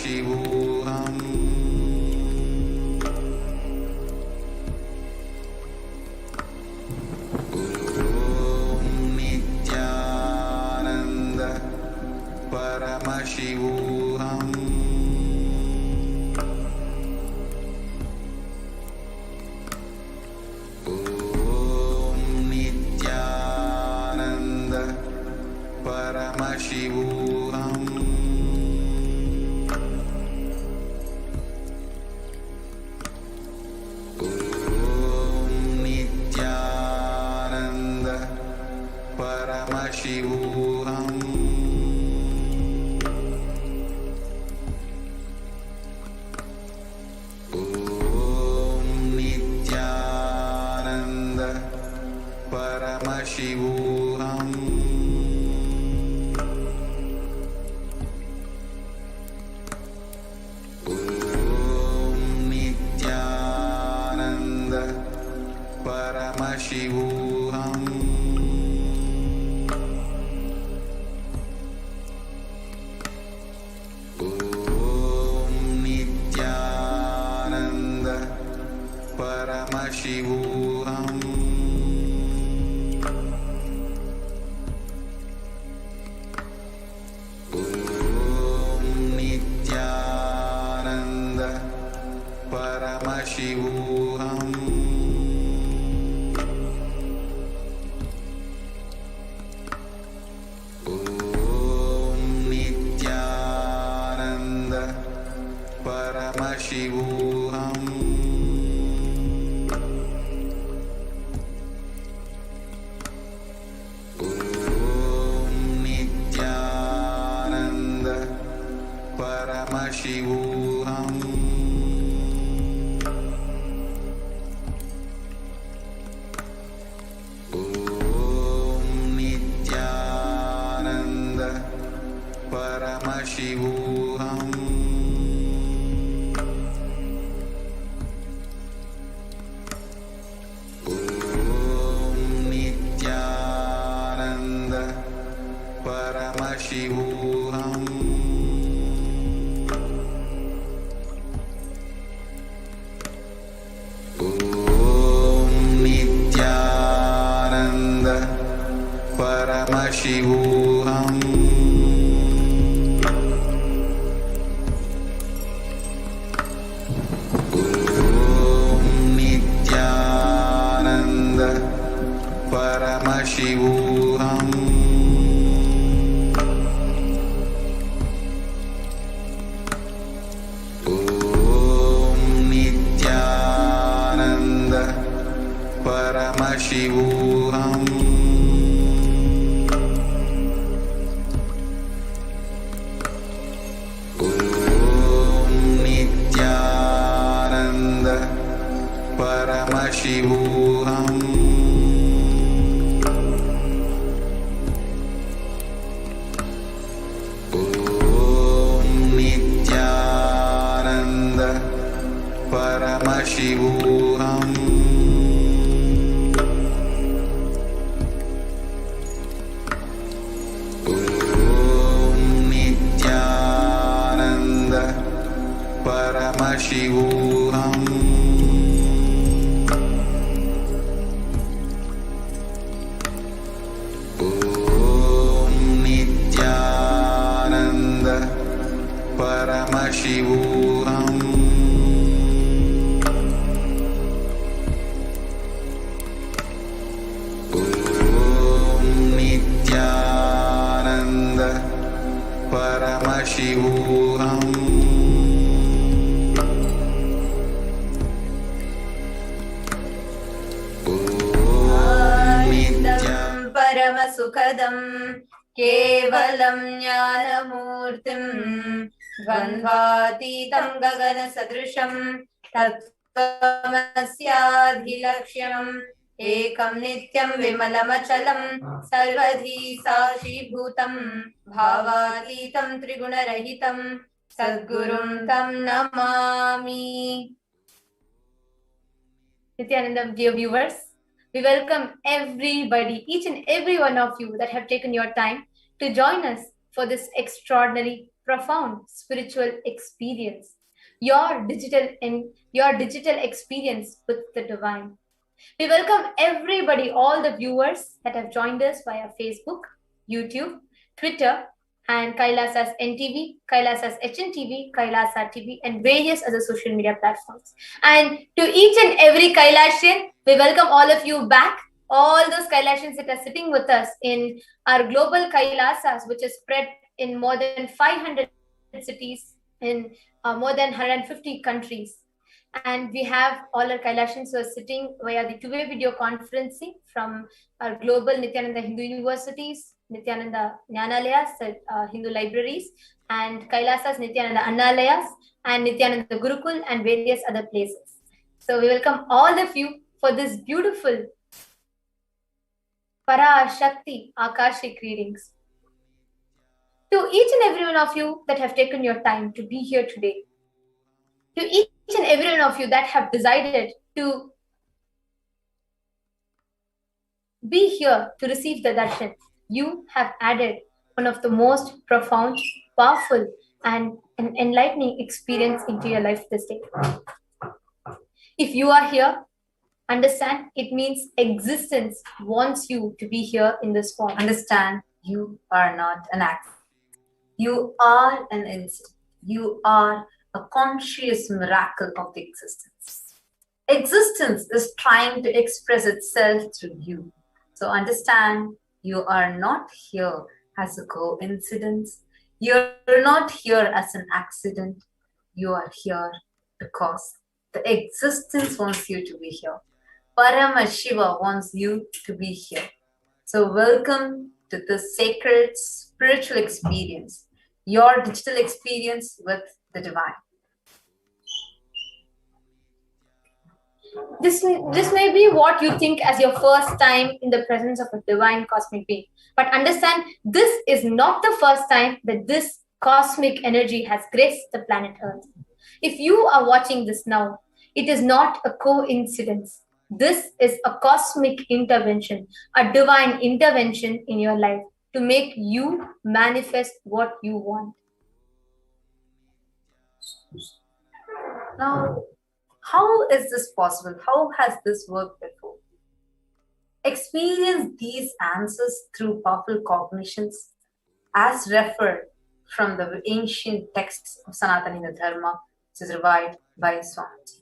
Paramashivoham. Om Nithyananda Paramashivoham. Om Nithyananda Paramashivoham. Om Nithyananda Paramashivoham. Om Nithyananda Paramashivoham. Om Nithyananda Paramashivoham. Om Nithyananda Paramashivoham. Om Nithyananda Paramashivoham. Om Nithyananda Paramashivoham. Om Nithyananda Paramashivoham. Om Nithyananda Paramashivoham. Om Nithyananda Paramashivoham. Om Nithyananda Paramashivoham. Om Nithyananda Paramashivoham. Om Nithyananda Paramashivoham. Om Nithyananda Paramashivoham. Om Nithyananda Paramashivoham. Om Nithyananda Paramashivoham. Om Nithyananda Paramashivoham. Om Nithyananda Paramashivoham. परमसुखदं केवलं ज्ञानमूर्तिं द्वन्द्वातीतं गगनसदृशं तत्त्वमस्याधिलक्ष्यम् एकं नित्यं विमलमचलं सर्वधी साक्षीभूतं भावातीतं त्रिगुणरहितं सद्गुरुं तं Namami. Nithyananda, dear viewers, we welcome everybody, each and every one of you that have taken your time to join us for this extraordinary profound spiritual experience, your digital experience with the divine. We welcome everybody, all the viewers that have joined us via Facebook, YouTube, Twitter, and Kailasa's NTV, Kailasa's HNTV, Kailasa TV, and various other social media platforms. And to each and every Kailasian, we welcome all of you back. All those Kailasians that are sitting with us in our global Kailasas, which is spread in more than 500 cities in more than 150 countries. And we have all our Kailashans who are sitting via the two-way video conferencing from our global Nithyananda Hindu universities, Nithyananda Jnanalayas, Hindu libraries, and Kailasa's Nithyananda Annalayas, and Nithyananda Gurukul, and various other places. So we welcome all of you for this beautiful Parashakti Akashic readings. To each and every one of you that have taken your time to be here today, to each and every one of you that have decided to be here to receive the darshan, you have added one of the most profound, powerful, and an enlightening experience into your life this day. If you are here, understand it means existence wants you to be here in this form. Understand you are not an accident. You are an instant. You are a conscious miracle of the existence. Existence is trying to express itself through you. So understand you are not here as a coincidence. You're not here as an accident. You are here because the existence wants you to be here. Paramashiva wants you to be here. So welcome to this sacred spiritual experience, your digital experience with the divine. This may be what you think as your first time in the presence of a divine cosmic being. But understand, this is not the first time that this cosmic energy has graced the planet Earth. If you are watching this now, it is not a coincidence. This is a cosmic intervention, a divine intervention in your life to make you manifest what you want. Now, how is this possible? How has this worked before? Experience these answers through powerful cognitions as referred from the ancient texts of Sanatana Dharma, which is revived by Swamiji.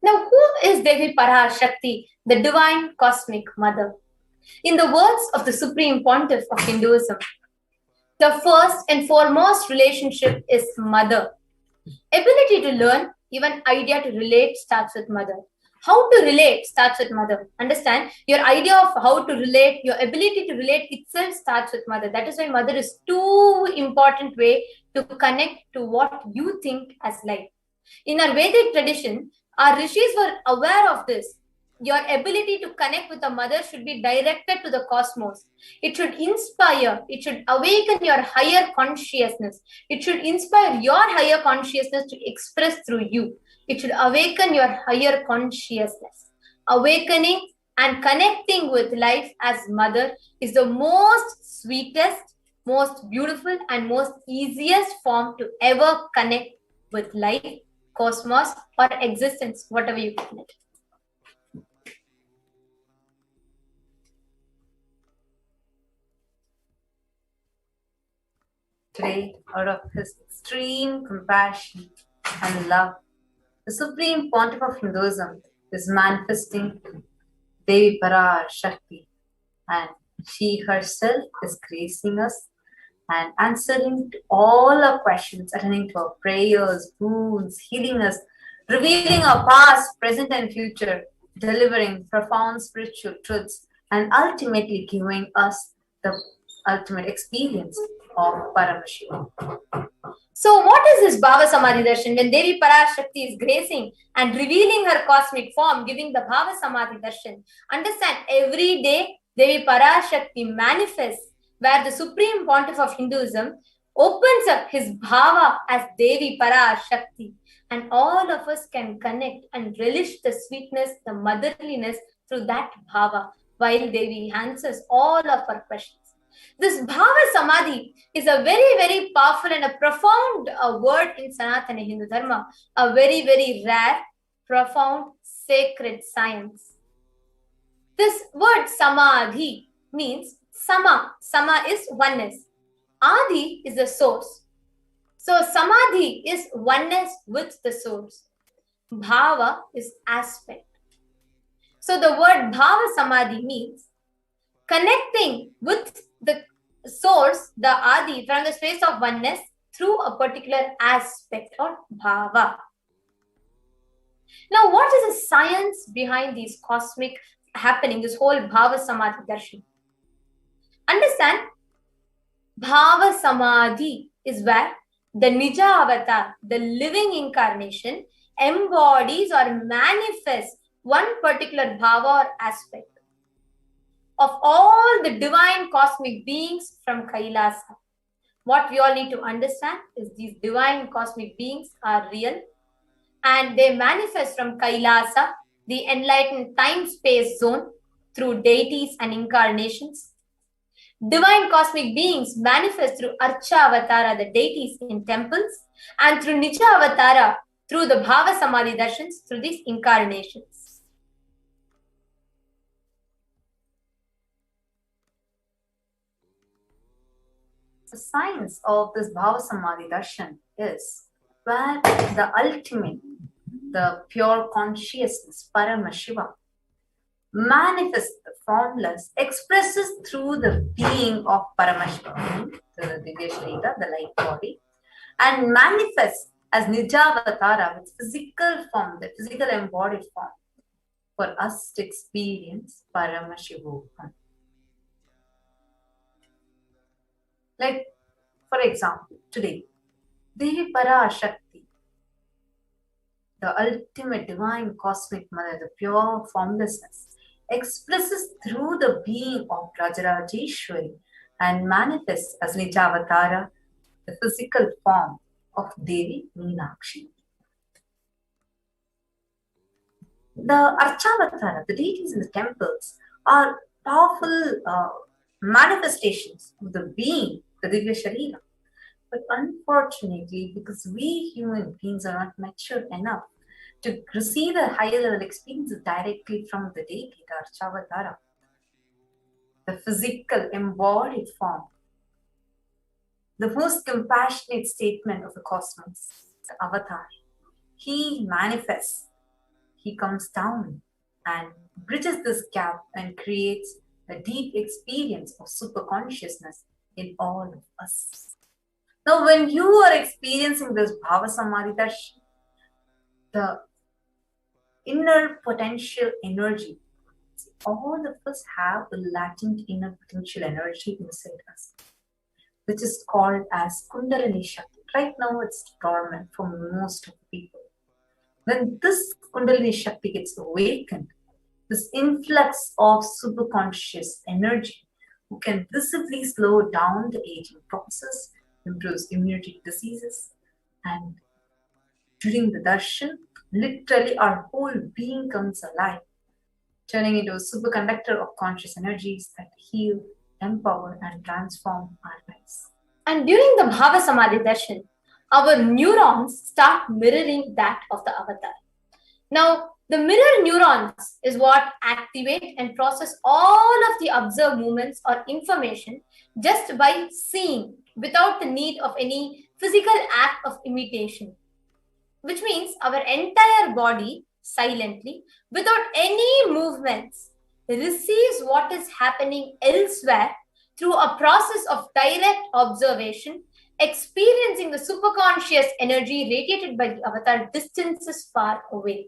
Now, who is Devi Parashakti, the divine cosmic mother? In the words of the Supreme Pontiff of Hinduism, the first and foremost relationship is mother. Ability to learn, even idea to relate starts with mother. How to relate starts with mother. Understand, your idea of how to relate, your ability to relate itself starts with mother. That is why mother is too important way to connect to what you think as life. In our Vedic tradition, our rishis were aware of this. Your ability to connect with the mother should be directed to the cosmos. It should inspire, it should awaken your higher consciousness. It should inspire your higher consciousness to express through you. It should awaken your higher consciousness. Awakening and connecting with life as mother is the most sweetest, most beautiful, and most easiest form to ever connect with life, cosmos, or existence, whatever you call it. Today, out of his extreme compassion and love, the Supreme Pontiff of Hinduism is manifesting Devi Parashakti, and she herself is gracing us and answering to all our questions, attending to our prayers, boons, healing us, revealing our past, present, and future, delivering profound spiritual truths, and ultimately giving us the ultimate experience of Paramashivoham. So what is this Bhava Samadhi Darshan? When Devi Parashakti is gracing and revealing her cosmic form, giving the Bhava Samadhi Darshan, understand every day Devi Parashakti manifests where the Supreme Pontiff of Hinduism opens up his Bhava as Devi Parashakti, and all of us can connect and relish the sweetness, the motherliness through that Bhava while Devi answers all of our questions. This Bhava Samadhi is a very, very powerful and a profound word in Sanatana Hindu Dharma, a very, very rare, profound, sacred science. This word Samadhi means Sama. Sama is oneness. Adi is the source. So Samadhi is oneness with the source. Bhava is aspect. So the word Bhava Samadhi means connecting with the source, the Adi, from the space of oneness through a particular aspect or Bhava. Now, what is the science behind these cosmic happening, this whole Bhava Samadhi darshan? Understand, Bhava Samadhi is where the Nija avatar, the living incarnation, embodies or manifests one particular Bhava or aspect of all the divine cosmic beings from Kailasa. What we all need to understand is these divine cosmic beings are real and they manifest from Kailasa, the enlightened time-space zone, through deities and incarnations. Divine cosmic beings manifest through Archa Avatara, the deities in temples, and through Nicha Avatara, through the Bhava Samadhi darshans, through these incarnations. The science of this Bhava Samadhi darshan is where the ultimate, the pure consciousness, Paramashivoham, manifests the formless, expresses through the being of Paramashivoham, the Divya Sharira, the light body, and manifests as Nijavatara with physical form, the physical embodied form, for us to experience Paramashivoham. Like, for example, today, Devi Parashakti, the ultimate divine cosmic mother, the pure formlessness, expresses through the being of Rajarajeshwari and manifests as Nijavatara, the physical form of Devi Meenakshi. The Archavatara, the deities in the temples, are powerful manifestations of the being, the Divya Sharira. But unfortunately, because we human beings are not mature enough to receive the higher level experiences directly from the deity, the Archavatara, the physical embodied form, the most compassionate statement of the cosmos, the avatar, he manifests, he comes down and bridges this gap and creates a deep experience of super consciousness in all of us. Now, when you are experiencing this Bhava Samadhi darshan, the inner potential energy, all of us have a latent inner potential energy inside us, which is called as Kundalini Shakti. Right now, it's dormant for most of the people. When this Kundalini Shakti gets awakened, this influx of superconscious energy who can visibly slow down the aging process, improves immunity diseases, and during the darshan, literally our whole being comes alive, turning into a superconductor of conscious energies that heal, empower, and transform our lives. And during the Bhava Samadhi darshan, our neurons start mirroring that of the avatar. Now, the mirror neurons is what activate and process all of the observed movements or information just by seeing without the need of any physical act of imitation. Which means our entire body silently, without any movements, receives what is happening elsewhere through a process of direct observation, experiencing the superconscious energy radiated by the avatar distances far away.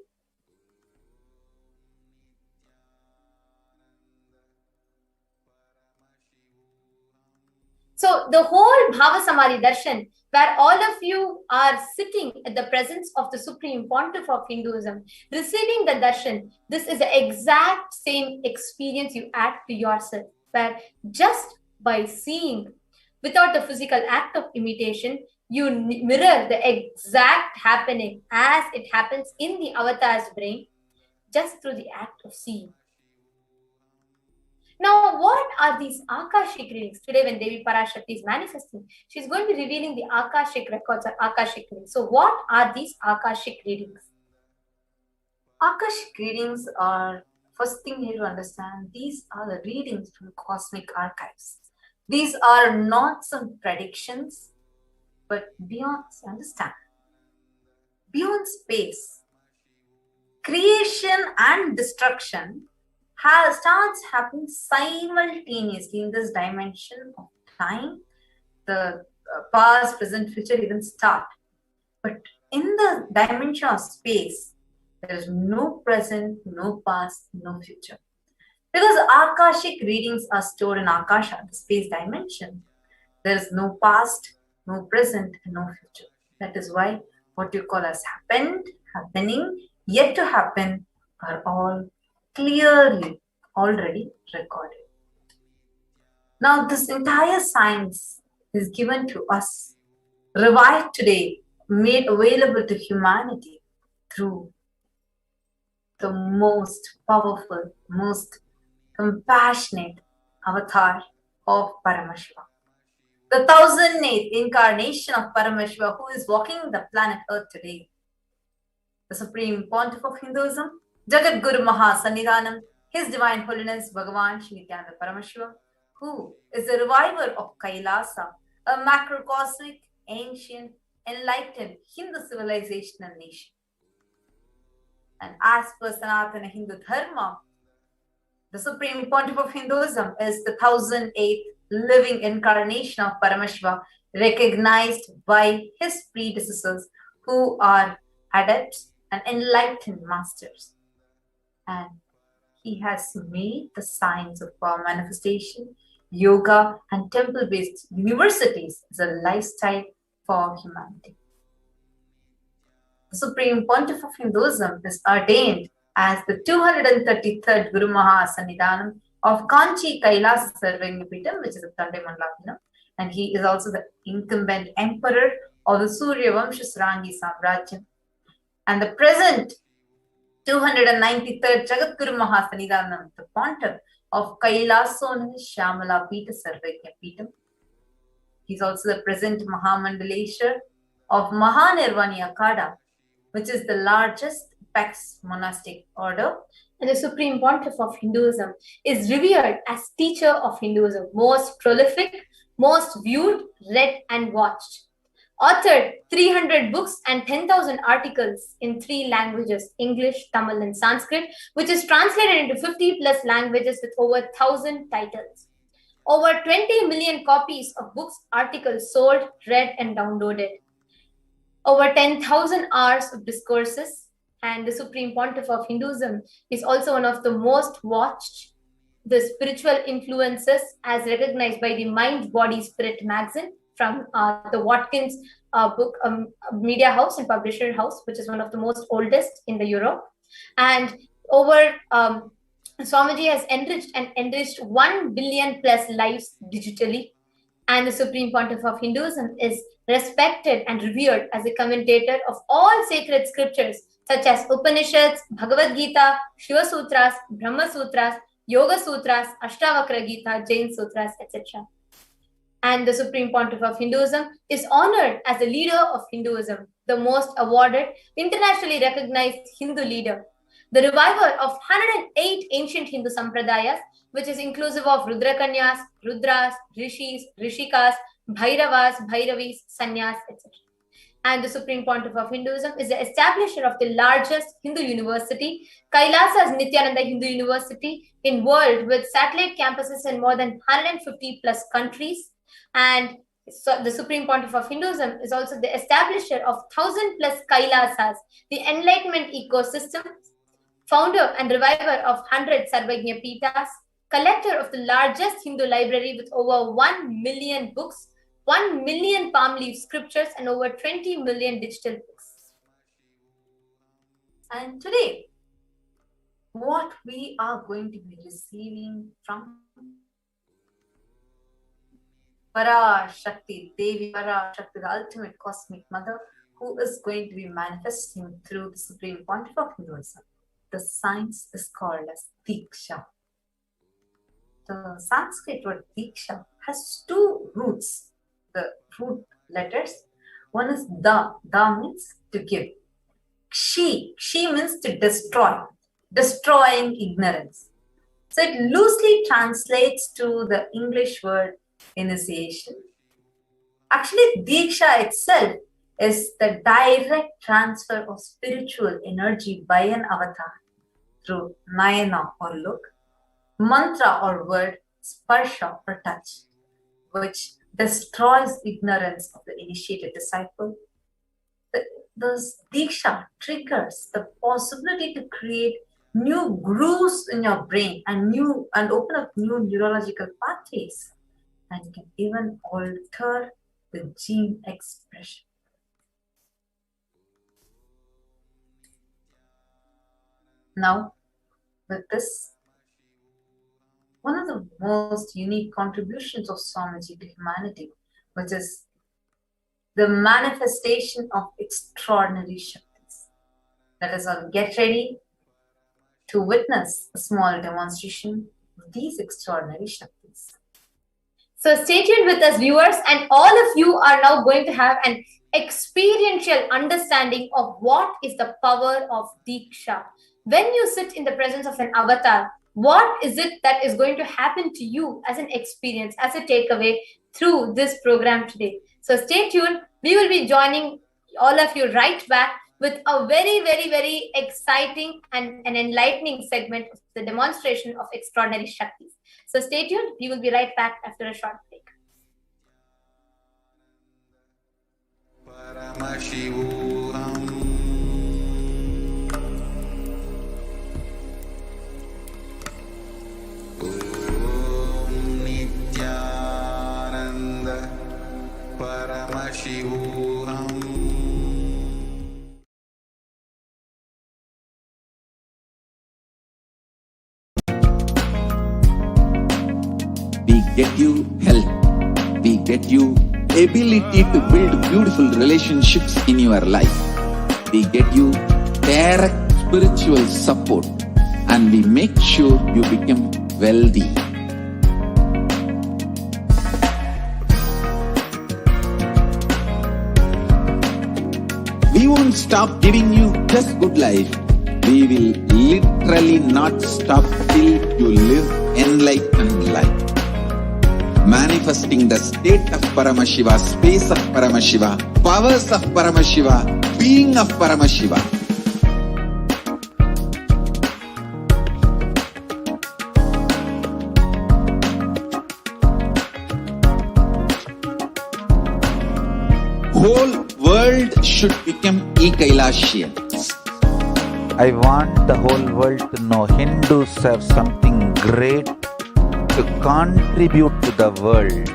So the whole Bhava Samadhi darshan, where all of you are sitting at the presence of the Supreme Pontiff of Hinduism, receiving the darshan, this is the exact same experience you add to yourself, where just by seeing, without the physical act of imitation, you mirror the exact happening as it happens in the avatar's brain, just through the act of seeing. Now, what are these Akashic readings? Today, when Devi Parashakti is manifesting, she's going to be revealing the Akashic records or Akashic readings. So, what are these Akashic readings? Akashic readings are, first thing you need to understand, these are the readings from cosmic archives. These are not some predictions, but beyond, understand, beyond space, creation and destruction starts happening simultaneously in this dimension of time. The past, present, future even start. But in the dimension of space, there is no present, no past, no future. Because Akashic readings are stored in Akasha, the space dimension, there is no past, no present, and no future. That is why what you call as happened, happening, yet to happen are all clearly already recorded. Now, this entire science is given to us, revived today, made available to humanity through the most powerful, most compassionate avatar of Paramashiva. The 1008th incarnation of Paramashiva, who is walking the planet Earth today. The Supreme Pontiff of Hinduism, Jagat Guru Maha Sannidhanam, His Divine Holiness Bhagavan Shri Nithyananda Paramashivam, who is the reviver of Kailasa, a macrocosmic, ancient, enlightened Hindu civilization and nation. And as per Sanatana Hindu Dharma, the Supreme Pontiff of Hinduism is the 1008th living incarnation of Paramashiva, recognized by his predecessors who are adepts and enlightened masters. And he has made the science of power manifestation, yoga, and temple-based universities as a lifestyle for humanity. The Supreme Pontiff of Hinduism is ordained as the 233rd Guru Maha Sannidhanam of Kanchi Kailasa Sarvagyapitam, which is a Tandai Mandalakinam, and he is also the incumbent emperor of the Surya Vamsha Sarangi Samrajyam. And the present 293rd Jagat Guru Maha Sannidhanam, the Pontiff of Kailasa Shamala Pita Sarvagyapitam. He is also the present Mahamandaleshwar of Mahanirvani Akada, which is the largest Pax monastic order. And the Supreme Pontiff of Hinduism is revered as teacher of Hinduism, most prolific, most viewed, read and watched. Authored 300 books and 10,000 articles in 3 languages, English, Tamil and Sanskrit, which is translated into 50 plus languages with over 1,000 titles. Over 20 million copies of books, articles sold, read and downloaded. Over 10,000 hours of discourses, and the Supreme Pontiff of Hinduism is also one of the most watched, the spiritual influences as recognized by the Mind, Body, Spirit magazine from the Watkins book media house and publisher house, which is one of the most oldest in the Europe. And over Swamiji has enriched 1 billion plus lives digitally. And the Supreme Pontiff of Hinduism is respected and revered as a commentator of all sacred scriptures such as Upanishads, Bhagavad Gita, Shiva Sutras, Brahma Sutras, Yoga Sutras, Ashtavakra Gita, Jain Sutras, etc. And the Supreme Pontiff of Hinduism is honored as the leader of Hinduism, the most awarded, internationally recognized Hindu leader, the reviver of 108 ancient Hindu sampradayas, which is inclusive of Rudrakanyas, Rudras, Rishis, Rishikas, Bhairavas, Bhairavis, Sannyas, etc. And the Supreme Pontiff of Hinduism is the establisher of the largest Hindu university, Kailasa's Nithyananda Hindu University, in world with satellite campuses in more than 150 plus countries. And so the Supreme Pontiff of Hinduism is also the establisher of 1,000 plus Kailasas, the enlightenment ecosystem, founder and reviver of 100 Sarvagya Pitas, collector of the largest Hindu library with over 1 million books, 1 million palm leaf scriptures, and over 20 million digital books. And today, what we are going to be receiving from Parashakti, Devi Parashakti, the ultimate cosmic mother, who is going to be manifesting through the Supreme Pontiff of Hinduism. The science is called as Diksha. the Sanskrit word Diksha has two roots, the root letters. One is Da. Da means to give. Kshi means to destroy, destroying ignorance. So it loosely translates to the English word initiation. Actually, Diksha itself is the direct transfer of spiritual energy by an avatar through Nayana or look, mantra or word, sparsha or touch, which destroys ignorance of the initiated disciple. This Diksha triggers the possibility to create new grooves in your brain and open up new neurological pathways, and can even alter the gene expression. Now, with this, one of the most unique contributions of Swamiji to humanity, which is the manifestation of extraordinary Shaktis. Let us all get ready to witness a small demonstration of these extraordinary Shaktis. So stay tuned with us, viewers, and all of you are now going to have an experiential understanding of what is the power of Diksha. When you sit in the presence of an avatar, what is it that is going to happen to you as an experience, as a takeaway through this program today? So stay tuned. We will be joining all of you right back with a very, very, very exciting and an enlightening segment of the demonstration of extraordinary Shaktis. So stay tuned. We will be right back after a short break. Paramashivoham. Om Nithyananda Paramashivoham. We get you health. We get you ability to build beautiful relationships in your life. We get you direct spiritual support, and we make sure you become wealthy. We won't stop giving you just good life. We will literally not stop till you live enlightened life. Manifesting the state of Paramashiva, space of Paramashiva, powers of Paramashiva, being of Paramashiva. Whole world should become Kailasians. I want the whole world to know Hindus have something great to contribute to the world.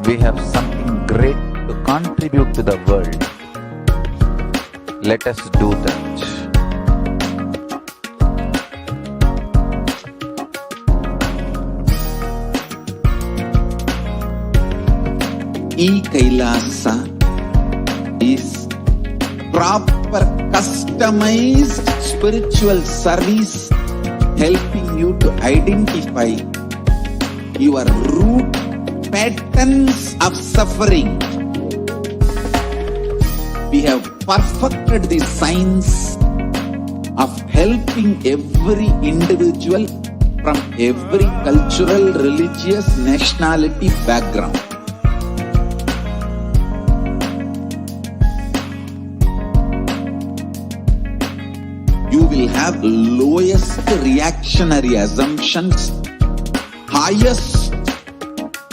We have something great to contribute to the world. Let us do that. Kailasa is proper customized spiritual service, helping you to identify your root patterns of suffering. We have perfected the science of helping every individual from every cultural, religious, nationality background. You will have lowest reactionary assumptions, highest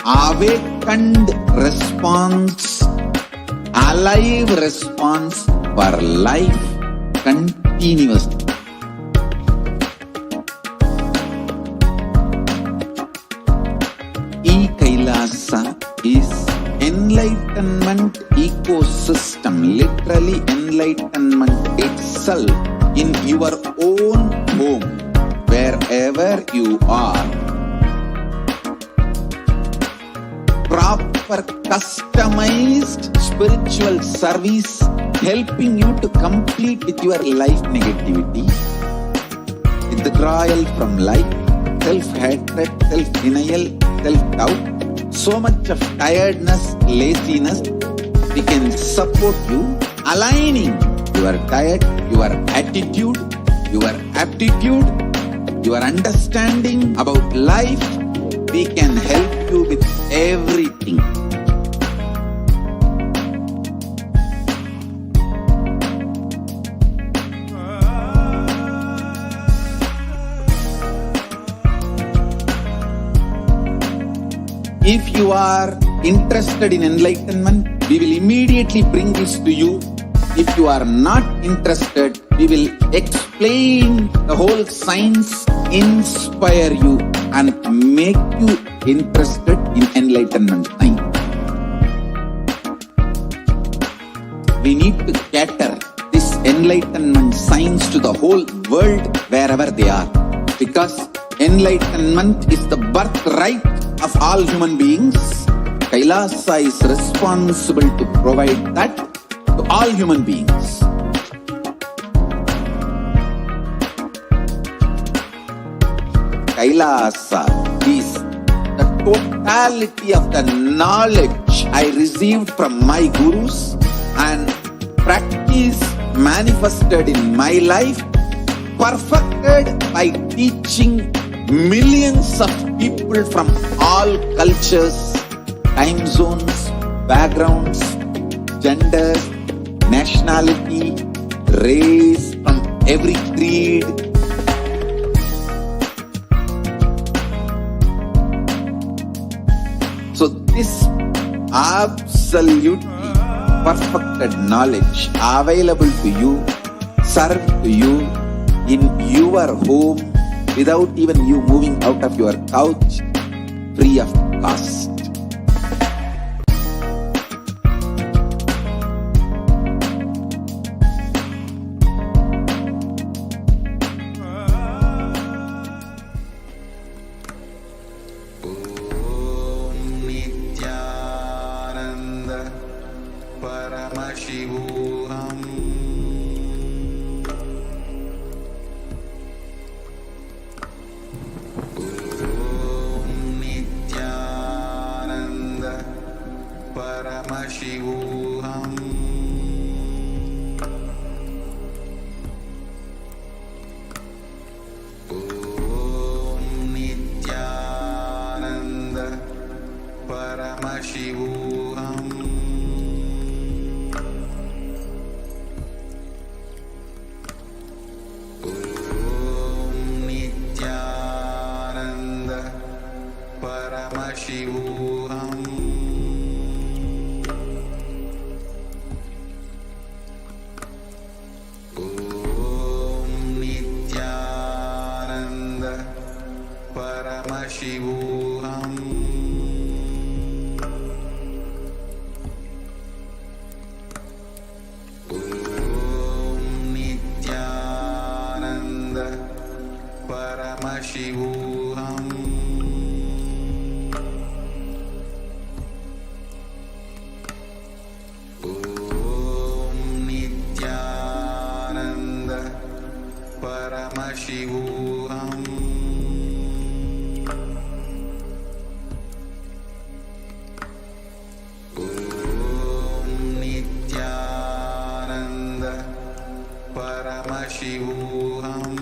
awakened response, alive response for life continuously. Kailasa is enlightenment ecosystem, literally enlightenment itself in your own home, wherever you are. proper customized spiritual service helping you to complete with your life negativity, withdrawal from life, self-hatred, self-denial, self-doubt, so much of tiredness, laziness. We can support you aligning your diet, your attitude, your aptitude, your understanding about life. We can help you with everything. If you are interested in enlightenment, we will immediately bring this to you. If you are not interested, we will explain the whole science, inspire you and make you interested in enlightenment science. We need to cater this enlightenment science to the whole world wherever they are, because enlightenment is the birthright of all human beings. Kailasa is responsible to provide that to all human beings. Kailasa is the totality of the knowledge I received from my gurus and practice manifested in my life, perfected by teaching millions of people from all cultures, time zones, backgrounds, genders, nationality, race, from every creed. So this absolutely perfected knowledge available to you, served to you in your home without even you moving out of your couch, free of cost. Nithyananda Paramashivoham. Nithyananda Paramashivoham. Nithyananda Paramashivoham. Nithyananda Paramashivoham. Nithyananda Paramashivoham. Nithyananda Paramashivoham. Nithyananda Paramashivoham. Nithyananda Paramashivoham. Nithyananda Paramashivoham. Nithyananda Paramashivoham.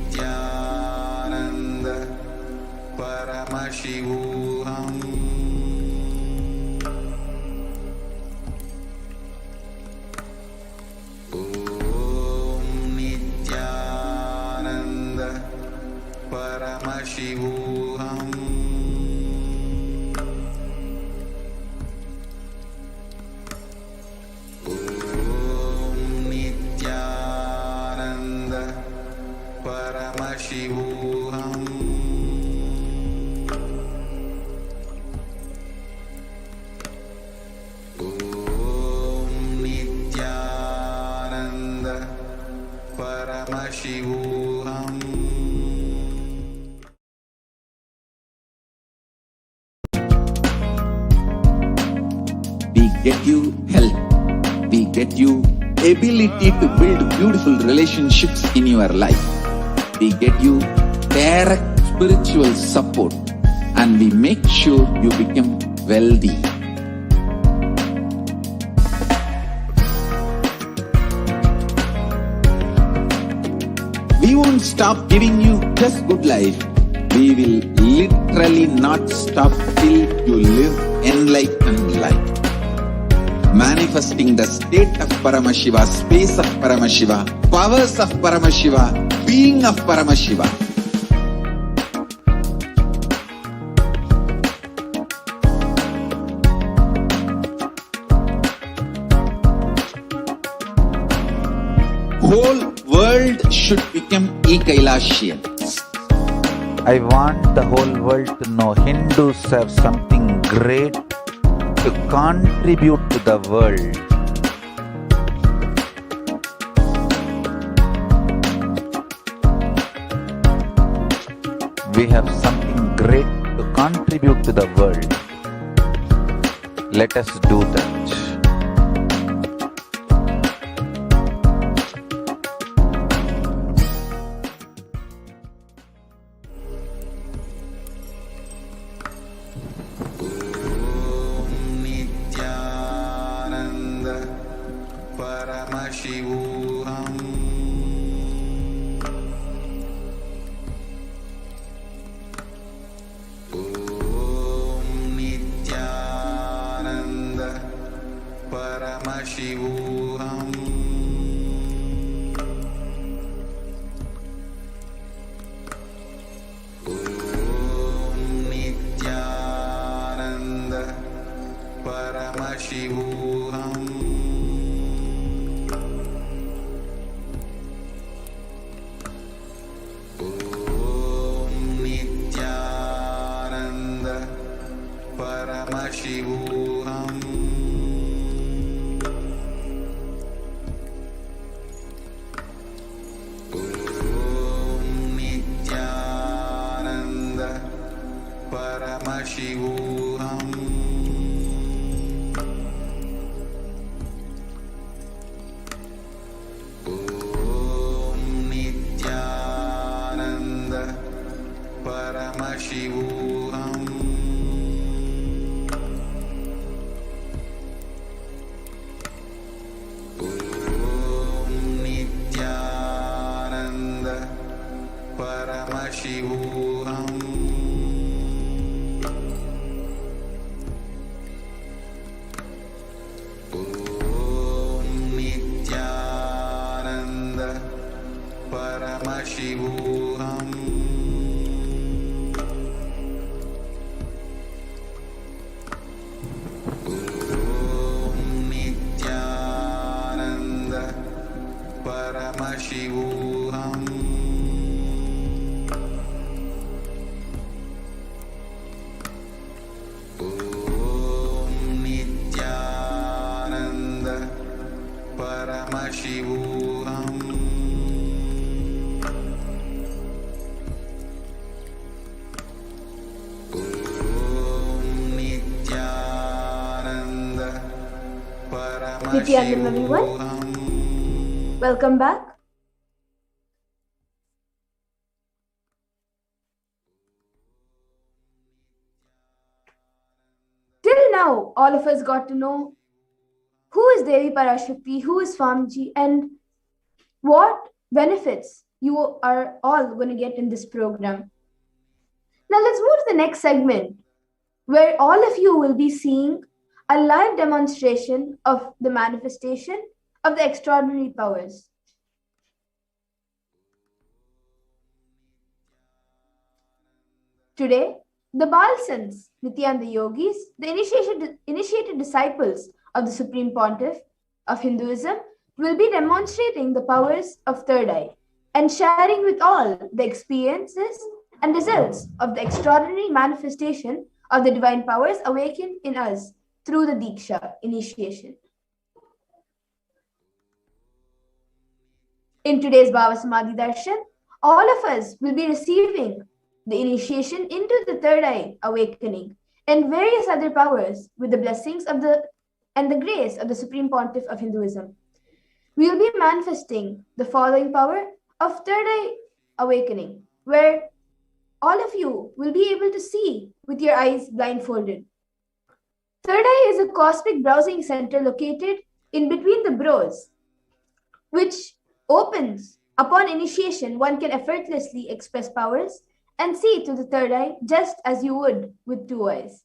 Nithyananda Paramashivoham. Nithyananda Paramashivoham. Paramashivoham. We get you health. We get you ability to build beautiful relationships in your life. We get you direct spiritual support, and we make sure you become wealthy. We won't stop giving you just good life. We will literally not stop till you live enlightened life. Manifesting the state of Paramashiva, space of Paramashiva, powers of Paramashiva, being of Paramashiva. Whole world should become Kailasians. I want the whole world to know Hindus have something great to contribute to the world. We have something great to contribute to the world. Let us do that. Nithyananda Paramashivoham. Nithyananda Paramashivoham. Nithyananda Paramashivoham. Nithyananda Paramashivoham. Nithyananda Paramashivoham. Nithyananda Paramashivoham. Nithyananda Paramashivoham. Nithyananda Paramashivoham. Nithyananda Paramashivoham. Nithyananda Paramashivoham. Nithyananda Nithyananda, everyone. Welcome back. Till now, all of us got to know who is Devi Parashakti, who is Swamiji, and what benefits you are all going to get in this program. Now let's move to the next segment, where all of you will be seeing a live demonstration of the manifestation of the extraordinary powers. Today, the Balsans, Nithyananda yogis, the initiated disciples of the Supreme Pontiff of Hinduism, will be demonstrating the powers of third eye and sharing with all the experiences and results of the extraordinary manifestation of the divine powers awakened in us through the Diksha initiation. In today's Bhava Samadhi Darshan, all of us will be receiving the initiation into the third eye awakening and various other powers with the blessings of the grace of the Supreme Pontiff of Hinduism. We will be manifesting the following power of third eye awakening, where all of you will be able to see with your eyes blindfolded. Third eye is a cosmic browsing center located in between the brows, which opens. Upon initiation, one can effortlessly express powers and see through the third eye just as you would with two eyes.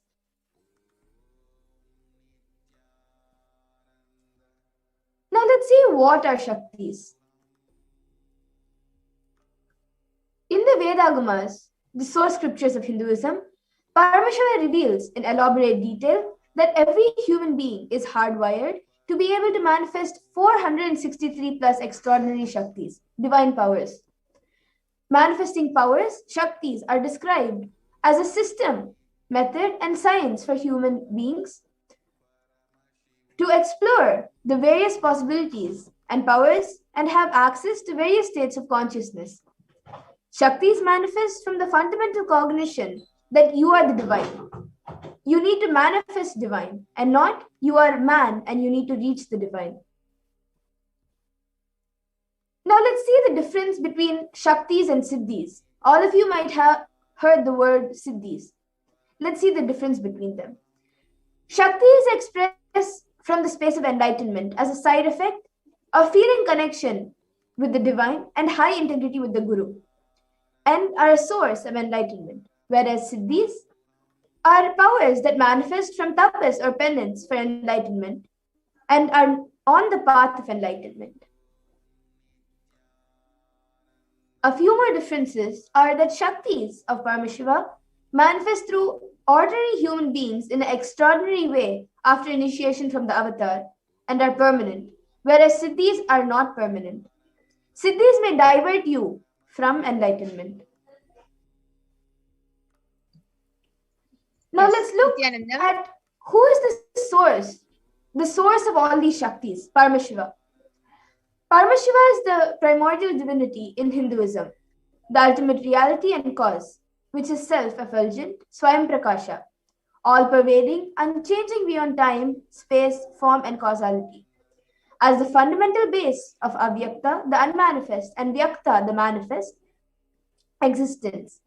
Now let's see what are Shaktis. In the Vedagamas, the source scriptures of Hinduism, Paramashiva reveals in elaborate detail that every human being is hardwired to be able to manifest 463 plus extraordinary Shaktis, divine powers. Manifesting powers, Shaktis, are described as a system, method, and science for human beings to explore the various possibilities and powers and have access to various states of consciousness. Shaktis manifest from the fundamental cognition that you are the divine. You need to manifest divine, and not you are man and you need to reach the divine. Now let's see the difference between Shaktis and Siddhis. All of you might have heard the word Siddhis. Let's see the difference between them. Shakti is expressed from the space of enlightenment as a side effect of feeling connection with the divine and high integrity with the Guru, and are a source of enlightenment, whereas Siddhis are powers that manifest from tapas or penance for enlightenment and are on the path of enlightenment. A few more differences are that Shaktis of Paramashiva manifest through ordinary human beings in an extraordinary way after initiation from the avatar and are permanent, whereas Siddhis are not permanent. Siddhis may divert you from enlightenment. Now let's look at who is the source of all these Shaktis, Paramashiva. Paramashiva is the primordial divinity in Hinduism, the ultimate reality and cause, which is self-effulgent, Swayam Prakasha, all-pervading, unchanging beyond time, space, form, and causality. As the fundamental base of Avyakta, the unmanifest, and Vyakta, the manifest, existence,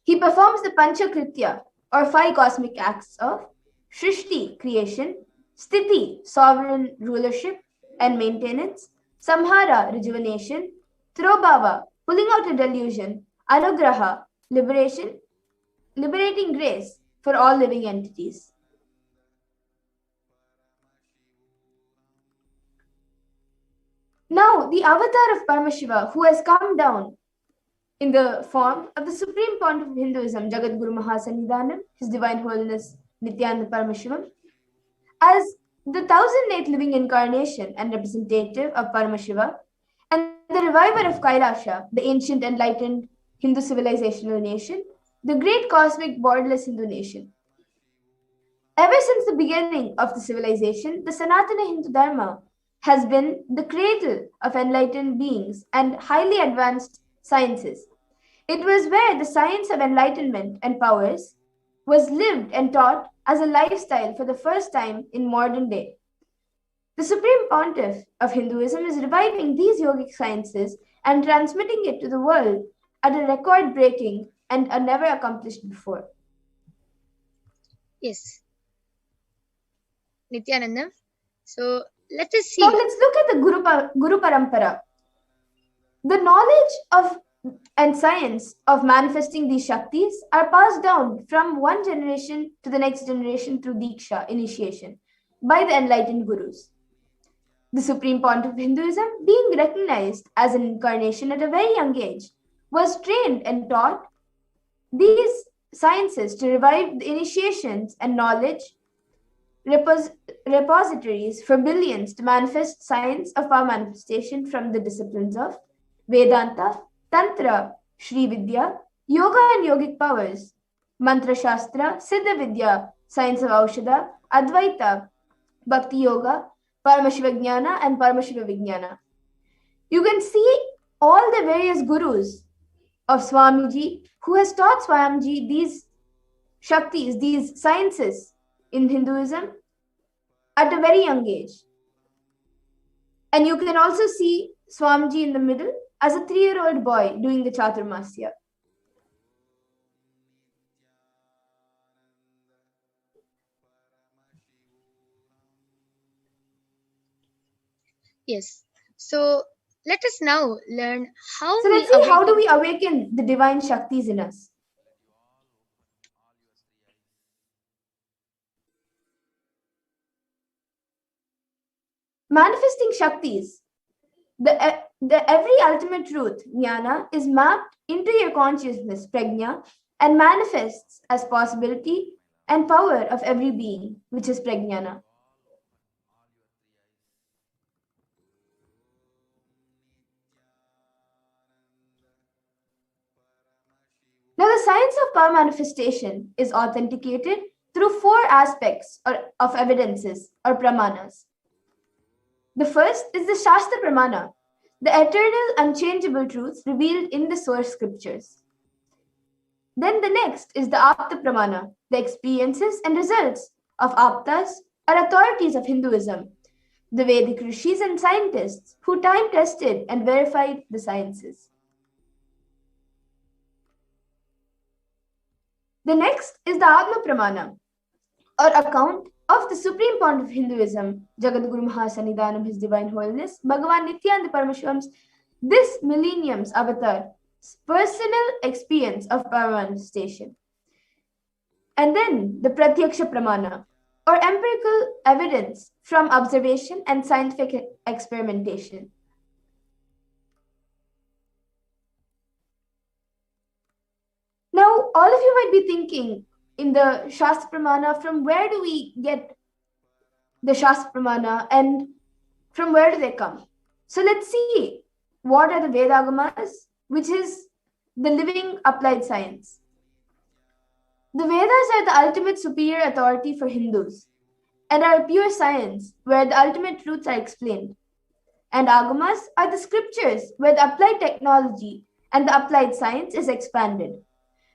he performs the Panchakritya, or 5 cosmic acts of Shrishti, creation, Sthiti, sovereign rulership and maintenance, Samhara, rejuvenation, Trobhava, pulling out a delusion, Anugraha, liberation, liberating grace for all living entities. Now, the avatar of Paramashiva, who has come down in the form of the Supreme Pontiff of Hinduism, Jagadguru Mahasannidhanam, His Divine Holiness Nithyananda Paramashivam, as the 1008th living incarnation and representative of Paramashiva, and the reviver of Kailasa, the ancient enlightened Hindu civilizational nation, the great cosmic borderless Hindu nation. Ever since the beginning of the civilization, the Sanatana Hindu Dharma has been the cradle of enlightened beings and highly advanced sciences. It was where the science of enlightenment and powers was lived and taught as a lifestyle for the first time in modern day. The Supreme Pontiff of Hinduism is reviving these yogic sciences and transmitting it to the world at a record-breaking and a never accomplished before. Yes. Nithyananda. So let us see. Now let's look at the Guru Parampara. The knowledge of and science of manifesting these Shaktis are passed down from one generation to the next generation through Diksha, initiation, by the enlightened Gurus. The Supreme Pontiff of Hinduism, being recognized as an incarnation at a very young age, was trained and taught these sciences to revive the initiations and knowledge repositories for billions to manifest science of power manifestation from the disciplines of Vedanta, Tantra, Shri Vidya, Yoga and Yogic powers, Mantra Shastra, Siddha Vidya, Science of Aushadha, Advaita, Bhakti Yoga, Paramashiva Jnana and Paramashiva Vijnana. You can see all the various gurus of Swamiji who has taught Swamiji these Shaktis, these sciences in Hinduism at a very young age. And you can also see Swamiji in the middle as a 3-year-old boy doing the Chaturmasya. Yes. So let us now learn how So we let's see, how do awaken. we awaken the divine Shaktis in us? Manifesting Shaktis, the every ultimate truth, jnana, is mapped into your consciousness, prajna, and manifests as possibility and power of every being, which is prajnana. Now, the science of power manifestation is authenticated through 4 aspects of evidences or pramanas. The first is the Shastra Pramana, the eternal, unchangeable truths revealed in the source scriptures. Then the next is the Apta Pramana, the experiences and results of Aptas or authorities of Hinduism, the Vedic rishis and scientists who time tested and verified the sciences. The next is the Atma Pramana, or account of the Supreme Point of Hinduism, Jagadguru Mahasannidhanam, His Divine Holiness, Bhagavan Nithyananda Paramashivam, this millennium's avatar, personal experience of power manifestation. And then the Pratyaksha Pramana, or empirical evidence from observation and scientific experimentation. Now, all of you might be thinking in the Shastra Pramana, from where do we get the Shastra Pramana and from where do they come? So let's see, what are the Vedagamas, which is the living applied science. The Vedas are the ultimate superior authority for Hindus and are pure science where the ultimate truths are explained. And Agamas are the scriptures where the applied technology and the applied science is expanded.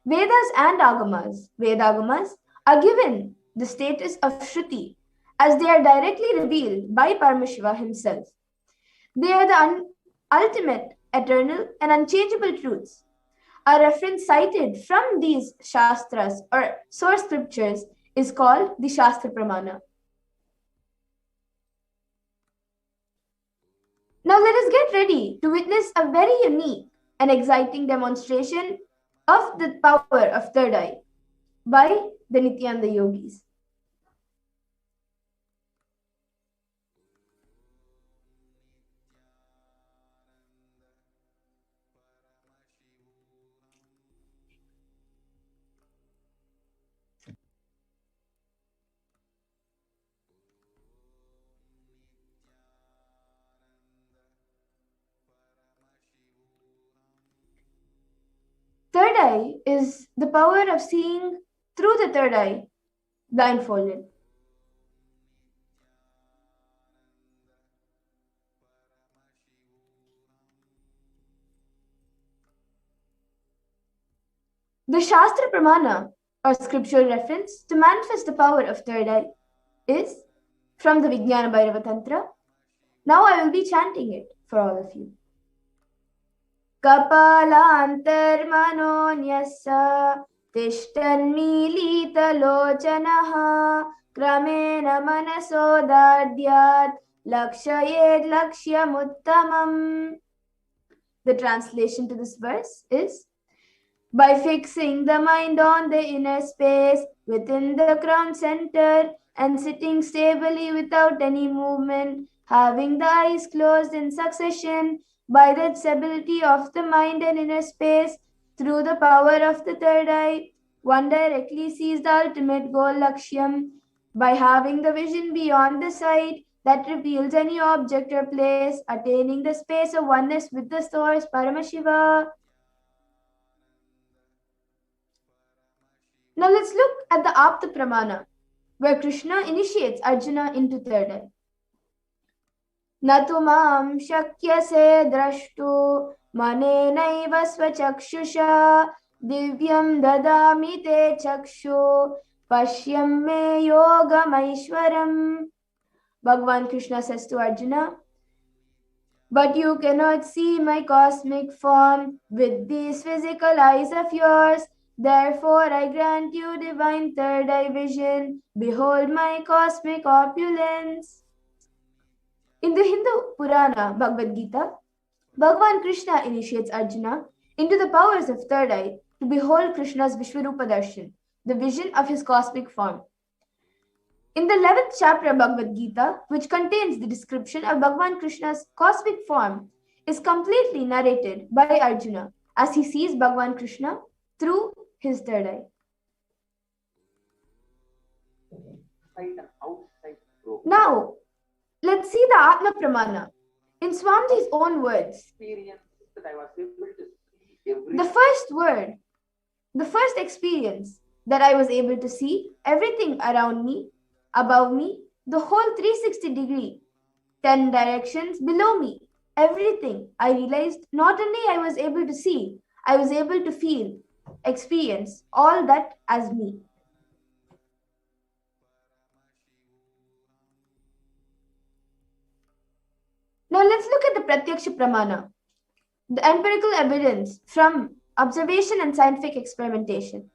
Vedas and Vedagamas, are given the status of Shruti as they are directly revealed by Paramashiva himself. They are the ultimate, eternal, and unchangeable truths. A reference cited from these Shastras or source scriptures is called the Shastra Pramana. Now let us get ready to witness a very unique and exciting demonstration of the power of third eye by the Nityananda yogis. Third eye is the power of seeing through the third eye, blindfolded. The Shastra Pramana, or scriptural reference to manifest the power of third eye, is from the Vijnana Bhairava Tantra. Now I will be chanting it for all of you. Kapalantarmanonyassa tishtannilitalochanaha kramena manasodadyat lakshayed lakshyamuttamam. The translation to this verse is, by fixing the mind on the inner space within the crown center and sitting stably without any movement, having the eyes closed in succession, by the stability of the mind and inner space, through the power of the third eye, one directly sees the ultimate goal, Lakshyam, by having the vision beyond the sight that reveals any object or place, attaining the space of oneness with the source, Paramashiva. Now let's look at the Apta Pramana, where Krishna initiates Arjuna into third eye. न तु मां शक्यसे द्रष्टुं मनेनैव स्वचक्षुषा दिव्यं ददामि ते चक्षु पश्यं मे योगमैश्वरम्. Bhagavan Krishna says to Arjuna, but you cannot see my cosmic form with these physical eyes of yours. Therefore, I grant you divine third eye vision. Behold my cosmic opulence. In the Hindu Purana Bhagavad Gita, Bhagavan Krishna initiates Arjuna into the powers of third eye to behold Krishna's Vishwarupa Darshan, the vision of his cosmic form. In the 11th chapter of Bhagavad Gita, which contains the description of Bhagavan Krishna's cosmic form, is completely narrated by Arjuna as he sees Bhagavan Krishna through his third eye. Now, let's see the Atma Pramana. In Swamiji's own words, the first experience that I was able to see everything around me, above me, the whole 360 degree, 10 directions below me, everything, I realized not only I was able to see, I was able to feel, experience all that as me. Now let's look at the Pratyaksha Pramana, the empirical evidence from observation and scientific experimentation.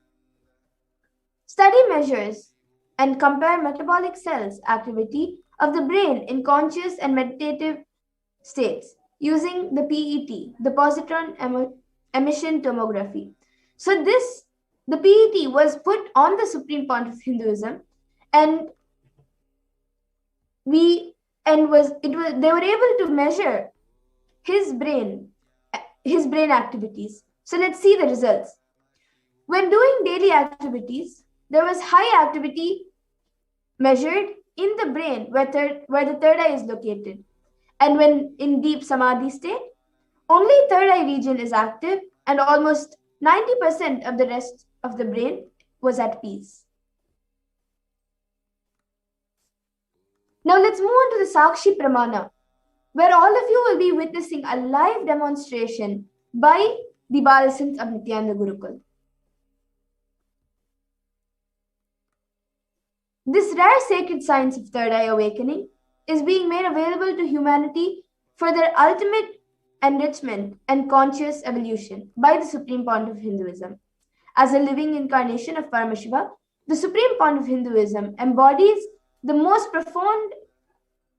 Study measures and compare metabolic cells activity of the brain in conscious and meditative states using the PET, the positron emission tomography. So the PET was put on the Supreme Point of Hinduism, and they were able to measure his brain activities. So let's see the results. When doing daily activities, there was high activity measured in the brain where the third eye is located. And when in deep samadhi state, only third eye region is active and almost 90% of the rest of the brain was at peace. Now let's move on to the Sakshi Pramana, where all of you will be witnessing a live demonstration by the Balasins of Nithyananda Gurukul. This rare sacred science of third eye awakening is being made available to humanity for their ultimate enrichment and conscious evolution by the Supreme Point of Hinduism. As a living incarnation of Paramashiva, the Supreme Point of Hinduism embodies the most profound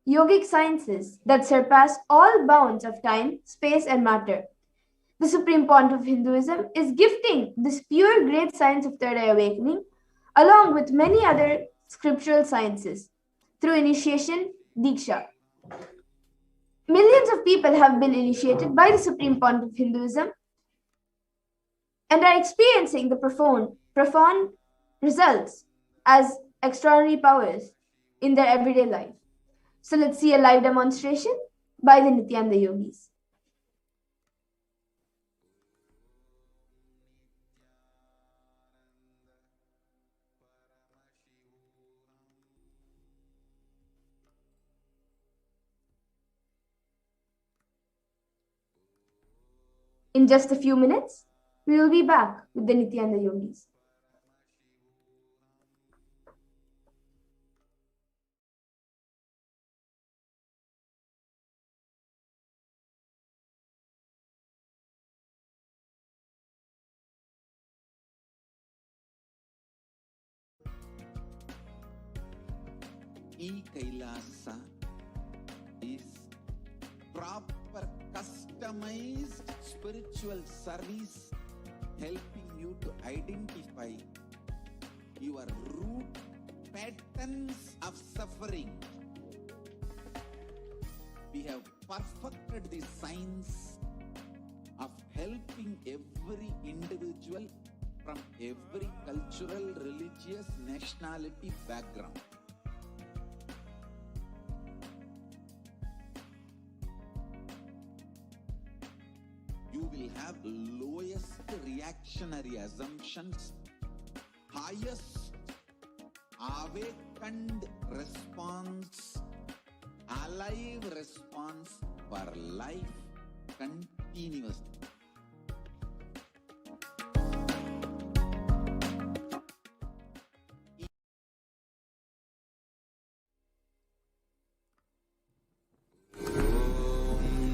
yogic sciences that surpass all bounds of time, space, and matter. The Supreme Point of Hinduism is gifting this pure great science of third eye awakening along with many other scriptural sciences through initiation, Diksha. Millions of people have been initiated by the Supreme Point of Hinduism and are experiencing the profound results as extraordinary powers in their everyday life. So let's see a live demonstration by the Nithyananda Yogis. In just a few minutes, we will be back with the Nithyananda Yogis. Kailasa is proper customized spiritual service helping you to identify your root patterns of suffering. We have perfected the science of helping every individual from every cultural, religious, nationality background. You will have lowest reactionary assumptions, highest awakened response, alive response for life continuously.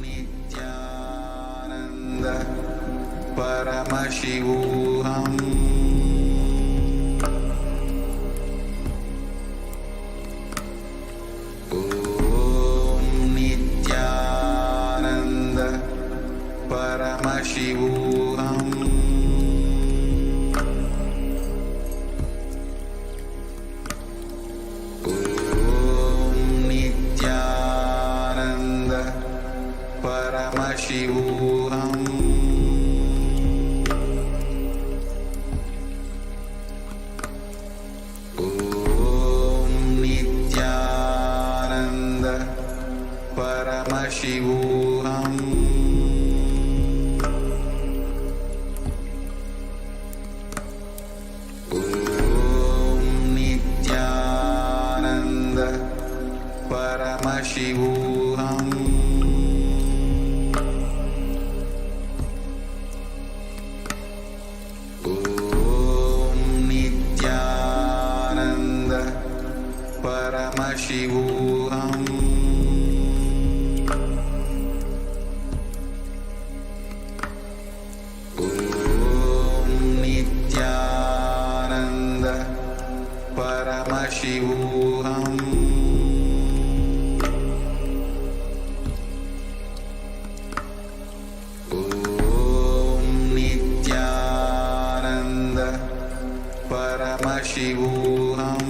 Nithyananda Paramashivoham. Om Nithyananda Paramashivoham. Om Nithyananda Paramashivoham. Om Nithyananda Paramashivoham. Om Nithyananda Paramashivoham. Om Nithyananda Paramashivoham. Om Nithyananda Paramashivoham. Om Nithyananda Paramashivoham.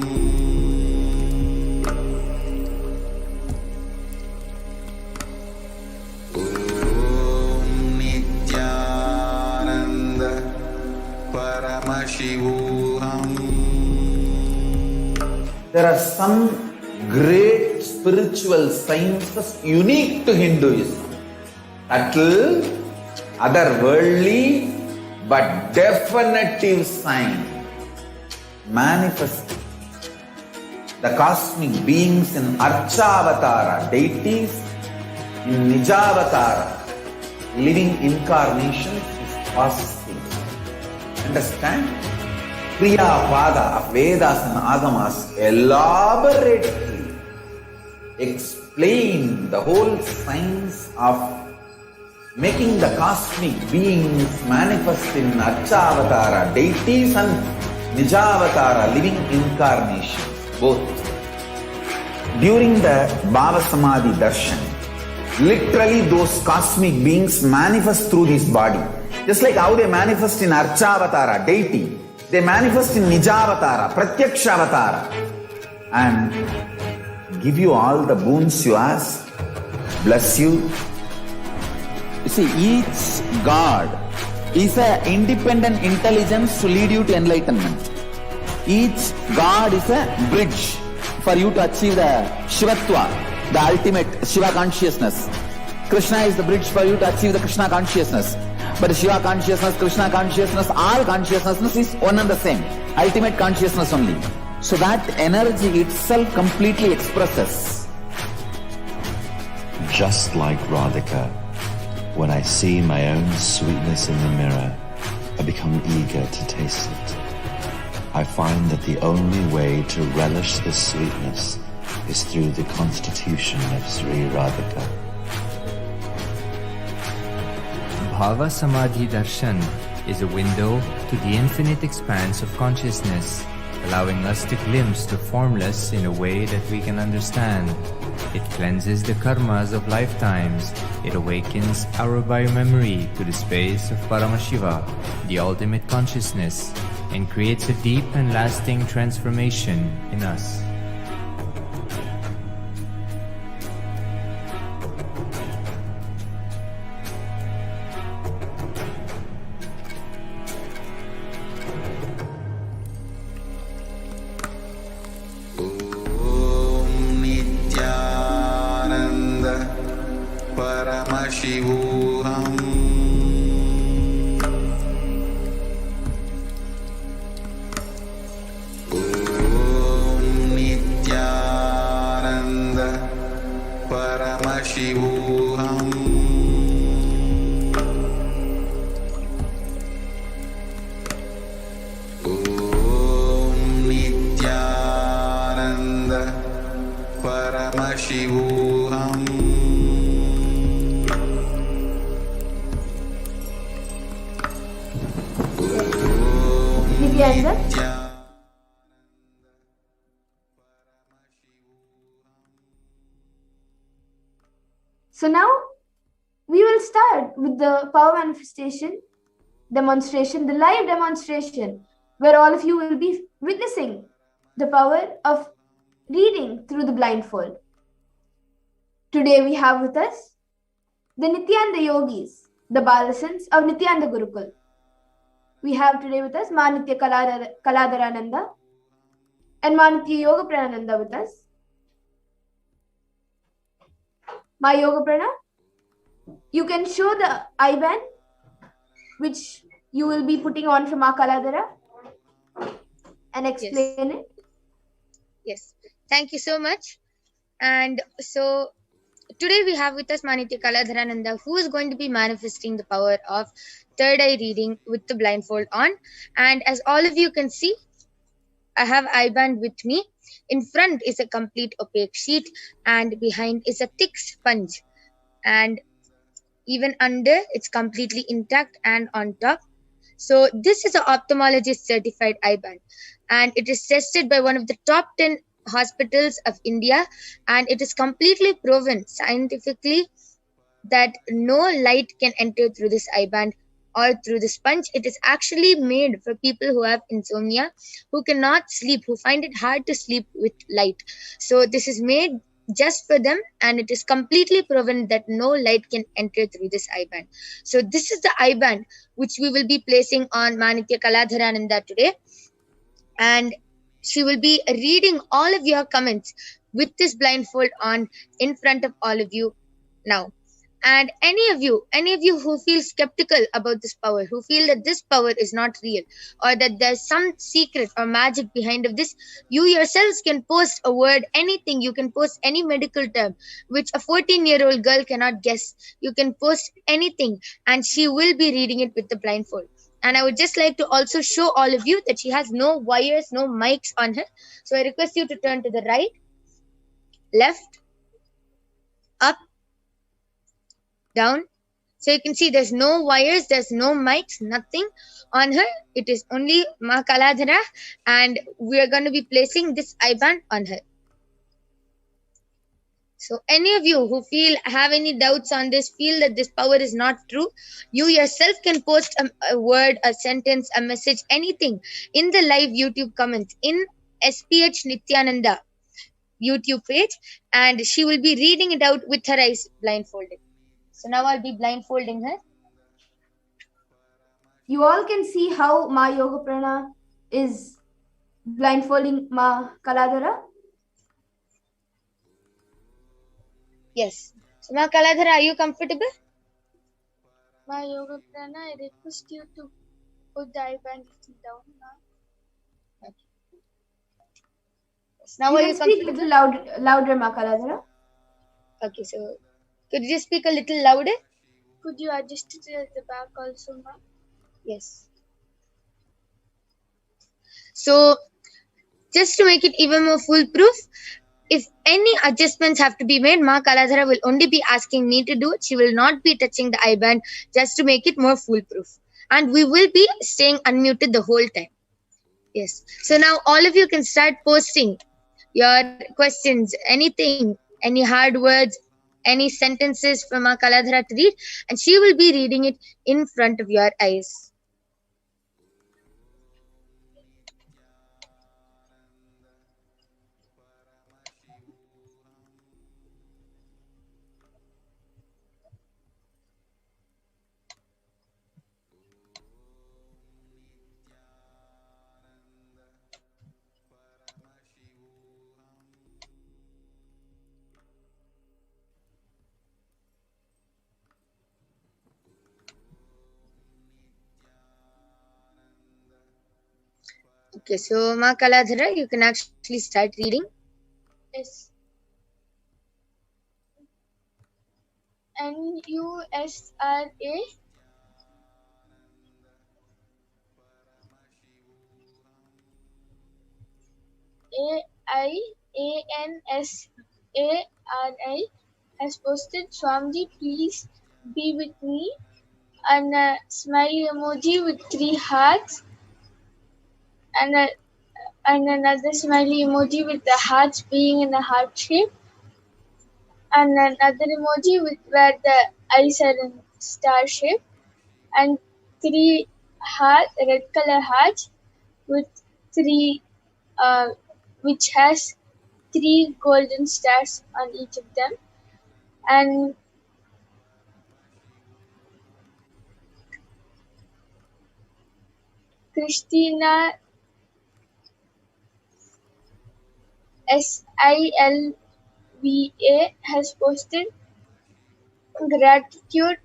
Om Nithyananda Paramashivoham. There are some great spiritual sciences unique to Hinduism. Subtle, otherworldly, but definitive sign. Manifesting the cosmic beings in Archavatara, deities in Nijavatara, living incarnations is possible. Understand? Kriya Pada of Vedas and Agamas elaborately explain the whole science of making the cosmic beings manifest in Archavatara, deities and Nijavatara, living incarnations, both. During the Bhava Samadhi Darshan, literally those cosmic beings manifest through this body. Just like how they manifest in Archavatara, deity, they manifest in Nijavatara, Pratyakshavatara, and give you all the boons you ask, bless you. You see, each God is an independent intelligence to lead you to enlightenment. Each God is a bridge for you to achieve the Shivatva, the ultimate Shiva consciousness. Krishna is the bridge for you to achieve the Krishna consciousness. But Shiva consciousness, Krishna consciousness, all consciousness is one and the same. Ultimate consciousness only. So that energy itself completely expresses. Just like Radhika, when I see my own sweetness in the mirror, I become eager to taste it. I find that the only way to relish this sweetness is through the constitution of Sri Radhika. Bhava Samadhi Darshan is a window to the infinite expanse of consciousness, allowing us to glimpse the formless in a way that we can understand. It cleanses the karmas of lifetimes. It awakens our biomemory to the space of Paramashiva, the ultimate consciousness, and creates a deep and lasting transformation in us. Paramashivoham. Om Nithyananda Nityananda. So now we will start with the power manifestation demonstration, the live demonstration, where all of you will be witnessing the power of reading through the blindfold. Today we have with us the Nityananda Yogis, the Balasans of Nityananda Gurukul. We have today with us Ma Nitya Kaladarananda and Ma Nitya Yoga Pranananda with us. Ma Yoga Prana, you can show the IBAN which you will be putting on for Ma Kaladara and explain it. Yes. Thank you so much. And so today we have with us Manitya Kaladharananda, who is going to be manifesting the power of third eye reading with the blindfold on. And as all of you can see, I have IBAN with me. In front is a complete opaque sheet and behind is a thick sponge. And even under, it's completely intact and on top. So this is an ophthalmologist certified IBAN, and it is tested by one of the top 10 hospitals of India, and it is completely proven scientifically that no light can enter through this IBAN or through the sponge. It is actually made for people who have insomnia, who cannot sleep, who find it hard to sleep with light. So this is made just for them, and it is completely proven that no light can enter through this IBAN. So this is the IBAN which we will be placing on Manitya Kaladharananda today, and she will be reading all of your comments with this blindfold on in front of all of you now. And any of you who feel skeptical about this power, who feel that this power is not real, or that there's some secret or magic behind of this, you yourselves can post a word, anything. You can post any medical term which a 14-year-old girl cannot guess. You can post anything and she will be reading it with the blindfold. And I would just like to also show all of you that she has no wires, no mics on her. So I request you to turn to the right, left, up, down. So you can see there's no wires, there's no mics, nothing on her. It is only Ma Kaladhara, and we are going to be placing this IBAN on her. So any of you who have any doubts on this, feel that this power is not true, you yourself can post a word, a sentence, a message, anything in the live YouTube comments in HDH Nithyananda YouTube page, and she will be reading it out with her eyes blindfolded. So now I'll be blindfolding her. You all can see how Ma Yoga Prana is blindfolding Ma Kaladhara. Yes. So Ma Kaladhara, are you comfortable? Ma Yoga Prana, I request you to put the IBAN down now. Okay. Yes. Now You are can you speak a comfortable? little louder, Ma Kaladhara. Okay, so could you just speak a little louder? Could you adjust it at the back also, ma? Yes. So just to make it even more foolproof, if any adjustments have to be made, Ma Kaladhara will only be asking me to do it. She will not be touching the IBAN, just to make it more foolproof. And we will be staying unmuted the whole time. Yes. So now all of you can start posting your questions, anything, any hard words, any sentences from Ma Kaladhara to read, and she will be reading it in front of your eyes. Okay, so Ma Kaladhara, you can actually start reading. Yes. NUSRA AIANSARI has posted, Swamiji, please be with me, and a smiley emoji with 3 hearts. and another smiley emoji with the hearts being in a heart shape, and another emoji with where the eyes are in star shape, and three red color hearts with three which has three golden stars on each of them, and Christina SILVA has posted gratitude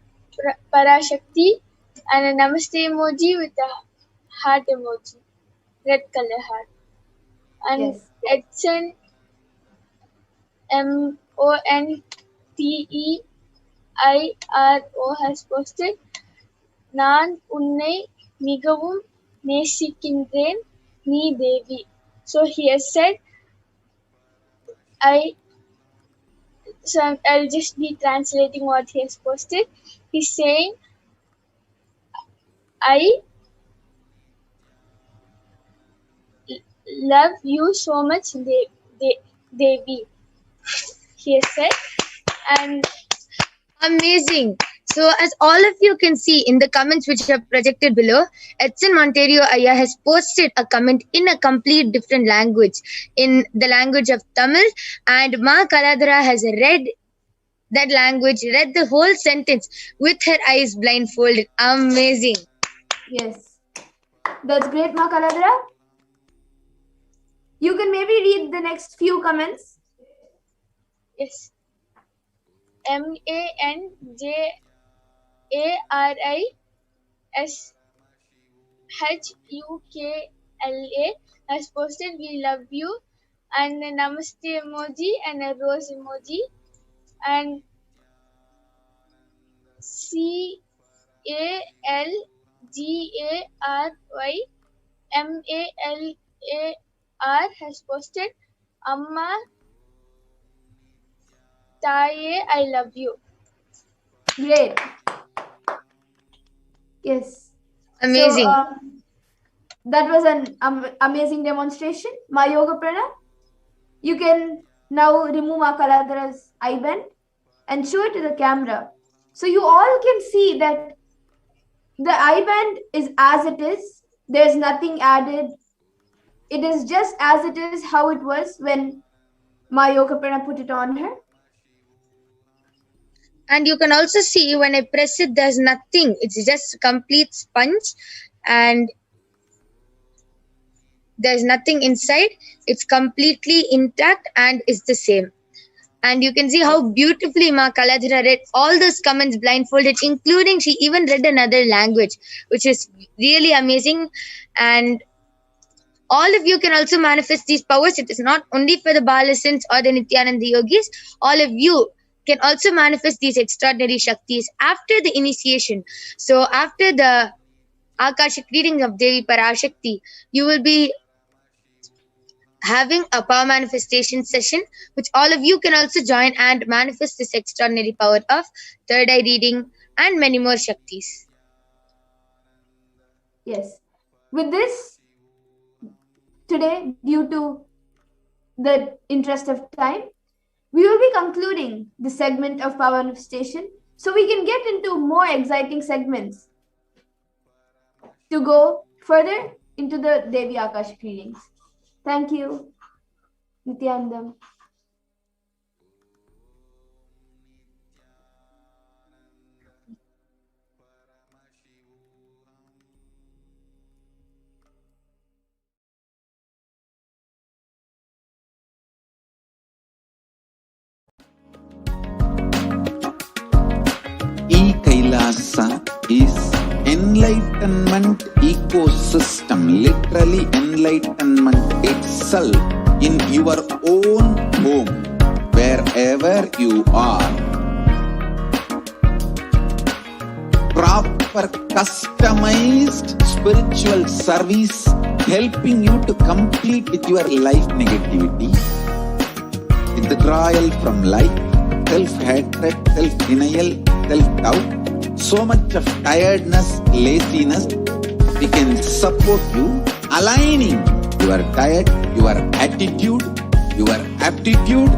Parashakti and a namaste emoji with a heart emoji, red color heart. And Yes. Edson MONTEIRO has posted நான் உன்னை மிகவும் நேசிக்கின்றேன் நீ தேவி. So he has said I'll just be translating what he has posted. He's saying I love you so much Devi, he has said. And Amazing. So as all of you can see in the comments which are projected below, Edson Monterio Aya has posted a comment in a complete different language, in the language of Tamil, and Ma Kaladhara has read that language, read the whole sentence with her eyes blindfolded. Amazing. Yes. That's great, Ma Kaladhara. You can maybe read the next few comments. yes, MANJARISHUKLA has posted we love you and a namaste emoji and a rose emoji, and CALGARYMALAR has posted Amma Taye I love you. Great. Yes. Amazing. So, that was an amazing demonstration. Ma Yoga Prana, you can now remove Ma Kaladhara's eye band and show it to the camera. So you all can see that the eye band is as it is. There's nothing added. It is just as it is how it was when Ma Yoga Prana put it on her. And you can also see when I press it, there's nothing. It's just a complete sponge and there's nothing inside. It's completely intact and is the same. And you can see how beautifully Ma Kaladhara read all those comments blindfolded, including she even read another language, which is really amazing. And all of you can also manifest these powers. It is not only for the Balasins or the Nithyananda yogis. All of you can also manifest these extraordinary Shaktis after the initiation. So after the Akashic reading of Devi Parashakti, you will be having a power manifestation session, which all of you can also join and manifest this extraordinary power of third eye reading and many more Shaktis. Yes. With this, today, due to the interest of time, we will be concluding the segment of power manifestation so we can get into more exciting segments to go further into the Devi Akashic readings. Thank you, Nithyanandam. Kailasa is enlightenment ecosystem, literally enlightenment itself in your own home, wherever you are. Proper customized spiritual service helping you to complete with your life negativity, withdrawal from life, self-hatred, self-denial, self-doubt, so much of tiredness, laziness. We can support you aligning your diet, your attitude, your aptitude,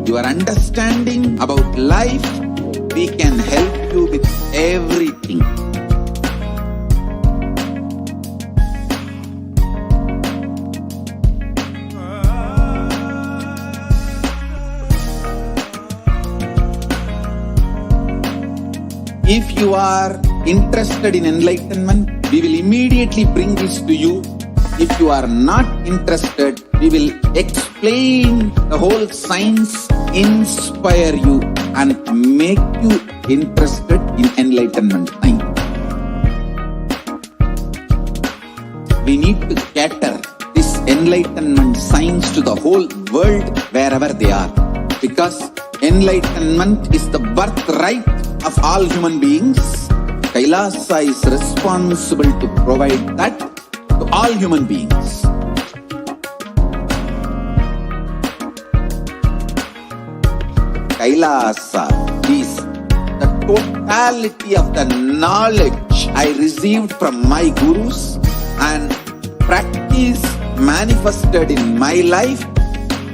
your understanding about life, we can help you with everything. If you are interested in enlightenment, we will immediately bring this to you. If you are not interested, we will explain the whole science, inspire you and make you interested in enlightenment time. We need to cater this enlightenment science to the whole world wherever they are, because enlightenment is the birthright of all human beings. Kailasa is responsible to provide that to all human beings. Kailasa is the totality of the knowledge I received from my gurus and practice manifested in my life,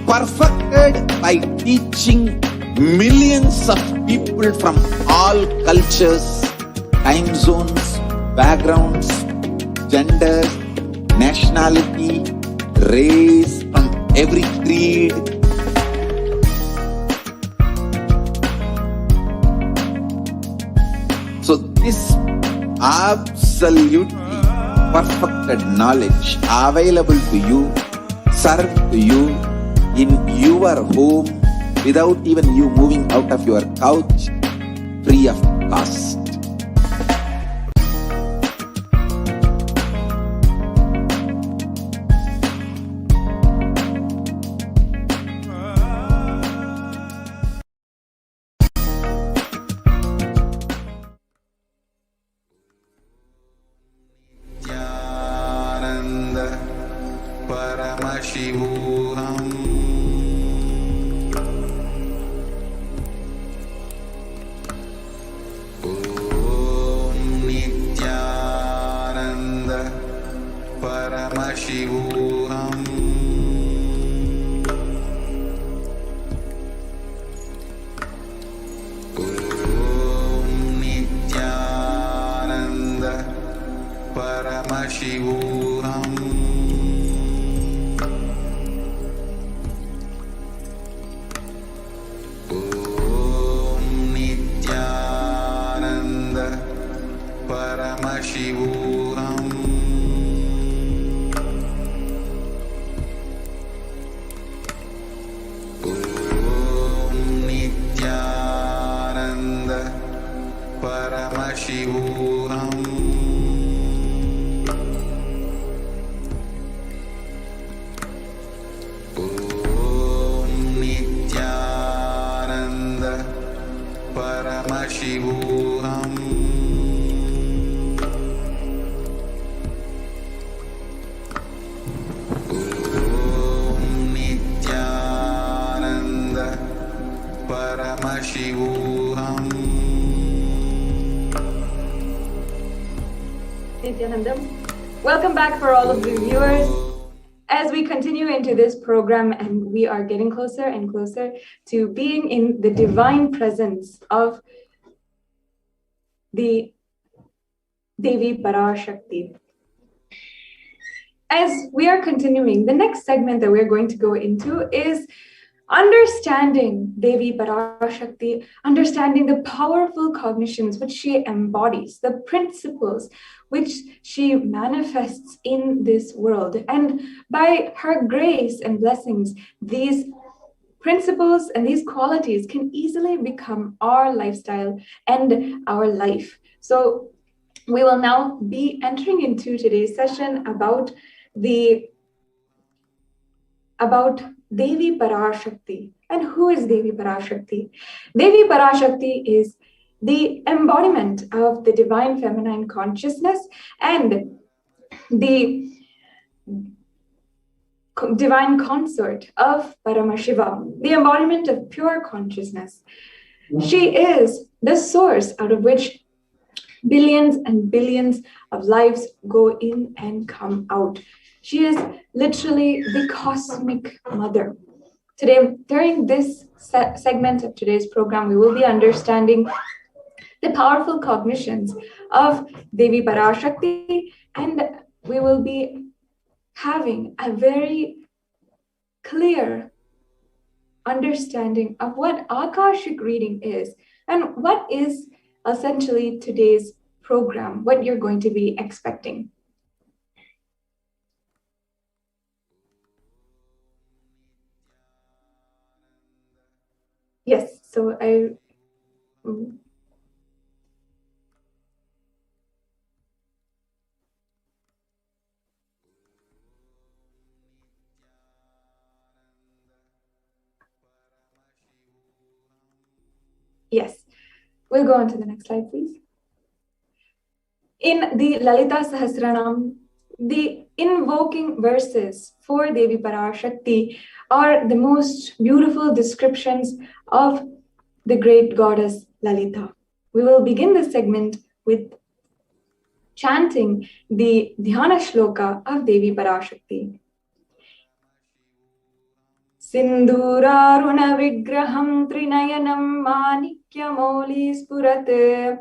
perfected by teaching millions of people from all cultures, time zones, backgrounds, genders, nationality, race, from every creed. So this absolutely perfected knowledge available to you, served to you in your home, without even you moving out of your couch, free of cost. Nithyananda Paramashivoham. Nithyananda Paramashivoham. Nithyananda Paramashivoham. Nithyananda Paramashivoham. Nithyananda Paramashivoham. Nithyananda Paramashivoham. Nithyananda Paramashivoham. Nithyanandam. Welcome back for all of the viewers. As we continue into this program and we are getting closer and closer to being in the divine presence of the Devi Parashakti. As we are continuing, the next segment that we're going to go into is understanding Devi Parashakti, understanding the powerful cognitions which she embodies, the principles which she manifests in this world. And by her grace and blessings, these principles and these qualities can easily become our lifestyle and our life. So we will now be entering into today's session about Devi Parashakti. And who is Devi Parashakti? Devi Parashakti is the embodiment of the divine feminine consciousness and the divine consort of Paramashivoham, the embodiment of pure consciousness. She is the source out of which Billions and billions of lives go in and come out. She is literally the cosmic mother. Today, during this segment of today's program, we will be understanding the powerful cognitions of Devi Parashakti, and we will be having a very clear understanding of what Akashic reading is and what is essentially today's program, what you're going to be expecting. Yes, so yes, we'll go on to the next slide, please. In the Lalita Sahasranam, the invoking verses for Devi Parashakti are the most beautiful descriptions of the great goddess Lalita. We will begin this segment with chanting the Dhyana Shloka of Devi Parashakti. Sindhuraruna vigraham trinayanam manikyamoli spurate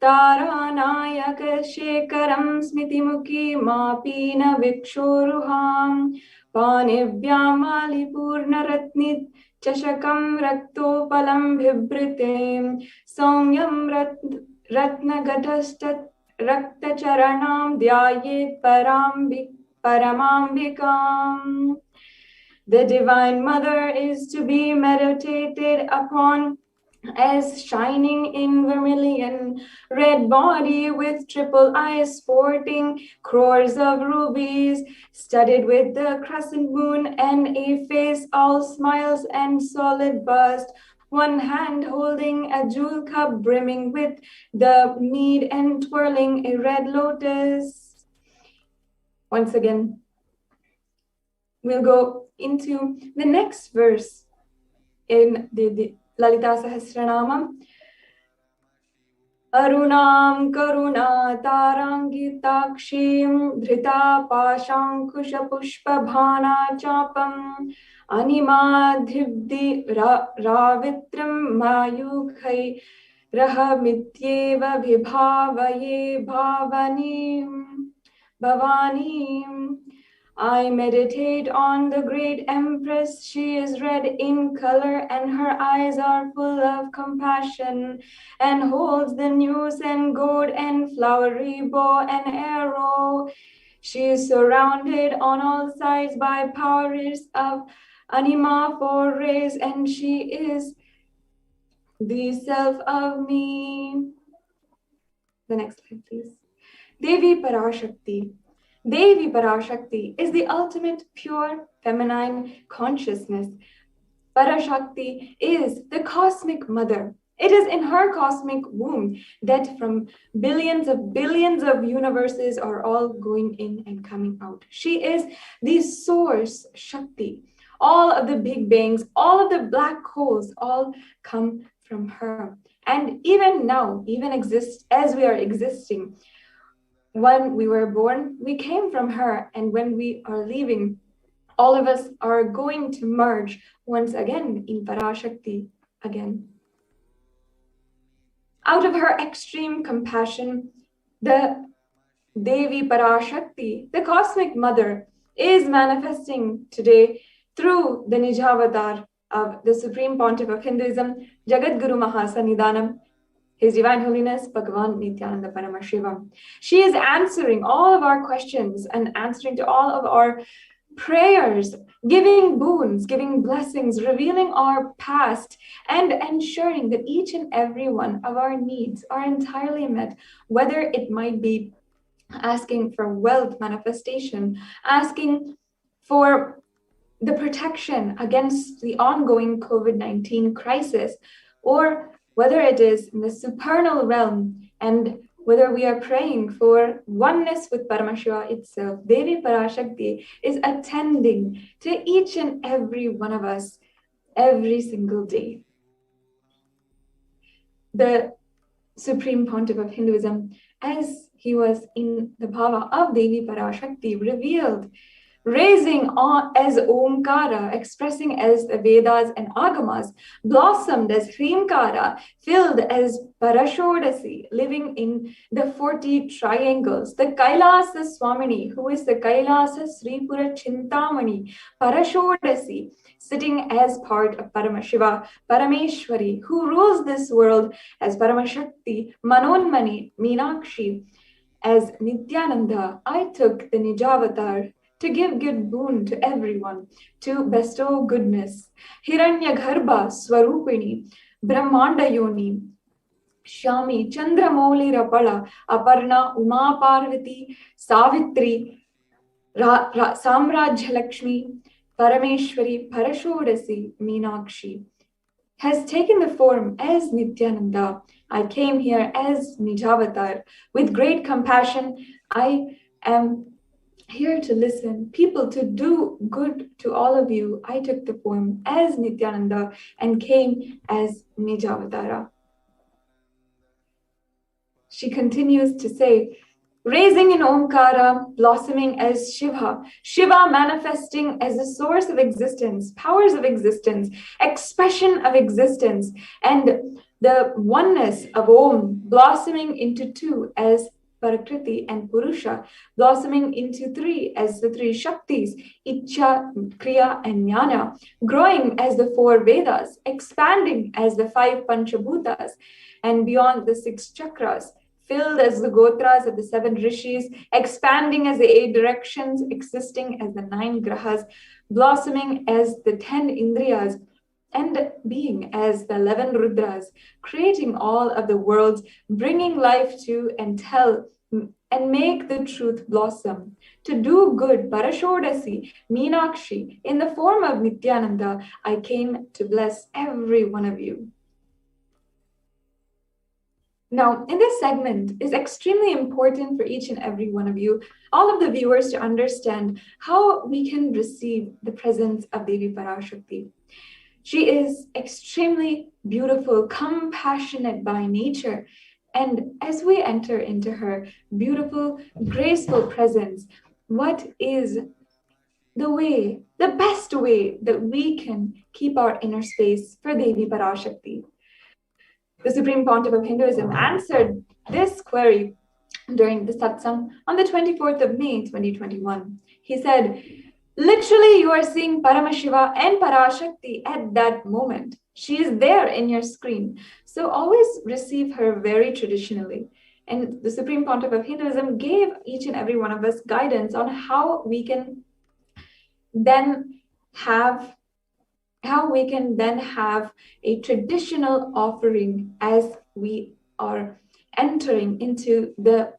Taranayaka shekaram smitimuki mapina vikshoruham Panibhyamali purnaratnit chashakam raktopalam bhibrite Somyam ratnagatastat raktacharanam dhyayet paramambikam. The Divine Mother is to be meditated upon as shining in vermilion, red body with triple eyes sporting crores of rubies, studded with the crescent moon and a face all smiles and solid bust, one hand holding a jewel cup brimming with the mead and twirling a red lotus. Once again, we'll go into the next verse in the Lalita Sahasranama. Arunam karuna tarangitakshim dhrita pashankusha pushpa bhana chapam animadhibdi ravitram mayukhai rahamityeva vibhavaye bhavanim. I meditate on the great Empress. She is red in color and her eyes are full of compassion and holds the news and gold and flowery bow and arrow. She is surrounded on all sides by powers of anima for rays, and she is the self of me. The next slide, please. Devi Parashakti. Devi Parashakti is the ultimate pure feminine consciousness. Parashakti is the cosmic mother. It is in her cosmic womb that from billions of universes are all going in and coming out. She is the source Shakti. All of the big bangs, all of the black holes, all come from her. And even now, even exist as we are existing. When we were born, we came from her, and when we are leaving, all of us are going to merge once again in Parashakti again. Out of her extreme compassion, the Devi Parashakti, the cosmic mother, is manifesting today through the Nijavatar of the Supreme Pontiff of Hinduism, Jagadguru Mahasannidhanam, His Divine Holiness, Bhagavan Nithyananda Paramashivam. She is answering all of our questions and answering to all of our prayers, giving boons, giving blessings, revealing our past, and ensuring that each and every one of our needs are entirely met, whether it might be asking for wealth manifestation, asking for the protection against the ongoing COVID-19 crisis, or whether it is in the supernal realm and whether we are praying for oneness with Paramashiva itself. Devi Parashakti is attending to each and every one of us every single day. The Supreme Pontiff of Hinduism, as he was in the bhava of Devi Parashakti, revealed, raising on as Omkara, expressing as the Vedas and Agamas, blossomed as Hrimkara, filled as Parashodasi, living in the 40 triangles. The Kailasa Swamini, who is the Kailasa Sripura Chintamani, Parashodasi, sitting as part of Paramashiva, Parameshwari, who rules this world as Paramashakti, Manonmani, Meenakshi, as Nithyananda. I took the Nijavatar to give good boon to everyone, to bestow goodness. Hiranyagarbha Swarupini, Brahmanda Yoni, Shami, Chandramouli Rapala, Aparna, Uma Parvati, Savitri, Samrajya Lakshmi, Parameshwari, Parashodasi, Meenakshi, has taken the form as Nithyananda. I came here as Nijavatar. With great compassion, I am here to listen, people, to do good to all of you. I took the form as Nithyananda and came as Nijavatara. She continues to say, raising in Omkara, blossoming as Shiva, Shiva manifesting as the source of existence, powers of existence, expression of existence, and the oneness of Om blossoming into two as Prakriti and Purusha, blossoming into three as the three Shaktis, Icha, Kriya, and Jnana, growing as the four Vedas, expanding as the five Panchabhutas, and beyond the six chakras, filled as the Gotras of the seven Rishis, expanding as the 8 directions, existing as the 9 Grahas, blossoming as the 10 Indriyas, and being as the 11 Rudras, creating all of the worlds, bringing life to and tell and make the truth blossom. To do good, Parashodasi, Meenakshi, in the form of Nithyananda, I came to bless every one of you. Now, in this segment, it's extremely important for each and every one of you, all of the viewers, to understand how we can receive the presence of Devi Parashakti. She is extremely beautiful, compassionate by nature. And as we enter into her beautiful, graceful presence, what is the best way that we can keep our inner space for Devi Parashakti? The Supreme Pontiff of Hinduism answered this query during the satsang on the 24th of May, 2021. He said, literally, you are seeing Paramashiva and Parashakti at that moment. She is there in your screen. So always receive her very traditionally. And the Supreme Pontiff of Hinduism gave each and every one of us guidance on how we can then have a traditional offering as we are entering into the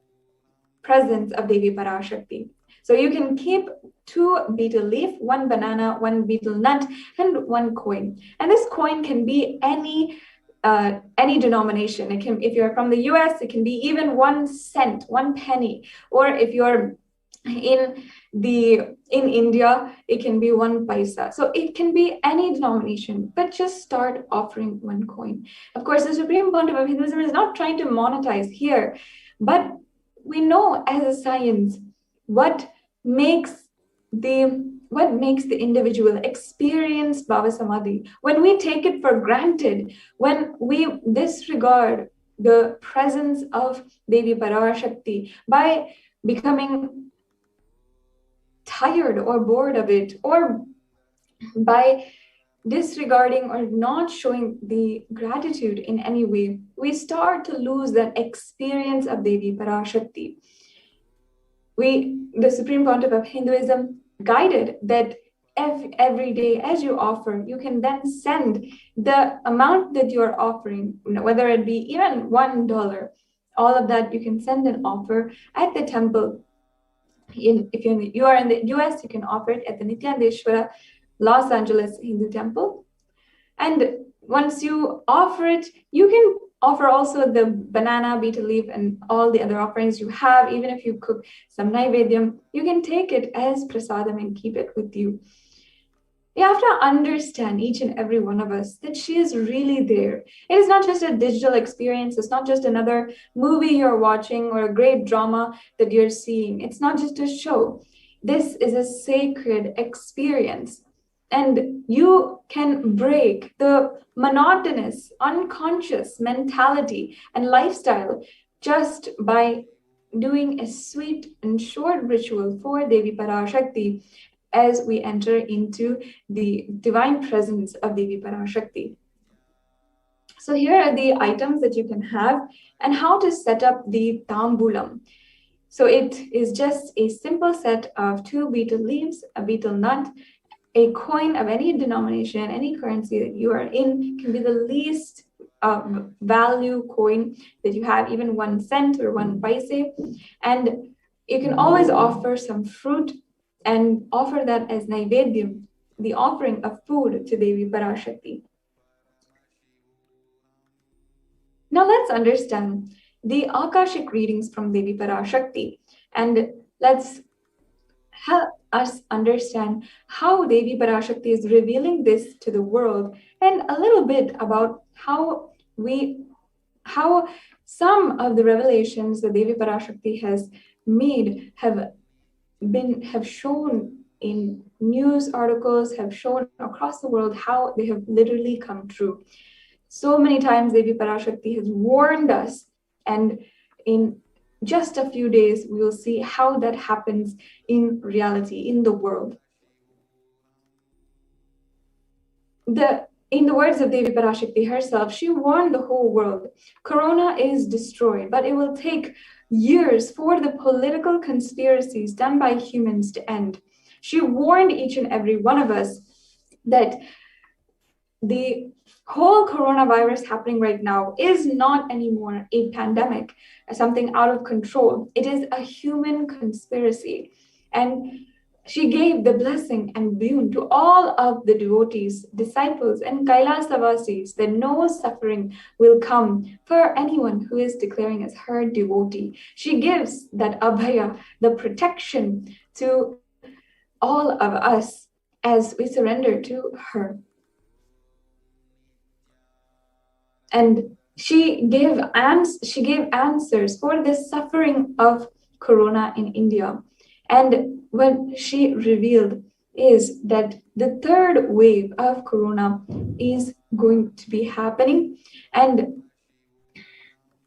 presence of Devi Parashakti. So you can keep 2 betel leaf, 1 banana, 1 betel nut, and 1 coin. And this coin can be any denomination. It can, if you're from the US, it can be even 1 cent, 1 penny. Or if you're in India, it can be 1 paisa. So it can be any denomination, but just start offering 1 coin. Of course, the Supreme Pontiff of Hinduism is not trying to monetize here, but we know as a science what makes the individual experience Bhava Samadhi. When we take it for granted, when we disregard the presence of Devi Parashakti by becoming tired or bored of it, or by disregarding or not showing the gratitude in any way, we start to lose that experience of Devi Parashakti. The Supreme Pontiff of Hinduism guided that every day as you offer, you can then send the amount that you are offering, whether it be even $1, all of that you can send and offer at the temple. If you are in the US, you can offer it at the Nityanandeshwara Los Angeles Hindu Temple. And once you offer it, you can offer also the banana, betel leaf, and all the other offerings you have. Even if you cook some naivedyam, you can take it as prasadam and keep it with you. You have to understand, each and every one of us, that she is really there. It is not just a digital experience. It's not just another movie you're watching or a great drama that you're seeing. It's not just a show. This is a sacred experience. And you can break the monotonous, unconscious mentality and lifestyle just by doing a sweet and short ritual for Devi Parashakti as we enter into the divine presence of Devi Parashakti. So here are the items that you can have and how to set up the tambulam. So it is just a simple set of 2 betel leaves, a betel nut, a coin of any denomination, any currency that you are in, can be the least value coin that you have, even 1 cent or 1 paise. And you can always offer some fruit and offer that as naivedyam, the offering of food to Devi Parashakti. Now let's understand the Akashic readings from Devi Parashakti, and let's help us understand how Devi Parashakti is revealing this to the world, and a little bit about how some of the revelations that Devi Parashakti has made have shown in news articles, have shown across the world how they have literally come true. So many times Devi Parashakti has warned us, and in just a few days we will see how that happens in reality, in the world. In the words of Devi Parashakti herself, she warned the whole world. Corona is destroyed, but it will take years for the political conspiracies done by humans to end. She warned each and every one of us that the whole coronavirus happening right now is not anymore a pandemic, something out of control. It is a human conspiracy. And she gave the blessing and boon to all of the devotees, disciples, and Kailasa vasis that no suffering will come for anyone who is declaring as her devotee. She gives that abhaya, the protection, to all of us as we surrender to her. And she gave answers for the suffering of corona in India. And what she revealed is that the 3rd wave of corona is going to be happening, and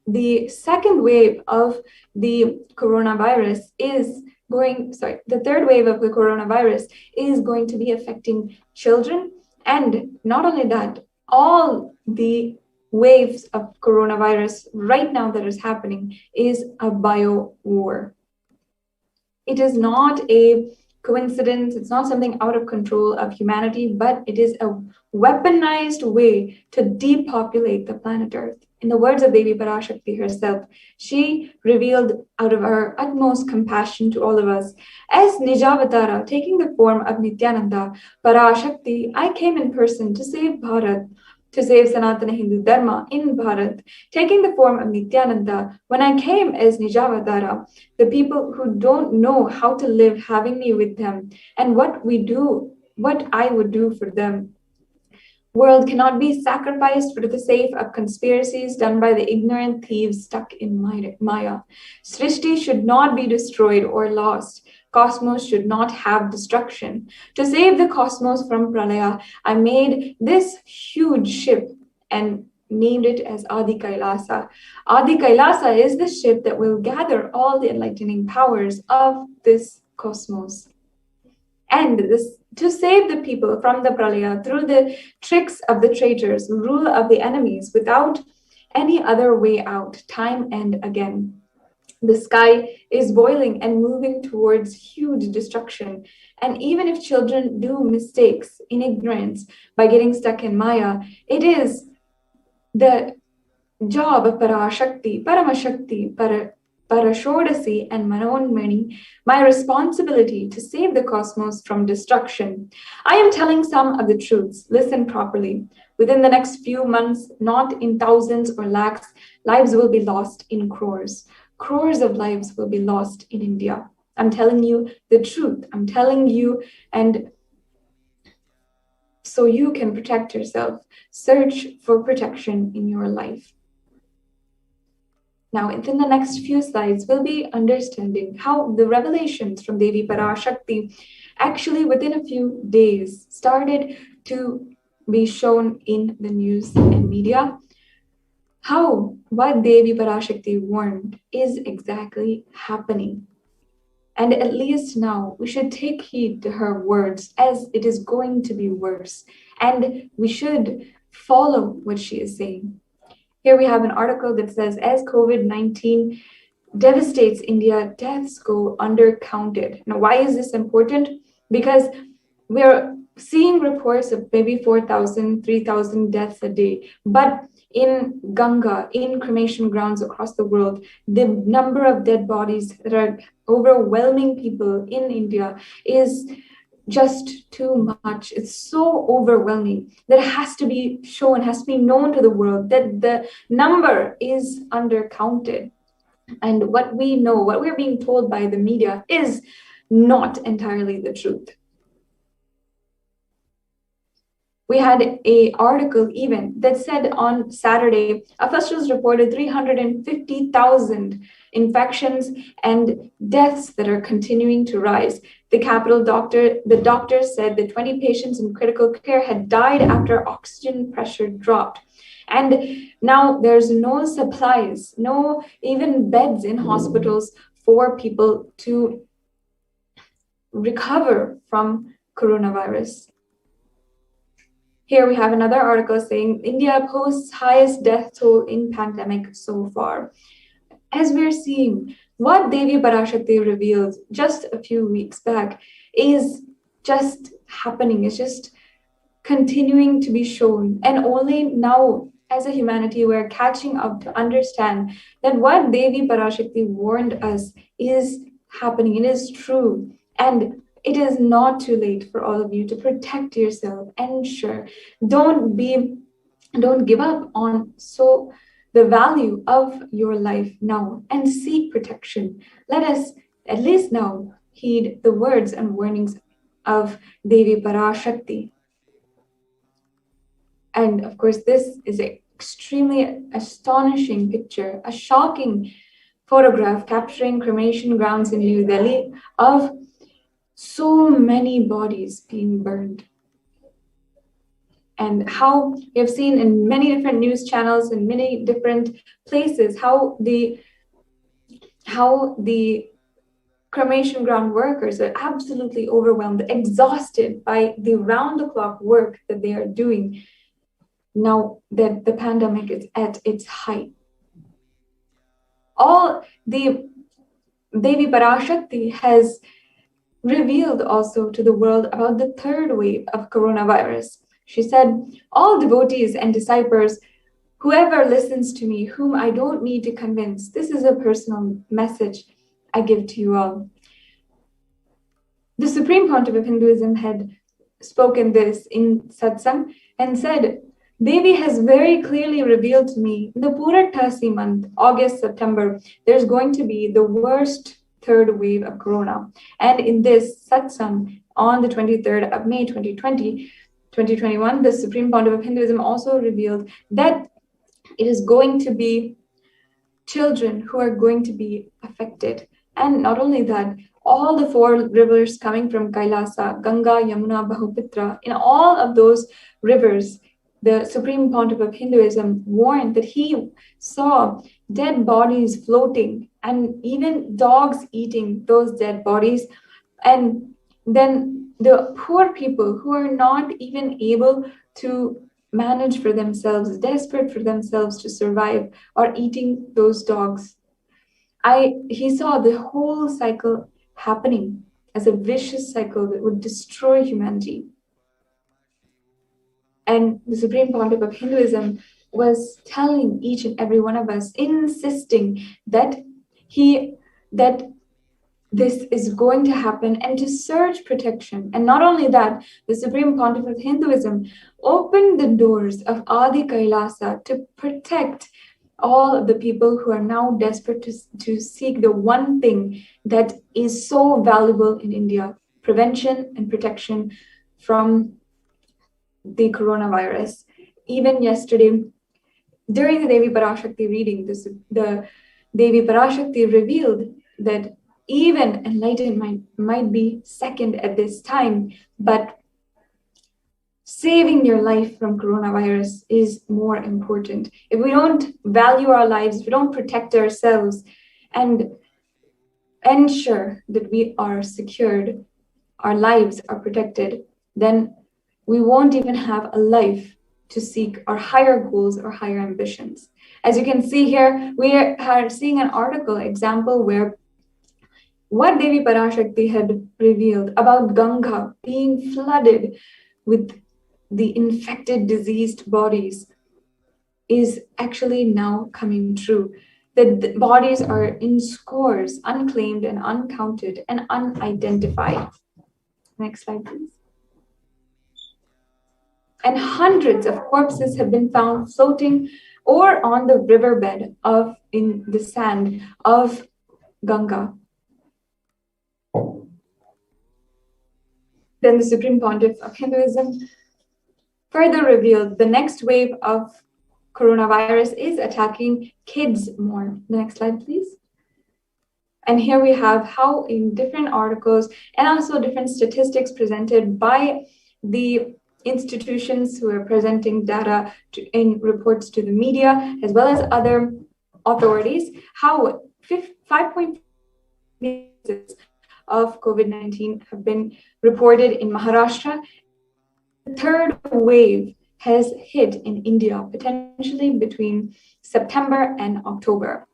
the 2nd wave of the coronavirus the 3rd wave of the coronavirus is going to be affecting children. And not only that, all the waves of coronavirus right now that is happening is a bio war. It is not a coincidence. It's not something out of control of humanity, but it is a weaponized way to depopulate the planet Earth. In the words of Devi Parashakti herself, she revealed out of her utmost compassion to all of us, as Nijavatara, taking the form of Nithyananda Parashakti, I came in person to save Bharat, to save Sanatana Hindu Dharma in Bharat. Taking the form of Nithyananda, when I came as Nijavatara, the people who don't know how to live, having me with them, and what I would do for them. World cannot be sacrificed for the sake of conspiracies done by the ignorant thieves stuck in Maya. Srishti should not be destroyed or lost. Cosmos should not have destruction. To save the cosmos from Pralaya, I made this huge ship and named it as Adi Kailasa. Adi Kailasa is the ship that will gather all the enlightening powers of this cosmos. And to save the people from the Pralaya through the tricks of the traitors, rule of the enemies, without any other way out, time and again. The sky is boiling and moving towards huge destruction. And even if children do mistakes in ignorance by getting stuck in Maya, it is the job of Parashakti, Paramashakti, Parashodasi, and Manonmani, my responsibility to save the cosmos from destruction. I am telling some of the truths. Listen properly. Within the next few months, not in thousands or lakhs, lives will be lost in crores. Crores of lives will be lost in India. I'm telling you the truth. I'm telling you, and so you can protect yourself. Search for protection in your life. Now, within the next few slides, we'll be understanding how the revelations from Devi Parashakti actually within a few days started to be shown in the news and media. How what Devi Parashakti warned is exactly happening. And at least now we should take heed to her words, as it is going to be worse. And we should follow what she is saying. Here we have an article that says, as COVID-19 devastates India, deaths go undercounted. Now, why is this important? Because we're seeing reports of maybe 4,000, 3,000 deaths a day. But in Ganga, in cremation grounds across the world, the number of dead bodies that are overwhelming people in India is just too much. It's so overwhelming that it has to be shown, has to be known to the world that the number is undercounted. And what we know, what we're being told by the media is not entirely the truth. We had an article even that said on Saturday, officials reported 350,000 infections and deaths that are continuing to rise. The doctor said that 20 patients in critical care had died after oxygen pressure dropped. And now there's no supplies, no even beds in hospitals for people to recover from coronavirus. Here we have another article saying India posts highest death toll in pandemic so far. As we're seeing, what Devi Parashakti revealed just a few weeks back is just happening. It's just continuing to be shown. And only now, as a humanity, we're catching up to understand that what Devi Parashakti warned us is happening. It is true. And it is not too late for all of you to protect yourself and ensure. Don't give up on the value of your life now and seek protection. Let us at least now heed the words and warnings of Devi Parashakti. And of course, this is an extremely astonishing picture, a shocking photograph capturing cremation grounds in New Delhi of so many bodies being burned. And how we have seen in many different news channels in many different places how the cremation ground workers are absolutely overwhelmed, exhausted by the round-the-clock work that they are doing now that the pandemic is at its height. All the Devi Parashakti has revealed also to the world about the third wave of coronavirus. She said, all devotees and disciples, whoever listens to me, whom I don't need to convince, this is a personal message I give to you all. The Supreme Pontiff of Hinduism had spoken this in satsang and said, Devi has very clearly revealed to me in the Purattasi month, August, September, there's going to be the worst third wave of corona. And in this satsang on the 23rd of May 2021, the Supreme Pontiff of Hinduism also revealed that it is going to be children who are going to be affected. And not only that, all the four rivers coming from Kailasa, Ganga, Yamuna, Brahmaputra, in all of those rivers, the Supreme Pontiff of Hinduism warned that he saw dead bodies floating and even dogs eating those dead bodies. And then the poor people who are not even able to manage for themselves, desperate for themselves to survive, are eating those dogs. He saw the whole cycle happening as a vicious cycle that would destroy humanity. And the Supreme Pontiff of Hinduism was telling each and every one of us, insisting that this is going to happen and to search protection. And not only that, the Supreme Pontiff of Hinduism opened the doors of Adi Kailasa to protect all of the people who are now desperate to seek the one thing that is so valuable in India, prevention and protection from the coronavirus. Even yesterday, during the Devi Parashakti reading, the Devi Parashakti revealed that even enlightenment might be second at this time, but saving your life from coronavirus is more important. If we don't value our lives, if we don't protect ourselves and ensure that we are secured, our lives are protected, then we won't even have a life to seek our higher goals or higher ambitions. As you can see here, we are seeing an article example where what Devi Parashakti had revealed about Ganga being flooded with the infected, diseased bodies is actually now coming true. That the bodies are in scores, unclaimed and uncounted and unidentified. Next slide, please. And hundreds of corpses have been found floating or on the riverbed in the sand of Ganga. Then the Supreme Pontiff of Hinduism further revealed the next wave of coronavirus is attacking kids more. The next slide, please. And here we have how in different articles and also different statistics presented by the institutions who are presenting data in reports to the media, as well as other authorities, how 5.3 cases of COVID-19 have been reported in Maharashtra. The third wave has hit in India, potentially between September and October.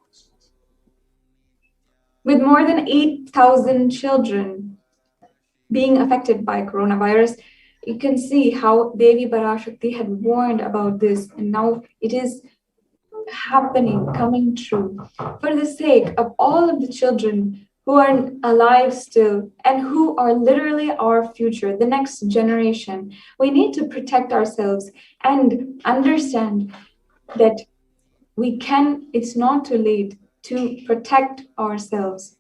With more than 8,000 children being affected by coronavirus, you can see how Devi Parashakti had warned about this, and now it is happening, coming true. For the sake of all of the children who are alive still and who are literally our future, the next generation, we need to protect ourselves and understand that it's not too late to protect ourselves.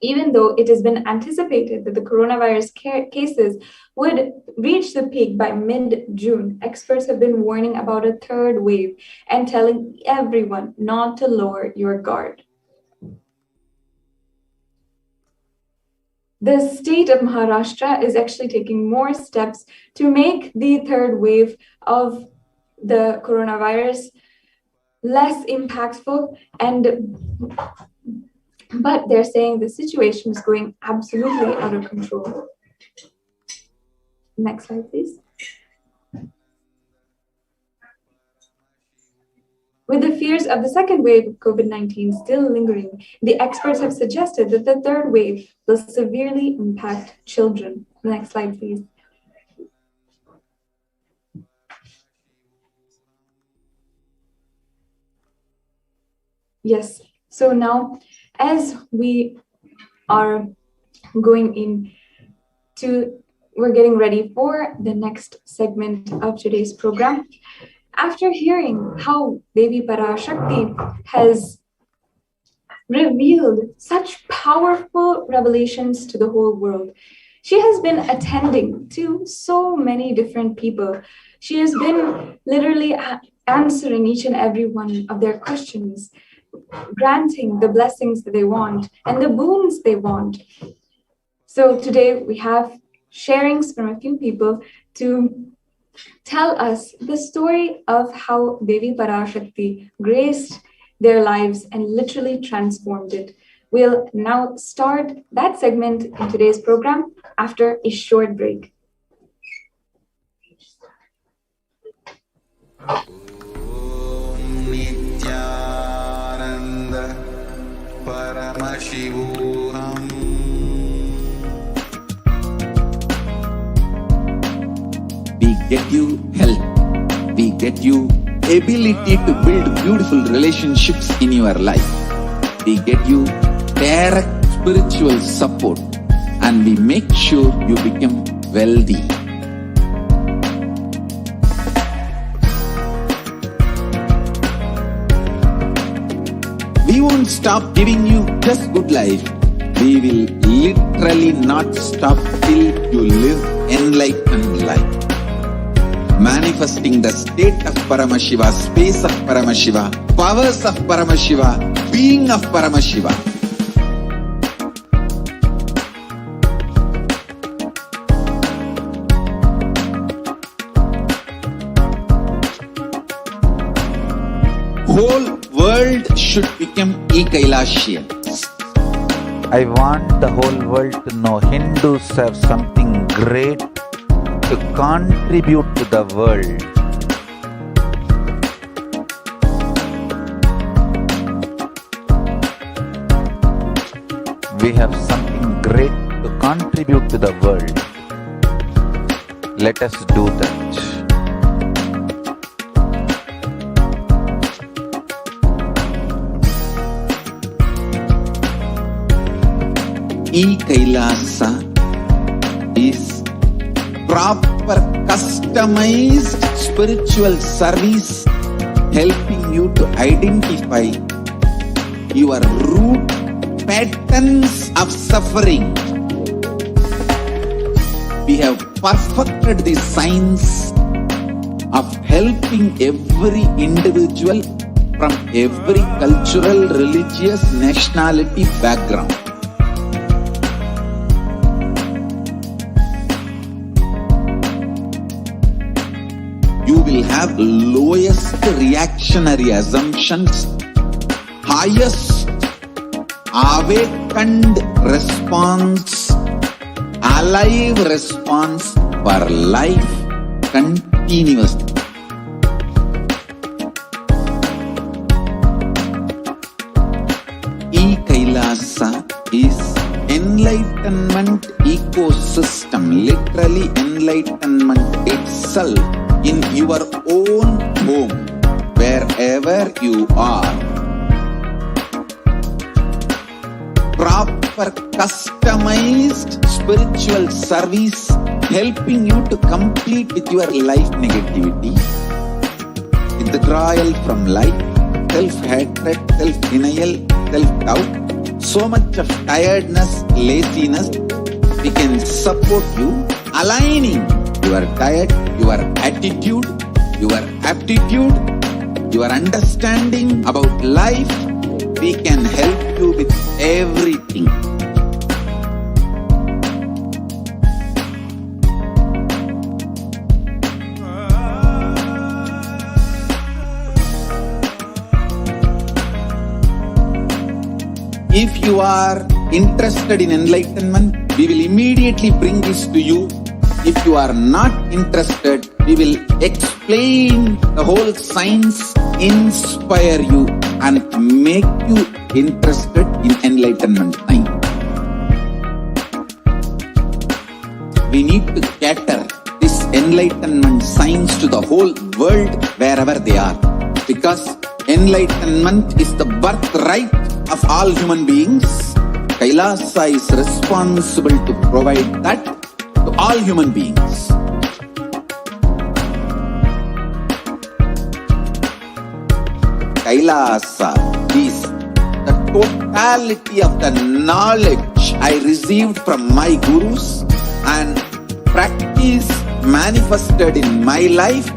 Even though it has been anticipated that the coronavirus cases would reach the peak by mid-June, experts have been warning about a third wave and telling everyone not to lower your guard. The state of Maharashtra is actually taking more steps to make the third wave of the coronavirus less impactful, but they're saying the situation is going absolutely out of control. Next slide, please. With the fears of the second wave of COVID-19 still lingering, the experts have suggested that the third wave will severely impact children. Next slide, please. Yes, so now as we are going we're getting ready for the next segment of today's program. After hearing how Devi Parashakti has revealed such powerful revelations to the whole world, she has been attending to so many different people. She has been literally answering each and every one of their questions, granting the blessings that they want and the boons they want. So today we have sharings from a few people to tell us the story of how Devi Parashakti graced their lives and literally transformed it. We'll now start that segment in today's program after a short break. Nithyananda Paramashivoham. We get you health. We get you ability to build beautiful relationships in your life. We get you direct spiritual support, and we make sure you become wealthy. We won't stop giving you just good life. We will literally not stop till you live enlightened life. manifesting the state of Paramashiva, space of Paramashiva, powers of Paramashiva, being of Paramashiva. Whole world should become Kailasians. I want the whole world to know Hindus have something great to contribute to the world. We have something great to contribute to the world. Let us do that. Kailasa is proper customized spiritual service helping you to identify your root patterns of suffering. We have perfected the science of helping every individual from every cultural, religious, nationality background. You will have lowest reactionary assumptions, highest awakened response, alive response for life continuously. Kailasa is enlightenment ecosystem, literally enlightenment itself in your own home, wherever you are. Proper customized spiritual service helping you to complete with your life negativity, withdrawal from life, self-hatred, self-denial, self-doubt, so much of tiredness, laziness. We can support you aligning your diet, your attitude, your aptitude, your understanding about life. We can help you with everything. If you are interested in enlightenment, we will immediately bring this to you. If you are not interested, we will explain the whole science, inspire you and make you interested in enlightenment time. We need to cater this enlightenment science to the whole world wherever they are, because enlightenment is the birthright of all human beings. Kailasa is responsible to provide that to all human beings. Kailasa is the totality of the knowledge I received from my gurus and practice manifested in my life,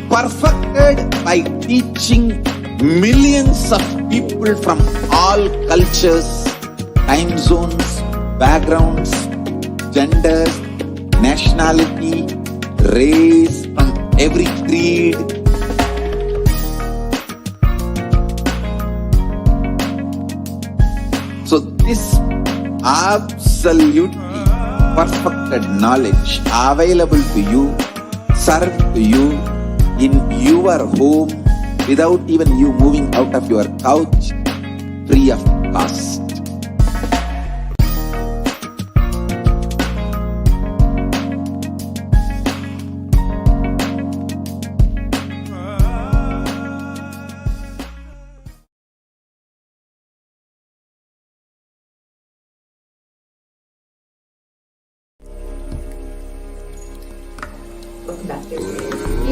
perfected by teaching millions of people from all cultures, time zones, backgrounds, genders, nationality, race, from every creed. So this absolutely perfected knowledge available to you, served to you in your home without even you moving out of your couch, free of cost.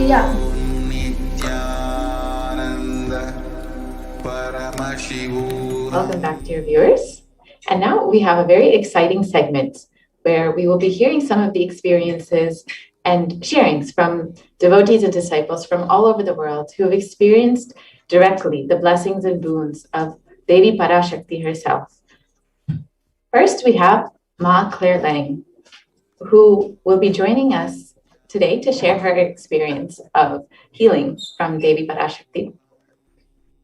Yeah. Nithyananda Paramashivoham. Welcome back, dear viewers. And now we have a very exciting segment where we will be hearing some of the experiences and sharings from devotees and disciples from all over the world who have experienced directly the blessings and boons of Devi Parashakti herself. First, we have Ma Claire Lang, who will be joining us today to share her experience of healing from Devi Parashakti.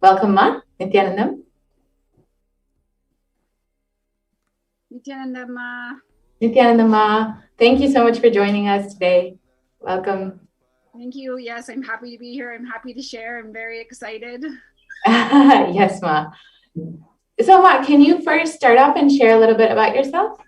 Welcome, Ma. Nithyanandam. Nithyananda Ma. Nithyananda Ma, thank you so much for joining us today. Welcome. Thank you. Yes, I'm happy to be here. I'm happy to share. I'm very excited. Yes, Ma. So, Ma, can you first start off and share a little bit about yourself?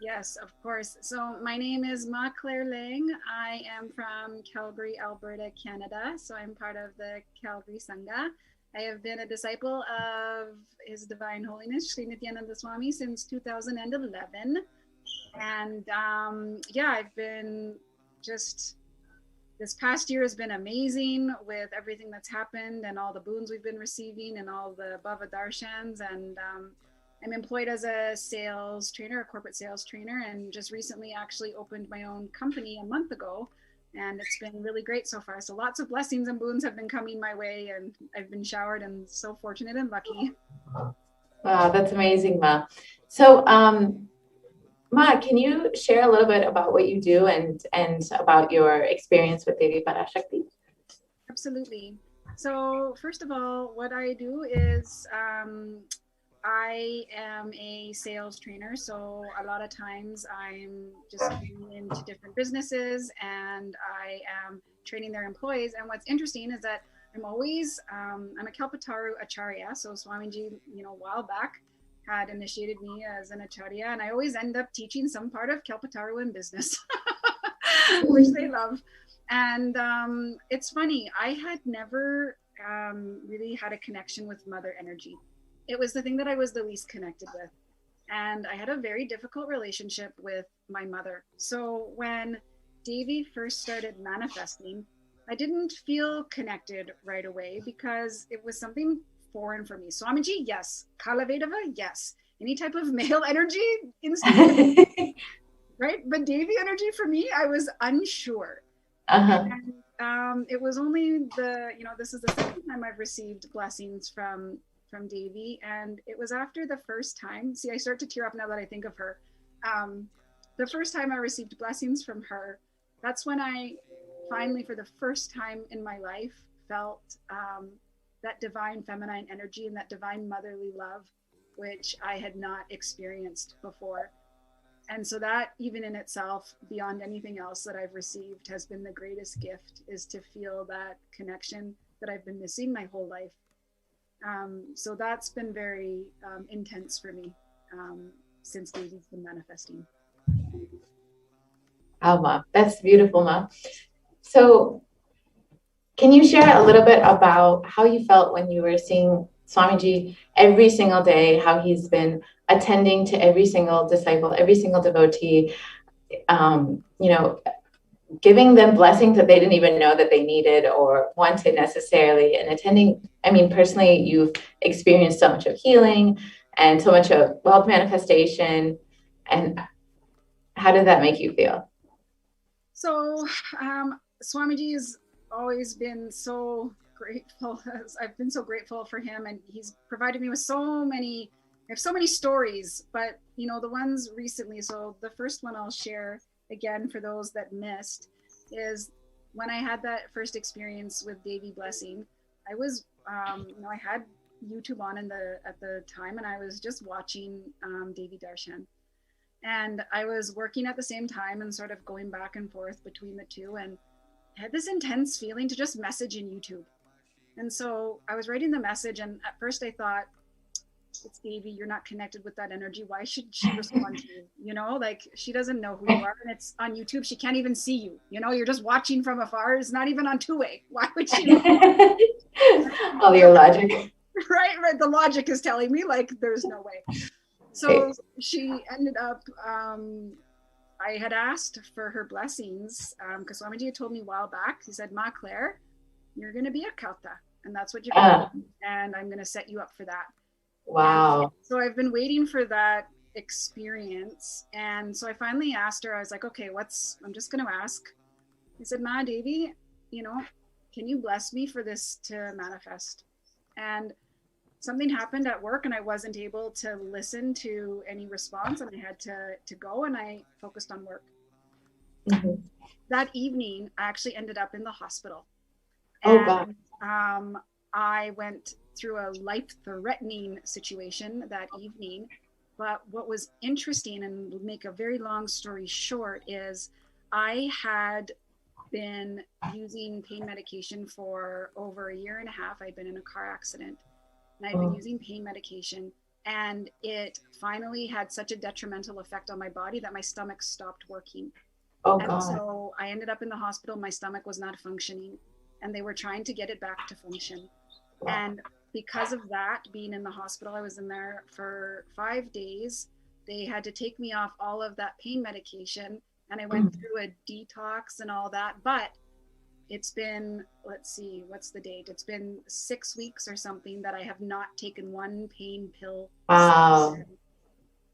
Yes, of course. So my name is Ma Claire Lang. I am from Calgary, Alberta, Canada. So I'm part of the Calgary Sangha. I have been a disciple of His Divine Holiness Sri Nithyananda Swami since 2011. And yeah, I've been just, this past year has been amazing with everything that's happened and all the boons we've been receiving and all the Bhava Darshans. And I'm employed as a sales trainer, a corporate sales trainer, and just recently actually opened my own company a month ago. And it's been really great so far. So lots of blessings and boons have been coming my way, and I've been showered and so fortunate and lucky. Wow, that's amazing, Ma. So, Ma, can you share a little bit about what you do and about your experience with Devi Parashakti? Absolutely. So first of all, what I do is I am a sales trainer, so a lot of times I'm just going into different businesses and I am training their employees. And what's interesting is that I'm always, I'm a Kalpataru Acharya, so Swamiji, a while back had initiated me as an Acharya, and I always end up teaching some part of Kalpataru in business, which they love. And it's funny, I had never really had a connection with Mother Energy. It was the thing that I was the least connected with. And I had a very difficult relationship with my mother. So when Devi first started manifesting, I didn't feel connected right away because it was something foreign for me. Swamiji, yes. Kalavedava, yes. Any type of male energy, instantly, right? But Devi energy for me, I was unsure. And it was only this is the second time I've received blessings from Devi, and it was after the first time. See, I start to tear up now that I think of her. The first time I received blessings from her, that's when I finally, for the first time in my life, felt that divine feminine energy and that divine motherly love, which I had not experienced before. And so that, even in itself, beyond anything else that I've received, has been the greatest gift, is to feel that connection that I've been missing my whole life. So that's been very intense for me since Devi's been manifesting. Wow, Ma, that's beautiful, Ma. So can you share a little bit about how you felt when you were seeing Swamiji every single day, how he's been attending to every single disciple, every single devotee, giving them blessings that they didn't even know that they needed or wanted necessarily, and attending. I mean, personally, you've experienced so much of healing and so much of wealth manifestation. And how did that make you feel? So Swamiji has always been so grateful. I've been so grateful for him, and he's provided me with so many stories, but the ones recently. So the first one I'll share again for those that missed is when I had that first experience with Devi blessing. I was, I had YouTube on at the time, and I was just watching Devi Darshan, and I was working at the same time and sort of going back and forth between the two, and I had this intense feeling to just message in YouTube. And so I was writing the message, and at first I thought, it's Devi, you're not connected with that energy. Why should she respond to you? Like, she doesn't know who you are, and it's on YouTube. She can't even see you. You're just watching from afar. It's not even on two-way. Why would she? All your logic. Right. The logic is telling me, like, there's no way. So she ended up, I had asked for her blessings because Swamiji had told me a while back. He said, Ma Claire, you're going to be a Kauta, and that's what you're going to do. And I'm going to set you up for that. Wow. And so I've been waiting for that experience. And so I finally asked her, I was like, okay, I'm just going to ask, I said, Ma, Devi, can you bless me for this to manifest? And something happened at work and I wasn't able to listen to any response, and I had to go, and I focused on work. Mhm. That evening, I actually ended up in the hospital. Oh, God. And I went through a life-threatening situation that evening. But what was interesting, and make a very long story short, is I had been using pain medication for over a year and a half. I'd been in a car accident, and I'd been using pain medication, and it finally had such a detrimental effect on my body that my stomach stopped working. Oh, And God. so I ended up in the hospital. My stomach was not functioning, and they were trying to get it back to function. Wow. And because of that, being in the hospital, I was in there for 5 days. They had to take me off all of that pain medication, and I went through a detox and all that. But it's been, let's see, what's the date? It's been 6 weeks or something that I have not taken one pain pill. Wow.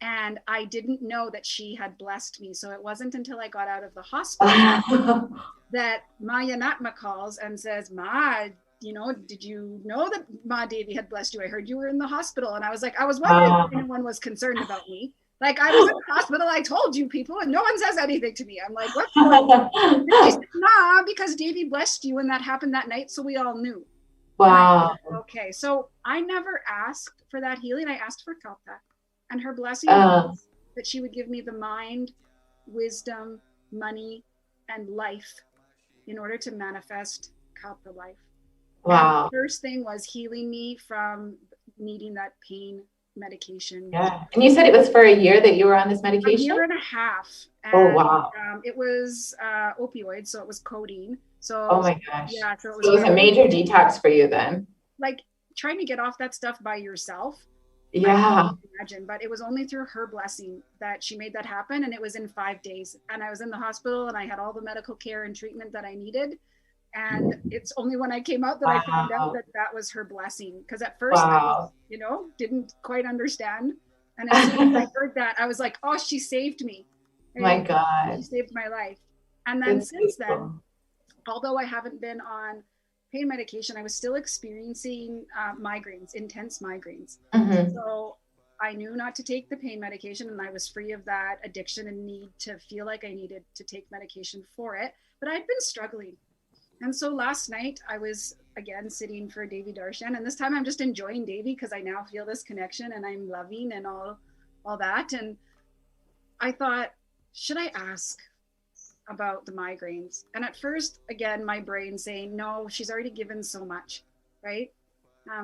And I didn't know that she had blessed me. So it wasn't until I got out of the hospital that Maya Natma calls and says, Ma, did you know that Ma Devi had blessed you? I heard you were in the hospital. And I was like, I was wondering if anyone was concerned about me. Like, I was in the hospital, I told you people, and no one says anything to me. I'm like, what's going on? And she said, nah, because Devi blessed you and that happened that night, so we all knew. Wow. Said, okay, so I never asked for that healing. I asked for Kalpa. And her blessing was that she would give me the mind, wisdom, money, and life in order to manifest Kalpa life. Wow. And the first thing was healing me from needing that pain medication. Yeah. And you said it was for a year that you were on this medication? A year and a half. And, oh, wow. It was opioids, so it was codeine. So, oh my gosh. Yeah. So it was a major detox for you then. Like trying to get off that stuff by yourself. Yeah. I can't imagine, but it was only through her blessing that she made that happen. And it was in 5 days. And I was in the hospital and I had all the medical care and treatment that I needed. And it's only when I came out that I found out that that was her blessing. Because at first, I, didn't quite understand. And as soon as I heard that, I was like, oh, she saved me. And my God. She saved my life. And then since then, although I haven't been on pain medication, I was still experiencing migraines, intense migraines. So I knew not to take the pain medication, and I was free of that addiction and need to feel like I needed to take medication for it. But I'd been struggling. And so last night I was again sitting for Devi Darshan, and this time I'm just enjoying Devi because I now feel this connection and I'm loving and all that. And I thought, should I ask about the migraines? And at first, again, my brain saying, no, she's already given so much, right?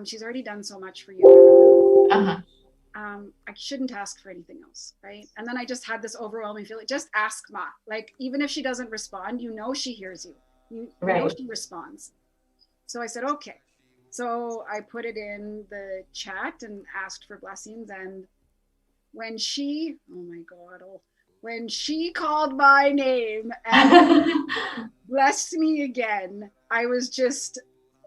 She's already done so much for you. I shouldn't ask for anything else, right? And then I just had this overwhelming feeling, just ask Ma. Like, even if she doesn't respond, she hears you. You know she responds. So I said, okay. So I put it in the chat and asked for blessings. And when she, when she called my name and blessed me again, I was just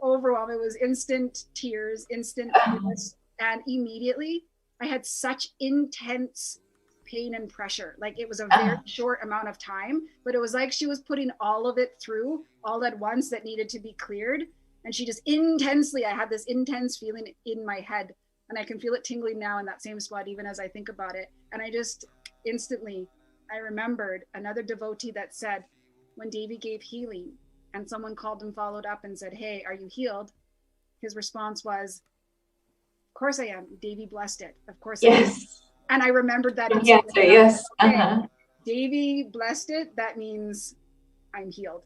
overwhelmed. It was instant tears, instant bliss. And immediately I had such intense pain and pressure. Like, it was a very short amount of time, but it was like she was putting all of it through all at once that needed to be cleared. And she just I had this intense feeling in my head, and I can feel it tingling now in that same spot, even as I think about it. And I just instantly, I remembered another devotee that said, when Devi gave healing and someone called and followed up and said, hey, are you healed? His response was, of course I am. Devi blessed it. Of course I am. And I remembered that. Yes. Devi blessed it. That means I'm healed.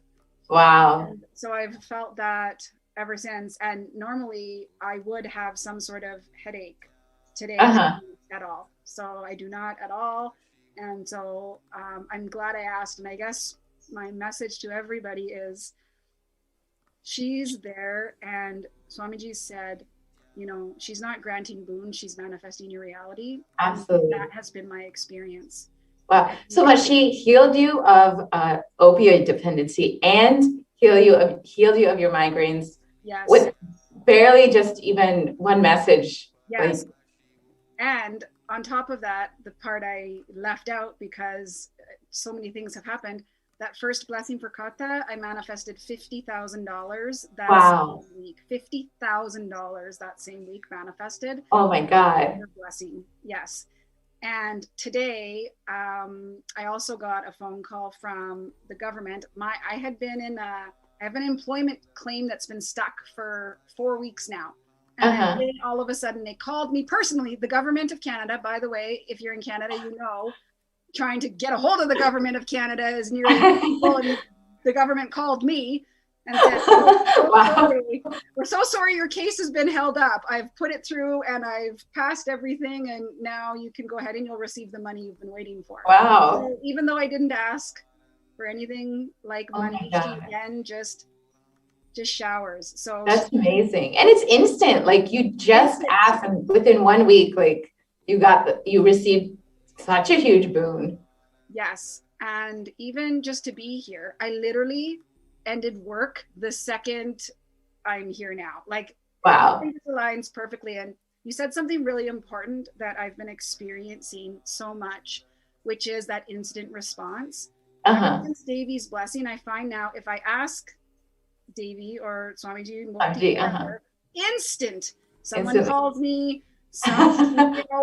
Wow. And so I've felt that ever since. And normally I would have some sort of headache today at all. So I do not at all. And so I'm glad I asked. And I guess my message to everybody is she's there. And Swamiji said, she's not granting boons, she's manifesting your reality. Absolutely. And that has been my experience. Wow. So has she healed you of opioid dependency and healed you of your migraines? Yes. With barely just even one message. Yes. And on top of that, the part I left out because so many things have happened, that first blessing for Kata, I manifested $50,000 that Wow. same week. $50,000 that same week manifested. Oh my God. Blessing, yes. And today, I also got a phone call from the government. I have an employment claim that's been stuck for 4 weeks now. And then all of a sudden they called me personally, the government of Canada, by the way, if you're in Canada, you know, trying to get a hold of the government of Canada is nearly impossible. And the government called me and said, Wow. we're so sorry your case has been held up. I've put it through and I've passed everything, and now you can go ahead and you'll receive the money you've been waiting for. Wow. So even though I didn't ask for anything like money, she again just showers. So that's amazing. And it's instant. Like you just asked, and within 1 week, like you received such a huge boon. Yes. And even just to be here, I literally ended work the second I'm here now. Like, wow. I think it aligns perfectly. And you said something really important that I've been experiencing so much, which is that instant response. Since Devi's blessing, I find now if I ask Devi or Swamiji, instant, someone calls me,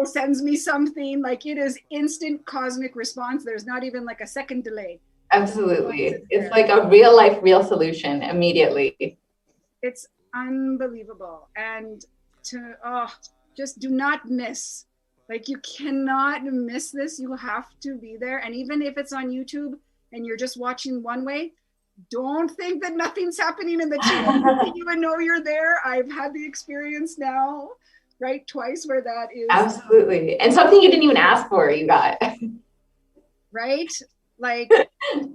sends me something, like it is instant cosmic response. There's not even like a second delay. Absolutely. It's like a real life, real solution immediately. It's unbelievable. And just do not miss. Like you cannot miss this. You have to be there. And even if it's on YouTube and you're just watching one way, don't think that nothing's happening in the chat. You didn't even know you're there. I've had the experience now, right? Twice where that is. Absolutely. And something you didn't even ask for, you got. Right? Like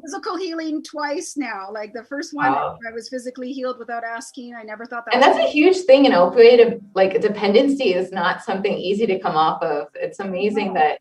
physical healing twice now. Like the first one, I was physically healed without asking. I never thought that. And that's a huge thing. An opioid, like dependency is not something easy to come off of. It's amazing that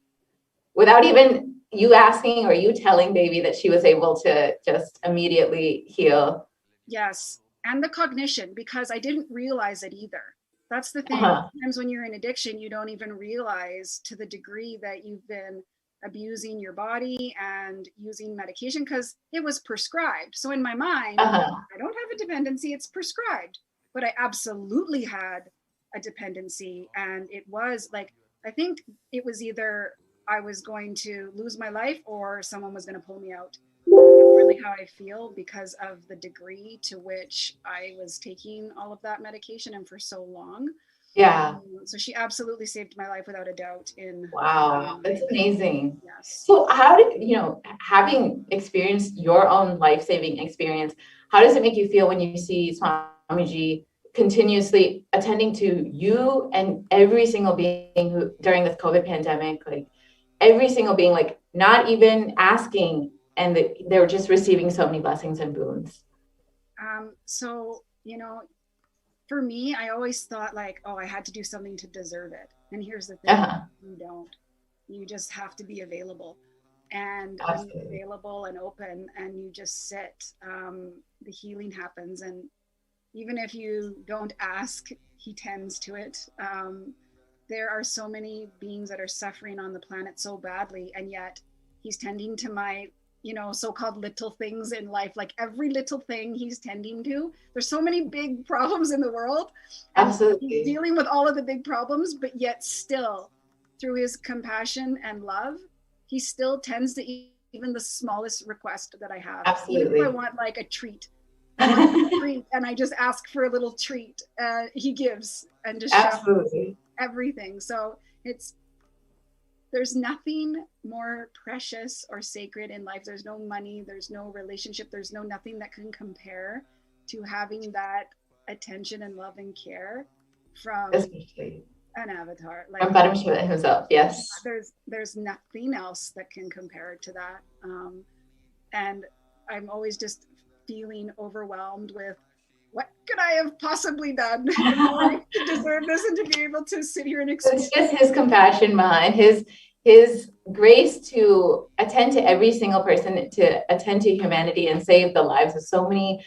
without even you asking or you telling Devi that she was able to just immediately heal. Yes. And the cognition, because I didn't realize it either. That's the thing. Sometimes when you're in addiction, you don't even realize to the degree that you've been abusing your body and using medication because it was prescribed. So in my mind, I don't have a dependency, it's prescribed. But I absolutely had a dependency. And it was like, I think it was either I was going to lose my life or someone was going to pull me out. That's really how I feel because of the degree to which I was taking all of that medication and for so long. Yeah. So she absolutely saved my life without a doubt. Wow, that's amazing. Yes. So how did, having experienced your own life-saving experience, how does it make you feel when you see Swamiji continuously attending to you and every single being who during this COVID pandemic, like every single being, like not even asking, and they were just receiving so many blessings and boons? So, for me, I always thought like, I had to do something to deserve it. And here's the thing, you don't. You just have to be available. And when you're available and open and you just sit, the healing happens. And even if you don't ask, he tends to it. There are so many beings that are suffering on the planet so badly, and yet he's tending to my so-called little things in life. Like every little thing he's tending to. There's so many big problems in the world. Absolutely. He's dealing with all of the big problems, but yet still, through his compassion and love, he still tends to even the smallest request that I have. Absolutely. Even if I want like a treat, and I just ask for a little treat, he gives and just shows everything. So there's nothing more precious or sacred in life. There's no money, there's no relationship, there's nothing that can compare to having that attention and love and care from an avatar. Like from Paramashivoham himself, yes. There's nothing else that can compare to that. And I'm always just feeling overwhelmed with what could I have possibly done to deserve this and to be able to sit here and experience. It's just his compassion behind his grace to attend to every single person, to attend to humanity and save the lives of so many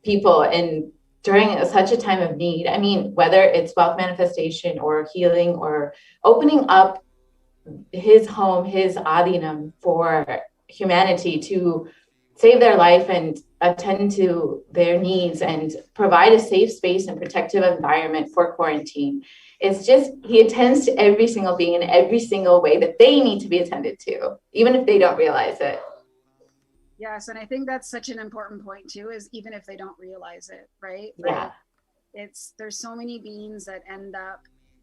people and during such a time of need. I mean, whether it's wealth manifestation or healing or opening up his home, his adinam for humanity to save their life and attend to their needs and provide a safe space and protective environment for quarantine. It's just, he attends to every single being in every single way that they need to be attended to, even if they don't realize it. Yes, and I think that's such an important point too, is even if they don't realize it, right? Yeah. Like, there's so many beings that end up,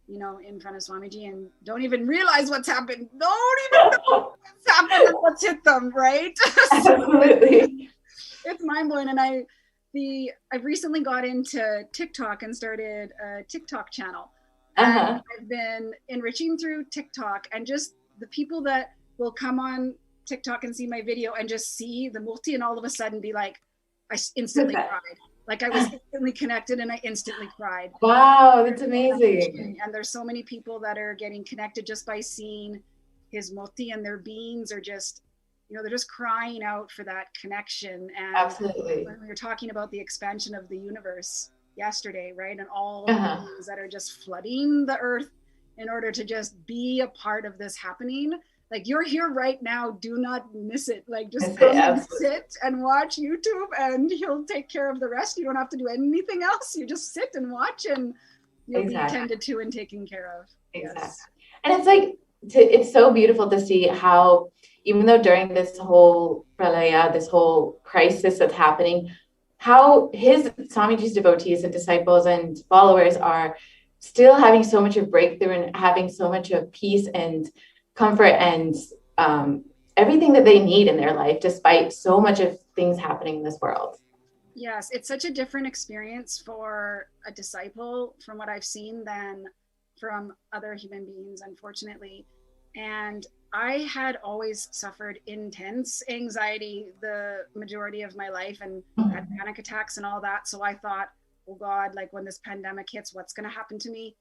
in front of Swamiji and don't even realize what's happened. Don't even know what's happened and what's hit them, right? Absolutely. It's mind blowing. And I've recently got into TikTok and started a TikTok channel. And I've been enriching through TikTok, and just the people that will come on TikTok and see my video and just see the multi and all of a sudden be like, I instantly cried. Like I was instantly connected and I instantly cried. Wow, that's amazing. And there's so many people that are getting connected just by seeing his multi, and their beings are just, they're just crying out for that connection. And absolutely, when we were talking about the expansion of the universe yesterday, right? And all the beings that are just flooding the earth in order to just be a part of this happening. Like, you're here right now. Do not miss it. Like, just come and sit and watch YouTube, and he'll take care of the rest. You don't have to do anything else. You just sit and watch, and you'll be attended to and taken care of. Exactly. Yes. And it's like, it's so beautiful to see how, even though during this whole pralaya, this whole crisis that's happening, how his Swamiji's devotees and disciples and followers are still having so much of breakthrough and having so much of peace and comfort and everything that they need in their life, despite so much of things happening in this world. Yes, it's such a different experience for a disciple, from what I've seen, than from other human beings, unfortunately. And I had always suffered intense anxiety the majority of my life, and had panic attacks and all that. So I thought, oh God, like when this pandemic hits, what's going to happen to me?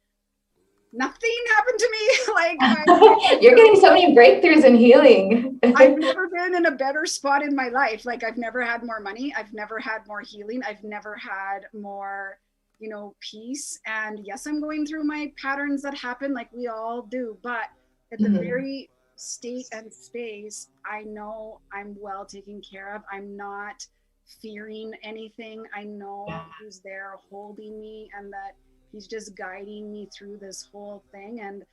Nothing happened to me. Like you're getting so many breakthroughs and healing. I've never been in a better spot in my life. Like, I've never had more money. I've never had more healing. I've never had more, peace. And yes, I'm going through my patterns that happen, like we all do. But at the very state and space, I know I'm well taken care of. I'm not fearing anything. I know who's there holding me, and that he's just guiding me through this whole thing. And,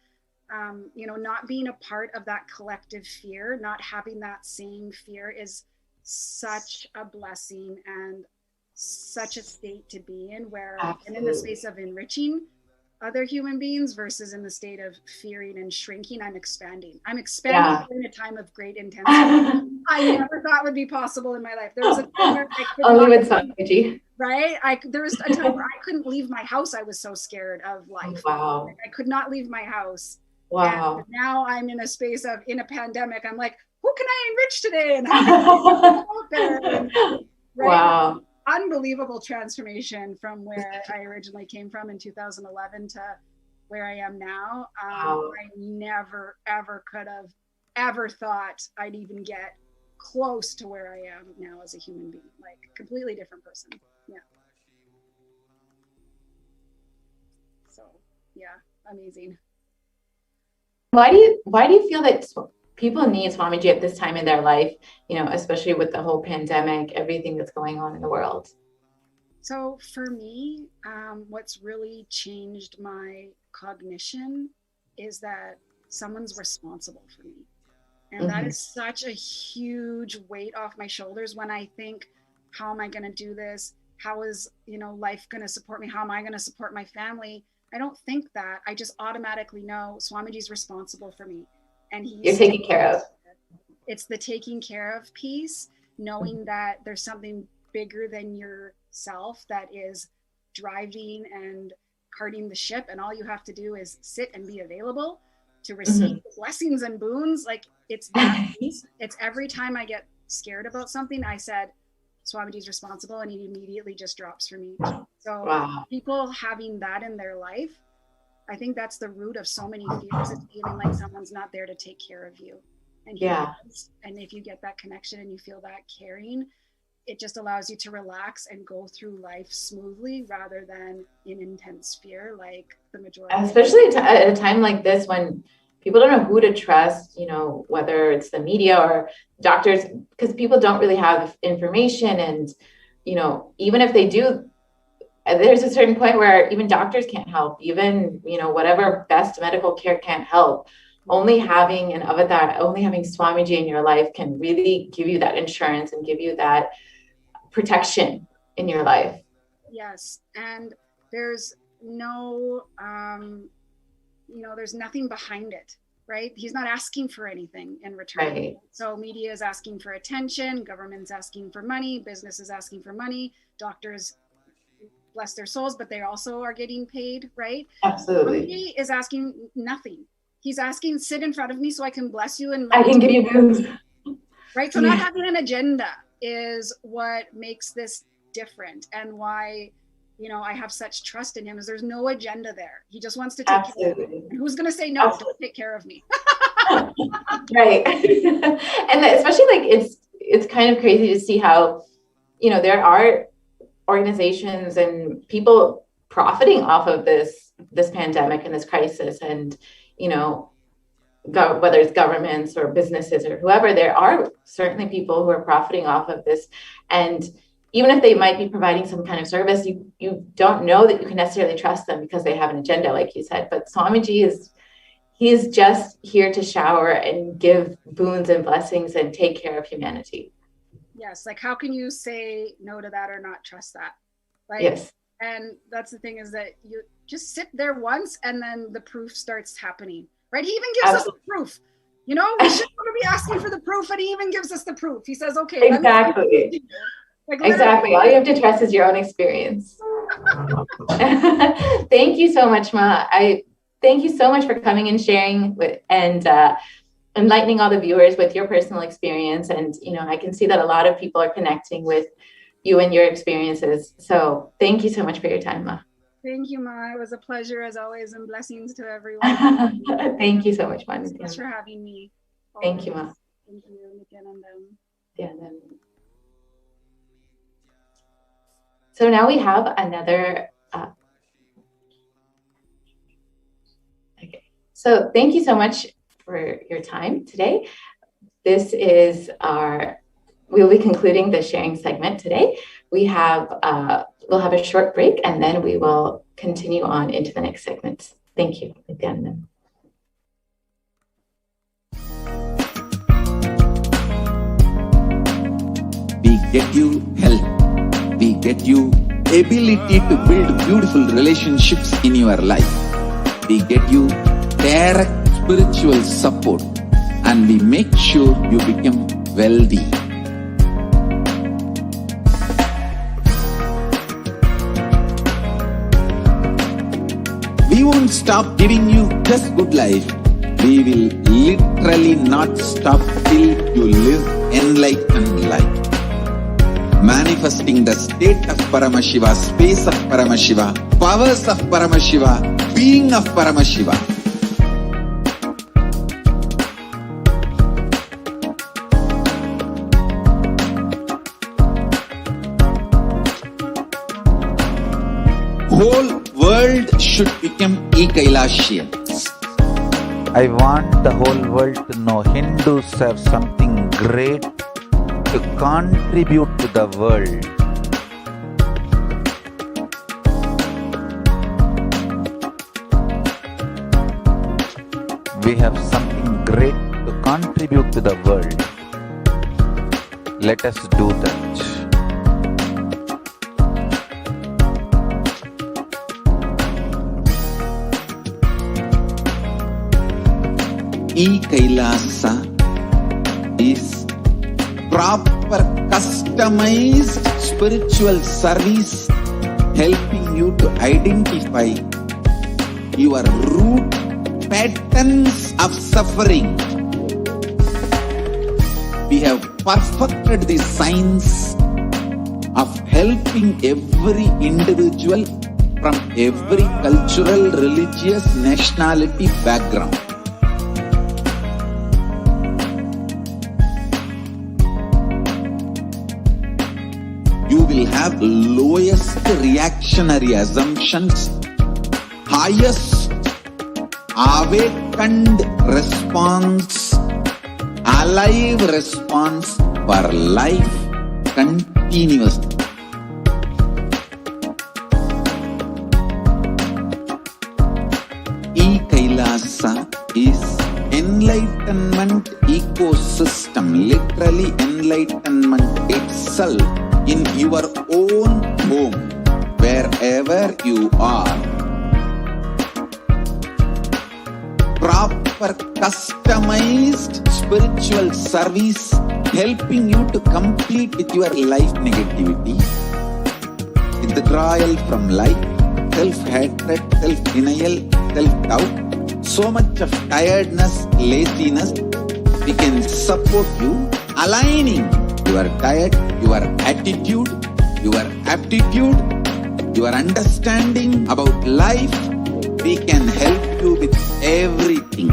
not being a part of that collective fear, not having that same fear, is such a blessing and such a state to be in, where I'm in the space of enriching other human beings versus in the state of fearing and shrinking. I'm expanding during a time of great intensity. I never thought would be possible in my life. There was a time where I could only with Swamiji. Right? There was a time where I couldn't leave my house. I was so scared of life. Wow. Like, I could not leave my house. Wow. And now I'm in a space of, in a pandemic, I'm like, who can I enrich today? And how can I there? And, right? Wow. Unbelievable transformation from where I originally came from in 2011 to where I am now. Wow. I never, ever could have ever thought I'd even get close to where I am now as a human being. Like, completely different person. Yeah. So, yeah, amazing. Why do you feel that people need Swamiji at this time in their life, especially with the whole pandemic, everything that's going on in the world? So for me, what's really changed my cognition is that someone's responsible for me. And that is such a huge weight off my shoulders when I think, how am I going to do this? How is, life going to support me? How am I going to support my family? I don't think that. I just automatically know Swamiji's responsible for me. And you're taken care of. It's the taking care of piece, knowing that there's something bigger than yourself that is driving and carting the ship. And all you have to do is sit and be available to receive the blessings and boons. Like, it's that piece. It's every time I get scared about something, I said, Swamiji's responsible, and he immediately just drops for me. So people having that in their life, I think that's the root of so many fears, is feeling like someone's not there to take care of you. And and if you get that connection and you feel that caring, it just allows you to relax and go through life smoothly rather than in intense fear, like the majority. Especially at a time like this when people don't know who to trust, whether it's the media or doctors, because people don't really have information. And, even if they do, there's a certain point where even doctors can't help, even, whatever best medical care can't help. Only having an avatar, only having Swamiji in your life can really give you that insurance and give you that protection in your life. Yes. And there's no, there's nothing behind it, right? He's not asking for anything in return. Right. So media is asking for attention, government's asking for money, business is asking for money, doctors, bless their souls, but they also are getting paid, right? Absolutely. He is asking nothing. He's asking, sit in front of me so I can bless you and I can give you booze. Right? So not having an agenda is what makes this different, and why, I have such trust in him, is there's no agenda there. He just wants to take care of me. And who's going to say no? Don't take care of me. Right. And especially it's kind of crazy to see how, there are organizations and people profiting off of this pandemic and this crisis, and whether it's governments or businesses or whoever, there are certainly people who are profiting off of this. And even if they might be providing some kind of service, you don't know that you can necessarily trust them because they have an agenda, like you said. But Swamiji is just here to shower and give boons and blessings and take care of humanity. Yes. Like, how can you say no to that or not trust that? Right. Yes. And that's the thing, is that you just sit there once and then the proof starts happening, right? He even gives us the proof. We shouldn't want to be asking for the proof, and he even gives us the proof. He says, okay. Exactly. Exactly. All you have to trust is your own experience. Thank you so much, Ma. Thank you so much for coming and sharing and enlightening all the viewers with your personal experience. And, I can see that a lot of people are connecting with you and your experiences. So thank you so much for your time, Ma. Thank you, Ma. It was a pleasure as always, and blessings to everyone. Thank you so much, Ma. Thanks for having me. Thank you, Ma. Thank you, Nithyanandam. Yeah. So now we have another. Okay. So thank you so much for your time today. This is we'll be concluding the sharing segment today. We'll have a short break, and then we will continue on into the next segment. Thank you. Nithyanandam. We get you health. We get you ability to build beautiful relationships in your life. We get you direct spiritual support, and we make sure you become wealthy. We won't stop giving you just good life. We will literally not stop till you live enlightened life. Manifesting the state of Paramashiva, space of Paramashiva, powers of Paramashiva, being of Paramashiva. Whole world should become Kailasians. I want the whole world to know Hindus have something great to contribute to the world. We have something great to contribute to the world. Let us do that. Kailasa is proper customized spiritual service, helping you to identify your root patterns of suffering. We have perfected the science of helping every individual from every cultural, religious, nationality background. You will have lowest reactionary assumptions, highest awake quickened response, alive response for life continuously. Kailasa is enlightenment ecosystem, literally enlightenment itself in your own home, wherever you are. Proper customized spiritual service helping you to complete with your life negativity, withdrawal from life, self-hatred, self-denial, self-doubt, so much of tiredness, laziness. We can support you, aligning your diet, your attitude, your aptitude, your understanding about life. We can help you with everything.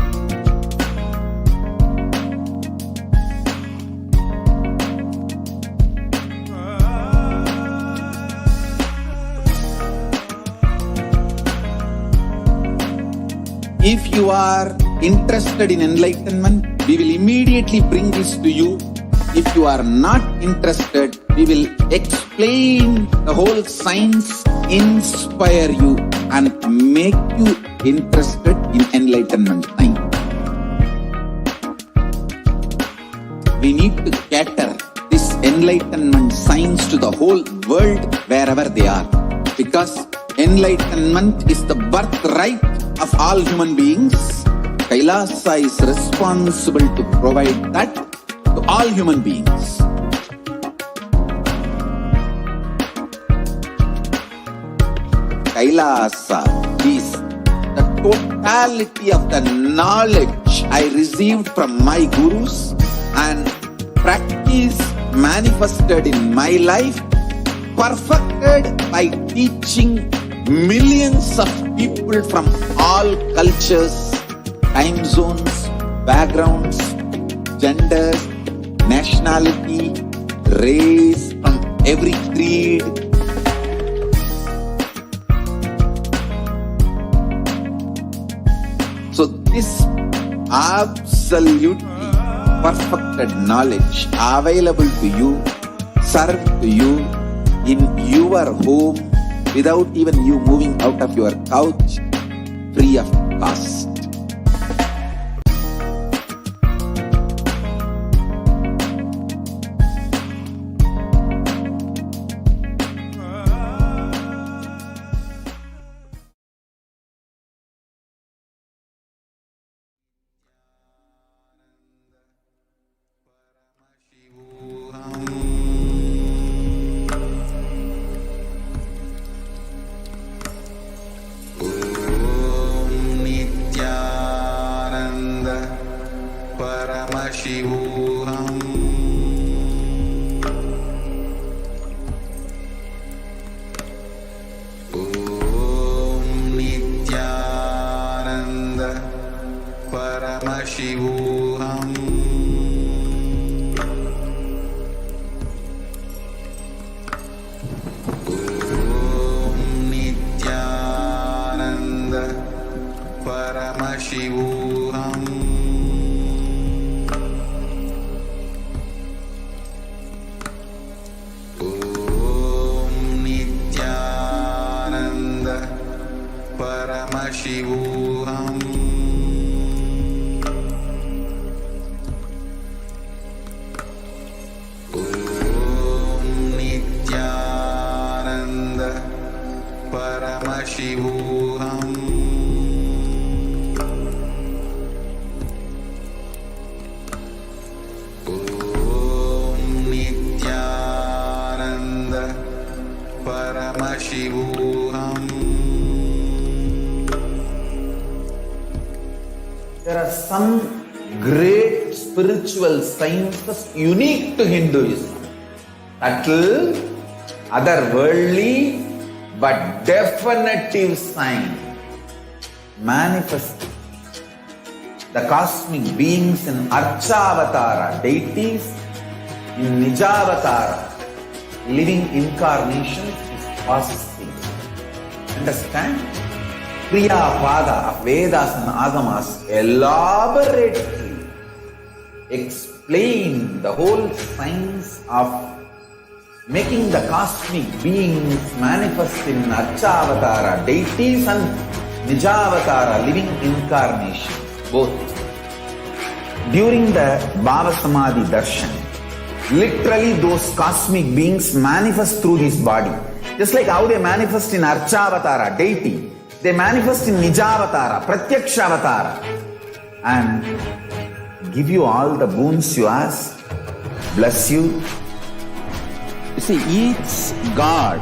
If you are interested in enlightenment, we will immediately bring this to you. If you are not interested, we will explain the whole science, inspire you and make you interested in enlightenment time. We need to cater this enlightenment science to the whole world wherever they are, because enlightenment is the birthright of all human beings. Kailasa is responsible to provide that to all human beings. Kailasa is the totality of the knowledge I received from my gurus and practice manifested in my life, perfected by teaching millions of people from all cultures, time zones, backgrounds, genders, nationality, race, from every creed. So this absolutely perfected knowledge available to you, served to you in your home, without even you moving out of your couch, free of cost. Paramashivoham. Om Nithyananda Paramashivoham. Om Nithyananda Paramashivoham. Paramashivoham. Om Nithyananda Paramashivoham. Om Nithyananda Paramashivoham. There are some great spiritual sciences unique to Hinduism. Subtle, otherworldly, but definitive sign. Manifesting the cosmic beings in Archavatara, deities in Nijavatara, living incarnations is possible. Understand? Kriya Pada of Vedas and Agamas elaborately explain the whole science of making the cosmic beings manifest in Archavatara deities and Nijavatara living incarnation, both. During the Bhava Samadhi Darshan, literally those cosmic beings manifest through this body. Just like how they manifest in Archavatara deity, they manifest in Nijavatara, Pratyakshavatara, and give you all the boons you ask, bless you. You see, each God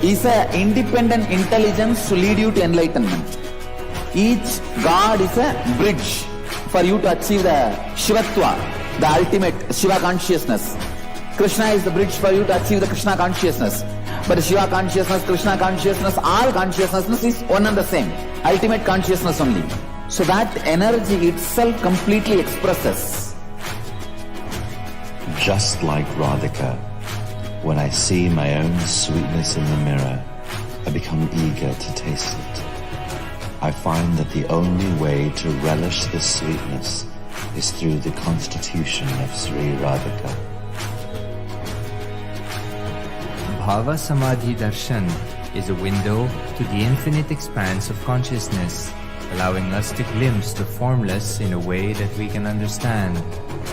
is an independent intelligence to lead you to enlightenment. Each God is a bridge for you to achieve the Shivatva, the ultimate Shiva consciousness. Krishna is the bridge for you to achieve the Krishna consciousness. But the Shiva consciousness, Krishna consciousness, all consciousness is one and the same. Ultimate consciousness only. So that energy itself completely expresses. Just like Radhika, when I see my own sweetness in the mirror, I become eager to taste it. I find that the only way to relish this sweetness is through the constitution of Sri Radhika. Bhava Samadhi Darshan is a window to the infinite expanse of consciousness, allowing us to glimpse the formless in a way that we can understand.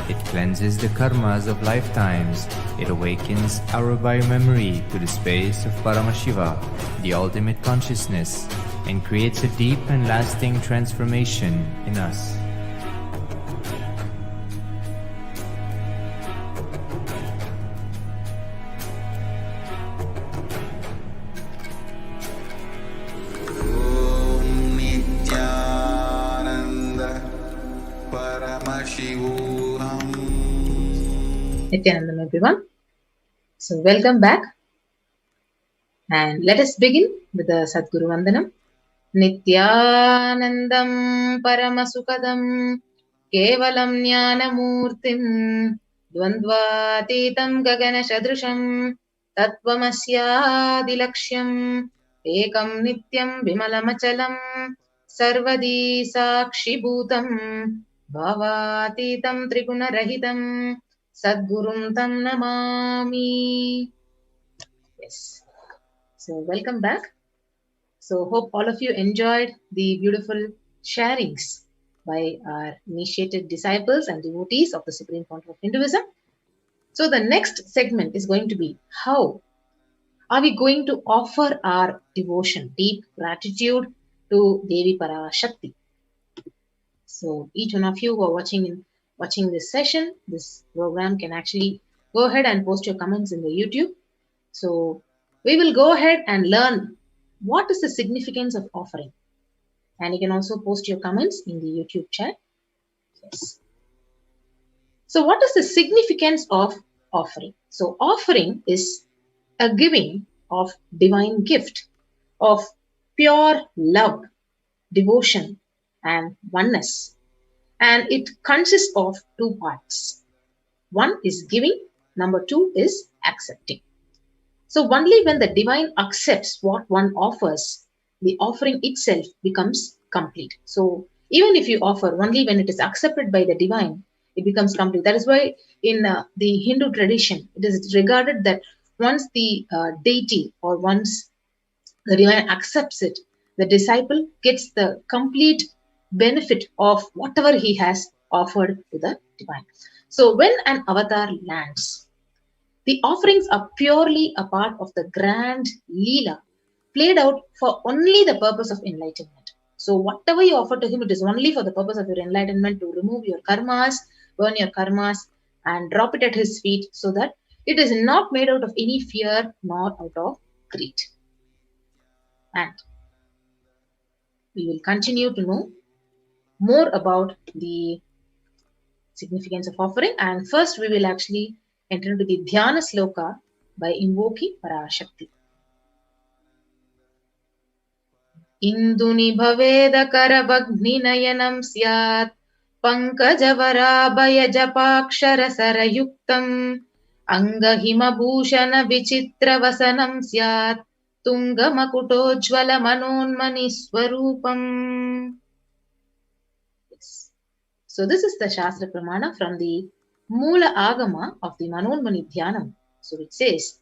It cleanses the karmas of lifetimes. It awakens our biomemory to the space of Paramashiva, the ultimate consciousness, and creates a deep and lasting transformation in us. Nithyananda Paramashivoham. Nithyanandam, everyone. So, welcome back. And let us begin with the Sadguru Vandanam. Nithyanandam Paramasukadam Kevalam Jnanamurtim Dvandvatitam Gagana Shadrusham Tattvamasyadilaksham Ekam Nityam Vimalamachalam Sarvadi Sakshi Bhutam Bhavatitam Trigunarahitam Sadgurum Tam Namami. Yes. So, welcome back. So, hope all of you enjoyed the beautiful sharings by our initiated disciples and devotees of the Supreme Fount of Hinduism. So, the next segment is going to be how are we going to offer our devotion, deep gratitude to Devi Parashakti. So, each one of you who are watching this session, this program, can actually go ahead and post your comments in the YouTube. So, we will go ahead and learn what is the significance of offering. And you can also post your comments in the YouTube chat. Yes. So what is the significance of offering? So offering is a giving of divine gift, of pure love, devotion, and oneness. And it consists of two parts. One is giving, number two is accepting. So only when the divine accepts what one offers, the offering itself becomes complete. So even if you offer, only when it is accepted by the divine, it becomes complete. That is why in the Hindu tradition, it is regarded that once the deity or once the divine accepts it, the disciple gets the complete benefit of whatever he has offered to the divine. So when an avatar lands, the offerings are purely a part of the grand Leela played out for only the purpose of enlightenment. So whatever you offer to him, it is only for the purpose of your enlightenment, to remove your karmas, burn your karmas, and drop it at his feet, so that it is not made out of any fear nor out of greed. And we will continue to know more about the significance of offering. And first we will actually enter into the Dhyana Sloka by invoking Parashakti. Induni bhaveda karabagni nayanam syat pankajavara japakshara sarayuktam angahima bhushana vichitra vasanam syat Tungamakutojjvala manonmani swarupam. Yes. So this is the Shastra Pramana from the Mula Agama of the Manonmani Dhyanam. So it says,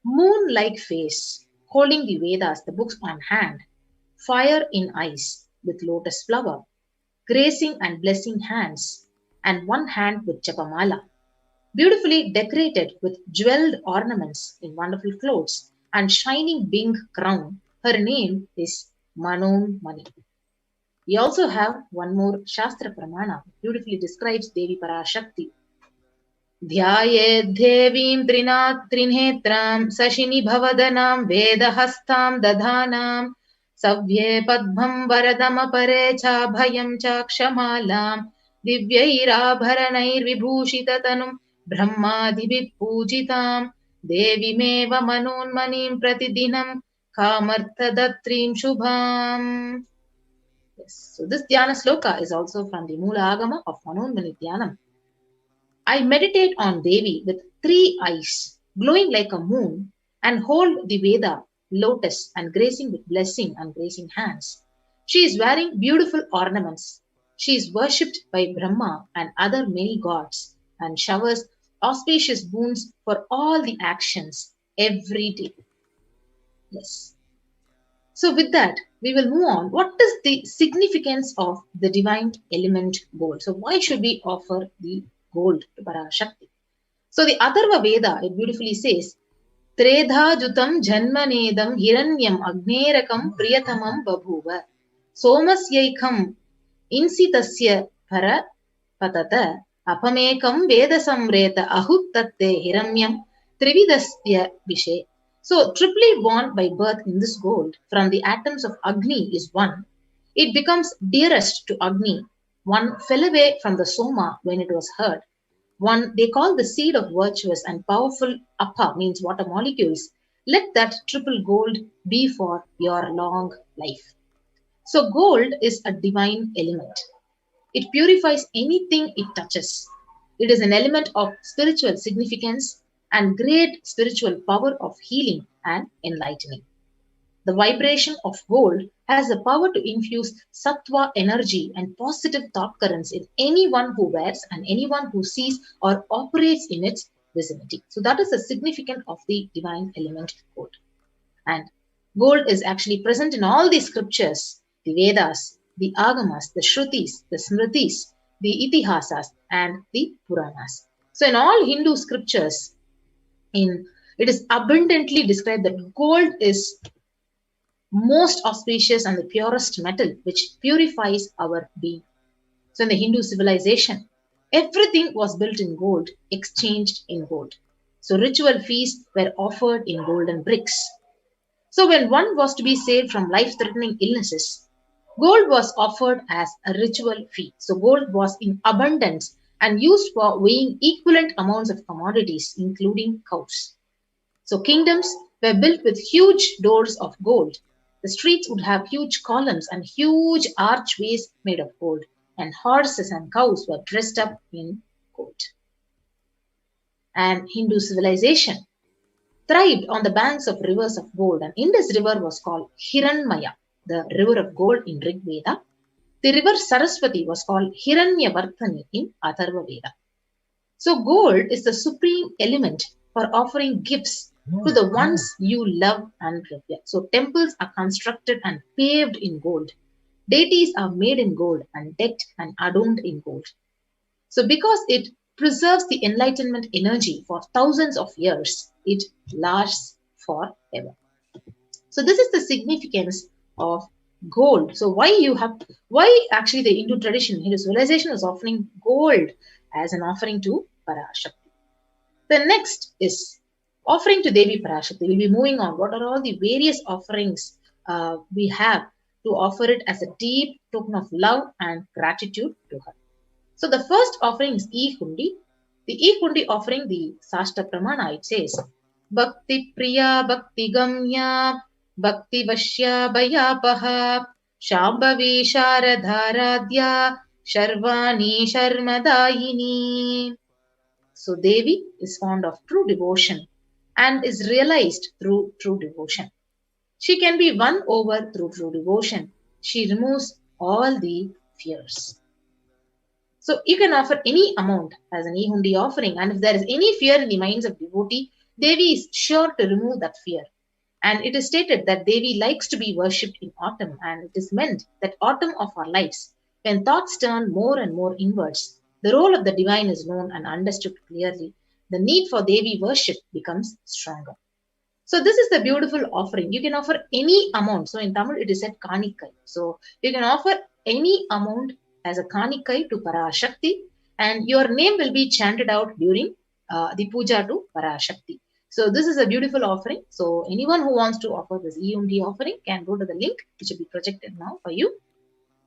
moon-like face, holding the Vedas, the books on hand, fire in eyes with lotus flower, gracing and blessing hands, and one hand with Japamala, beautifully decorated with jeweled ornaments in wonderful clothes and shining bing crown. Her name is Manon Mani. We also have one more Shastra Pramana, beautifully describes Devi Parashakti. ध्यायेद्धेवीं त्रिनेत्रां सशिनि भवदनां वेदहस्तां दधानां सव्ये पद्मं वरदमपरे चाभयं चाक्षमालां दिव्यैराभरणैर्विभूषिततनुं ब्रह्मादिभिः पूजितां देवीमेव मनोन्मनीं प्रतिदिनं कामर्थदत्रीं शुभाम्. Yes. So this Dhyana sloka is also from the Mula Agama of Manonmani Dhyanam. I meditate on Devi with 3 eyes, glowing like a moon, and hold the Veda, lotus, and gracing with blessing and gracing hands. She is wearing beautiful ornaments. She is worshipped by Brahma and other many gods, and showers auspicious boons for all the actions every day. Yes. So with that, we will move on. What is the significance of the divine element gold? So why should we offer the gold to Parashakti? So the Atharva Veda, it beautifully says, Tredha jutam janmanedam hiranyam agnerakam priyatamam babhuva somasyaikam insitasya para patata apamekam veda samreta ahuttatte hiranyam trividasya vishe. So triply born by birth in this gold from the atoms of Agni is one. It becomes dearest to Agni. One fell away from the Soma when it was heard. One they call the seed of virtuous and powerful Appa, means water molecules. Let that triple gold be for your long life. So gold is a divine element. It purifies anything it touches. It is an element of spiritual significance and great spiritual power of healing and enlightening. The vibration of gold has the power to infuse sattva energy and positive thought currents in anyone who wears and anyone who sees or operates in its vicinity. So that is the significance of the divine element gold. And gold is actually present in all the scriptures, the Vedas, the Agamas, the Shrutis, the Smritis, the Itihasas, and the Puranas. So in all Hindu scriptures, it is abundantly described that gold is most auspicious and the purest metal which purifies our being. So in the Hindu civilization, everything was built in gold, exchanged in gold. So ritual feasts were offered in golden bricks. So when one was to be saved from life-threatening illnesses, gold was offered as a ritual fee. So gold was in abundance and used for weighing equivalent amounts of commodities, including cows. So kingdoms were built with huge doors of gold. The streets would have huge columns and huge archways made of gold, and horses and cows were dressed up in gold. And Hindu civilization thrived on the banks of rivers of gold, and Indus River was called Hiranmaya, the river of gold in Rig Veda. The river Saraswati was called Hiranyavarthani in Atharva Veda. So gold is the supreme element for offering gifts to the ones you love and revere. So temples are constructed and paved in gold. Deities are made in gold and decked and adorned in gold. So because it preserves the enlightenment energy for thousands of years, it lasts forever. So this is the significance of gold. So why actually the Hindu tradition, Hindu civilization is offering gold as an offering to Parashakti. The next is offering to Devi Parashakti. We'll be moving on. What are all the various offerings we have to offer it as a deep token of love and gratitude to her? So the first offering is E-Hundi. The E-Hundi offering, the Shastra Pramana, it says, Bhakti Priya Bhakti Gamya Bhakti Vashya Bhayapaha Shambhavi Sharadharadhya Sharvani Sharmadayini. So Devi is fond of true devotion and is realized through true devotion. She can be won over through true devotion. She removes all the fears. So you can offer any amount as an e-hundi offering, and if there is any fear in the minds of devotee, Devi is sure to remove that fear. And it is stated that Devi likes to be worshipped in autumn, and it is meant that autumn of our lives, when thoughts turn more and more inwards, the role of the divine is known and understood clearly. The need for Devi worship becomes stronger. So this is the beautiful offering. You can offer any amount. So in Tamil, it is said Kanikai. So you can offer any amount as a Kanikai to Parashakti, and your name will be chanted out during the puja to Parashakti. So this is a beautiful offering. So anyone who wants to offer this e-hundi offering can go to the link which will be projected now for you,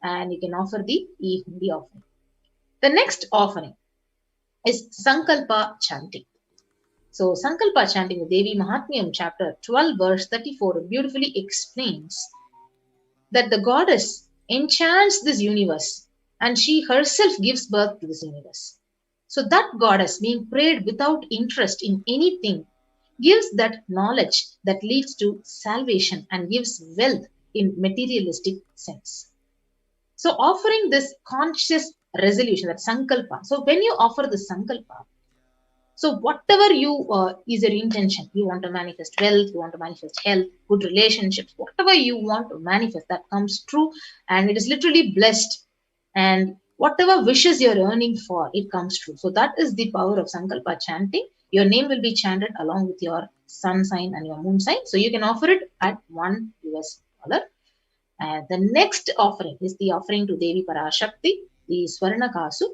and you can offer the e-hundi offering. The next offering is Sankalpa chanting. So Sankalpa chanting, the Devi Mahatmyam chapter 12 verse 34 beautifully explains that the goddess enchants this universe and she herself gives birth to this universe. So that goddess being prayed without interest in anything gives that knowledge that leads to salvation and gives wealth in materialistic sense. So offering this conscious resolution, that Sankalpa. So when you offer the Sankalpa, so whatever is your intention, you want to manifest wealth, you want to manifest health, good relationships, whatever you want to manifest, that comes true, and it is literally blessed. And whatever wishes you're earning for, it comes true. So that is the power of Sankalpa chanting. Your name will be chanted along with your sun sign and your moon sign. So you can offer it at $1. And the next offering is the offering to Devi Parashakti, the Swarna Kasu.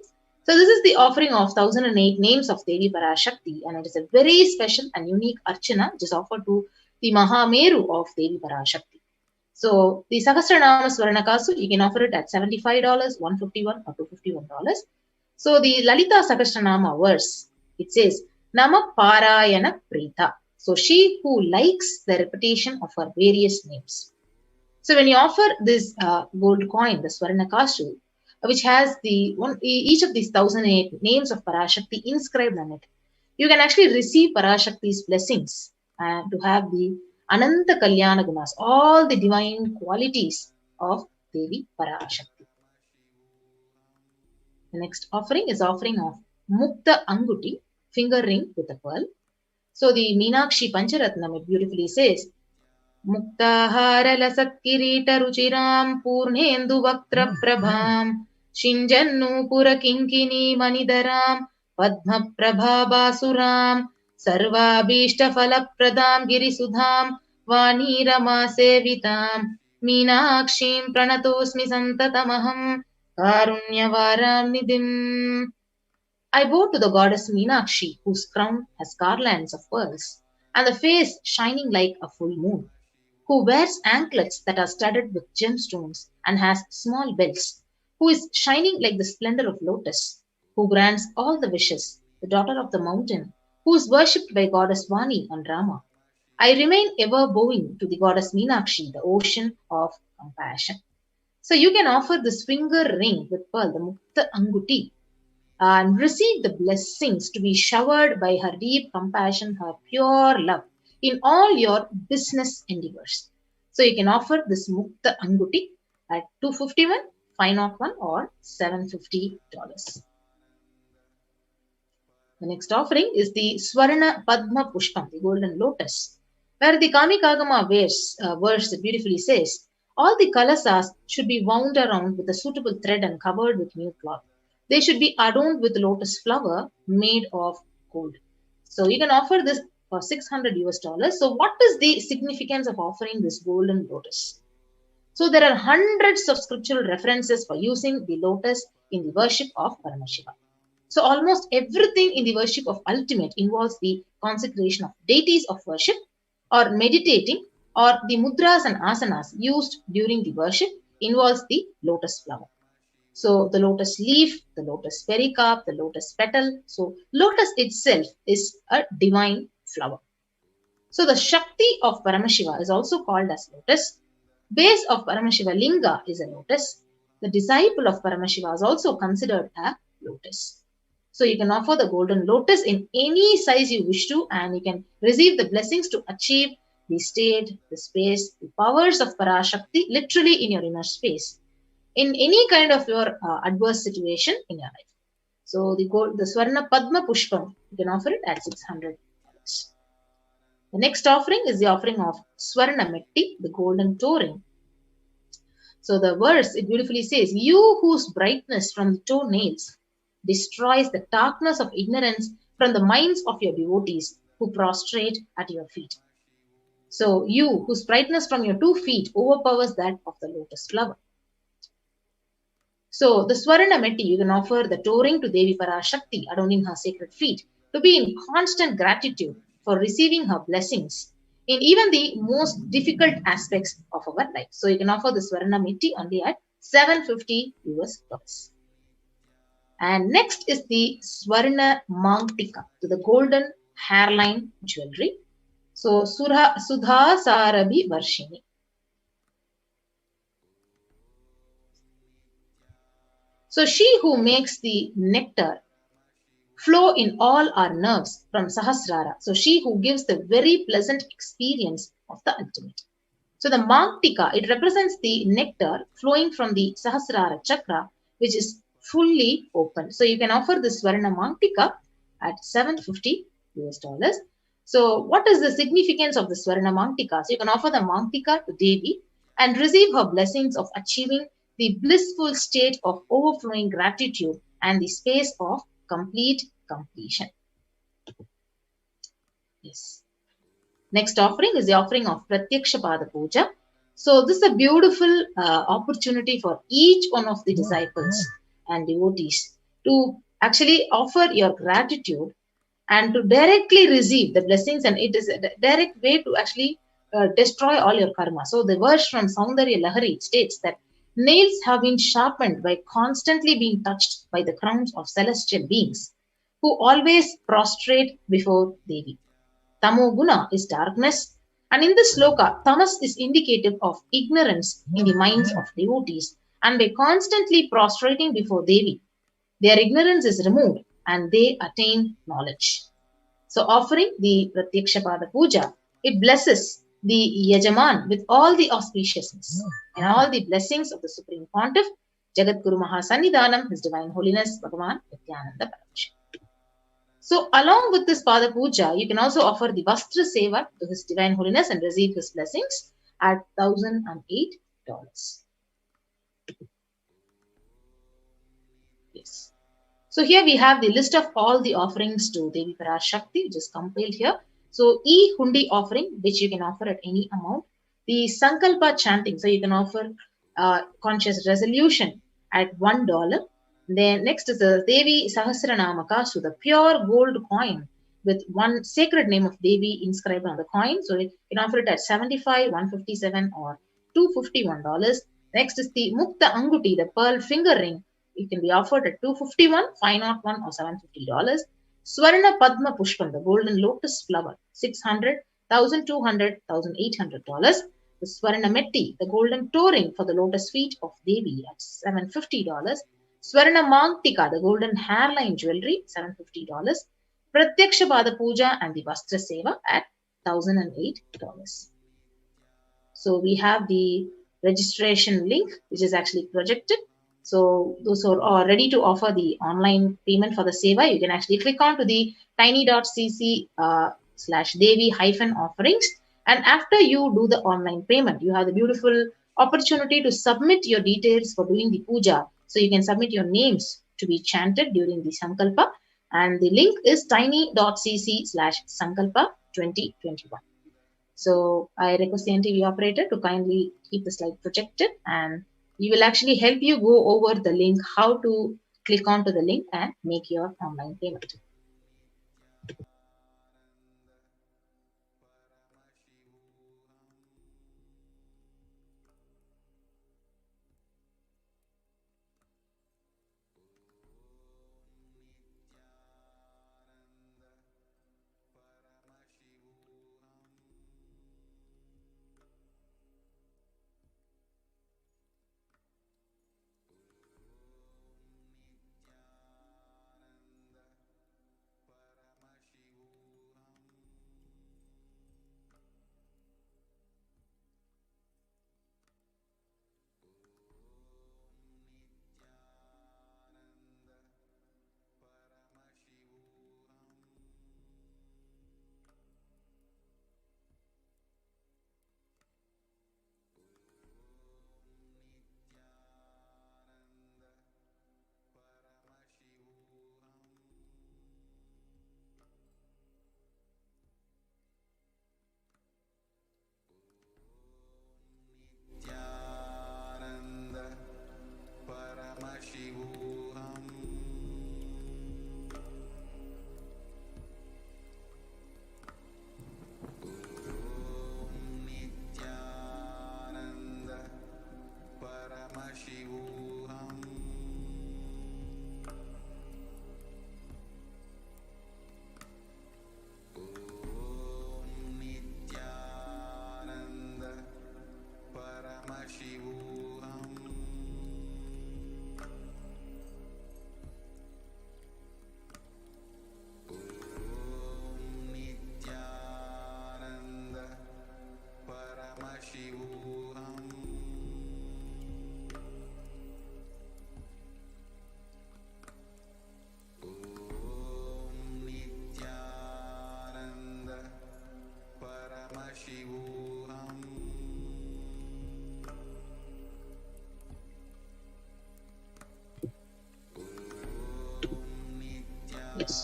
So this is the offering of 1008 names of Devi Parashakti, and it is a very special and unique archana which is offered to the Mahameru of Devi Parashakti. So the Sahasranama Swarnakasu, you can offer it at $75, $151 or $251. So the Lalita Sahasranama verse, it says, Nama Parayana Prita. So she who likes the repetition of her various names. So when you offer this gold coin, the Swarnakasu, which has each of these 1008 names of Parashakti inscribed on it, you can actually receive Parashakti's blessings and to have the Ananta Kalyana Gunas, all the divine qualities of Devi Parashakti. The next offering is offering of Mukta Anguti, finger ring with a pearl. So the Meenakshi Pancharatnam, it beautifully says, Muktahara Lasat Kirita Ruchiram Purnendu Vaktra Prabham Shinjannu Pura Kinkini Manidaram Padma Prabha Basuram Sarva Bhishta Phala Pradam Girisudham Vani Rama Sevitam Meenakshim Pranatosmi Santatamaham Karunyavaram Nidim. I bow to the goddess Meenakshi, whose crown has garlands of pearls and the face shining like a full moon, who wears anklets that are studded with gemstones and has small bells, who is shining like the splendor of lotus, who grants all the wishes, the daughter of the mountain, who is worshipped by goddess Vani and Rama. I remain ever bowing to the goddess Meenakshi, the ocean of compassion. So you can offer this finger ring with pearl, the Mukta Anguti, and receive the blessings to be showered by her deep compassion, her pure love in all your business endeavors. So you can offer this Mukta Anguti at $251, $501 or $750. The next offering is the Swarna Padma Pushpam, the golden lotus, where the Kamikagama verse beautifully says, all the kalasas should be wound around with a suitable thread and covered with new cloth. They should be adorned with lotus flower made of gold. So you can offer this for $600. So what is the significance of offering this golden lotus? So there are hundreds of scriptural references for using the lotus in the worship of Paramashiva. So almost everything in the worship of ultimate involves the consecration of deities of worship or meditating, or the mudras and asanas used during the worship involves the lotus flower. So the lotus leaf, the lotus pericarp, the lotus petal. So lotus itself is a divine flower. So the Shakti of Paramashiva is also called as lotus. Base of Paramashiva Linga is a lotus. The disciple of Paramashiva is also considered a lotus. So you can offer the golden lotus in any size you wish to, and you can receive the blessings to achieve the state, the space, the powers of Parashakti literally in your inner space, in any kind of your adverse situation in your life. So the Swarna Padma Pushpam, you can offer it at $600. The next offering is the offering of Swarna Metti, the golden touring. So the verse, it beautifully says, "You whose brightness from the toenails destroys the darkness of ignorance from the minds of your devotees who prostrate at your feet." So you whose brightness from your 2 feet overpowers that of the lotus flower. So the Swarna Metti, you can offer the touring to Devi Parashakti, adorning her sacred feet, to be in constant gratitude for receiving her blessings in even the most difficult aspects of our life. So you can offer the Swarna Metti only at $750. And next is the Swarna Mangtika, to the golden hairline jewelry. So Sudha Sarabi Varshini. So she who makes the nectar flow in all our nerves from Sahasrara. So she who gives the very pleasant experience of the ultimate. So the Mangtika, it represents the nectar flowing from the Sahasrara chakra, which is fully open. So you can offer the Swarna Mangtika at $750. So what is the significance of the Swarna Mangtika? So you can offer the Mangtika to Devi and receive her blessings of achieving the blissful state of overflowing gratitude and the space of complete completion. Yes. Next offering is the offering of Pratyaksha Pada Puja. So this is a beautiful opportunity for each one of the disciples and devotees to actually offer your gratitude and to directly receive the blessings, and it is a direct way to actually destroy all your karma. So the verse from Saundarya Lahari states that nails have been sharpened by constantly being touched by the crowns of celestial beings who always prostrate before Devi. Tamo Guna is darkness, and in this sloka, tamas is indicative of ignorance in the minds of devotees, and by constantly prostrating before Devi, their ignorance is removed and they attain knowledge. So offering the Pratyaksha Pada Puja, it blesses the Yajaman with all the auspiciousness and all the blessings of the Supreme Pontiff, Jagadguru Mahasannidhanam, His Divine Holiness, Bhagavan Nithyananda Paramashivam. So along with this Pada Puja, you can also offer the Vastra Seva to His Divine Holiness and receive His blessings at $1,008. Yes. So here we have the list of all the offerings to Devi Parashakti, which is compiled here. So E-Hundi offering, which you can offer at any amount. The Sankalpa chanting, so you can offer conscious resolution at $1. Then next is the Devi Sahasranamaka, so the pure gold coin with one sacred name of Devi inscribed on the coin. So you can offer it at $75, $157, or $251. Next is the Mukta Anguti, the pearl finger ring. It can be offered at $251, $501, or $750. Swarna Padma Pushpam, the golden lotus flower, $600, $1,200, $1,800. The Swarna Metti, the golden touring for the lotus feet of Devi, at $750. Swarna Mangtika, the golden hairline jewelry, $750. Pratyaksha Pada Puja and the Vastra Seva at $1,008. So we have the registration link, which is actually projected. So those who are ready to offer the online payment for the Seva, you can actually click on to the tiny.cc/Devi-offerings. And after you do the online payment, you have the beautiful opportunity to submit your details for doing the puja. So you can submit your names to be chanted during the Sankalpa. And the link is tiny.cc/Sankalpa2021. So I request the NTV operator to kindly keep the slide projected, and we will actually help you go over the link, how to click onto the link and make your online payment.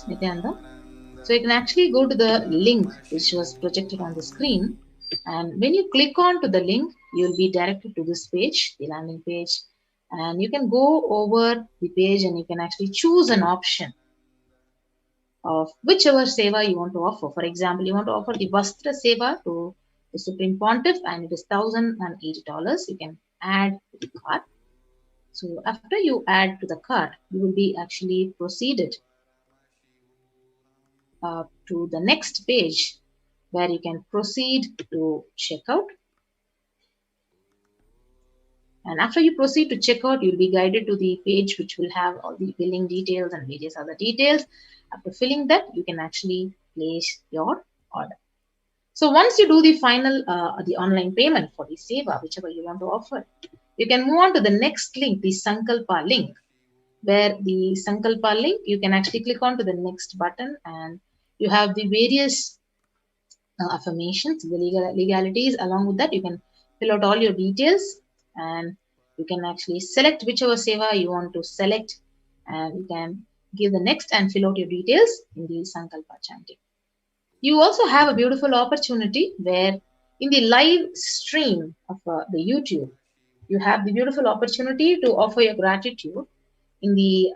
Nithyananda. So you can actually go to the link which was projected on the screen, and when you click on to the link, you will be directed to this page, the landing page, and you can go over the page and you can actually choose an option of whichever seva you want to offer. For example, you want to offer the Vastra Seva to the Supreme Pontiff and it is $1,080. You can add to the cart. So after you add to the cart, you will be actually proceeded to the next page where you can proceed to checkout. And after you proceed to checkout, you'll be guided to the page which will have all the billing details and various other details. After filling that, you can actually place your order. So once you do the final, the online payment for the seva, whichever you want to offer, you can move on to the next link, the Sankalpa link, where the Sankalpa link, you can actually click on to the next button and you have the various affirmations, the legalities. Along with that, you can fill out all your details and you can actually select whichever seva you want to select, and you can give the next and fill out your details in the Sankalpa chanting. You also have a beautiful opportunity where in the live stream of the YouTube, you have the beautiful opportunity to offer your gratitude in the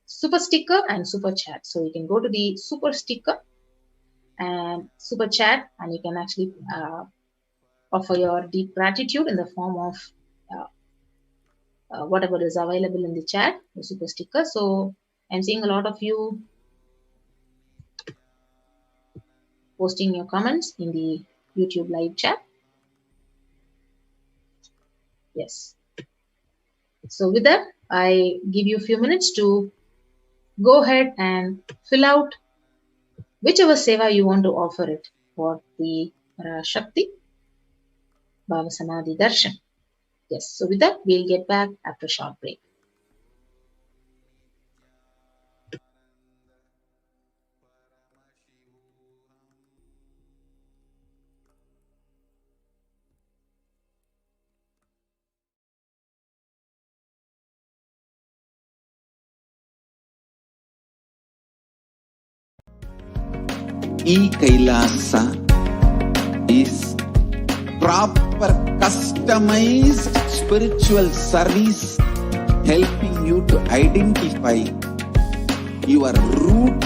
super sticker and super chat. So you can go to the super sticker and super chat and you can actually offer your deep gratitude in the form of whatever is available in the chat, the super sticker. So I'm seeing a lot of you posting your comments in the YouTube live chat. Yes. So with that, I give you a few minutes to go ahead and fill out whichever seva you want to offer it for the Parashakti Bhavasamadhi Darshan. Yes. So with that, we'll get back after a short break. Kailasa is proper customized spiritual service helping you to identify your root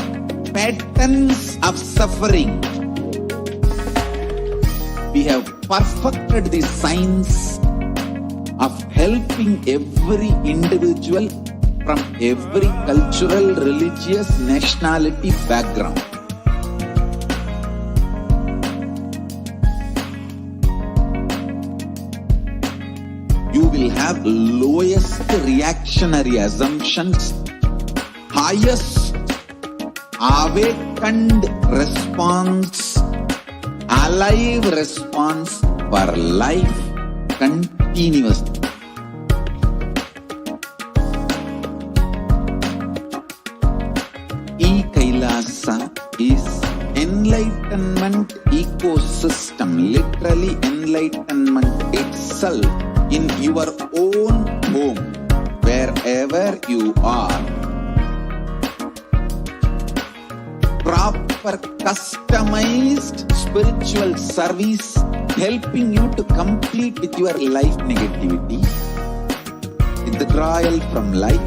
patterns of suffering. We have perfected the science of helping every individual from every cultural, religious, nationality background. You will have lowest reactionary assumptions, highest awakened response, alive response for life continuously. Kailasa is enlightenment ecosystem, literally enlightenment itself in your own home, wherever you are. Proper customized spiritual service helping you to complete with your life negativity, withdrawal from life,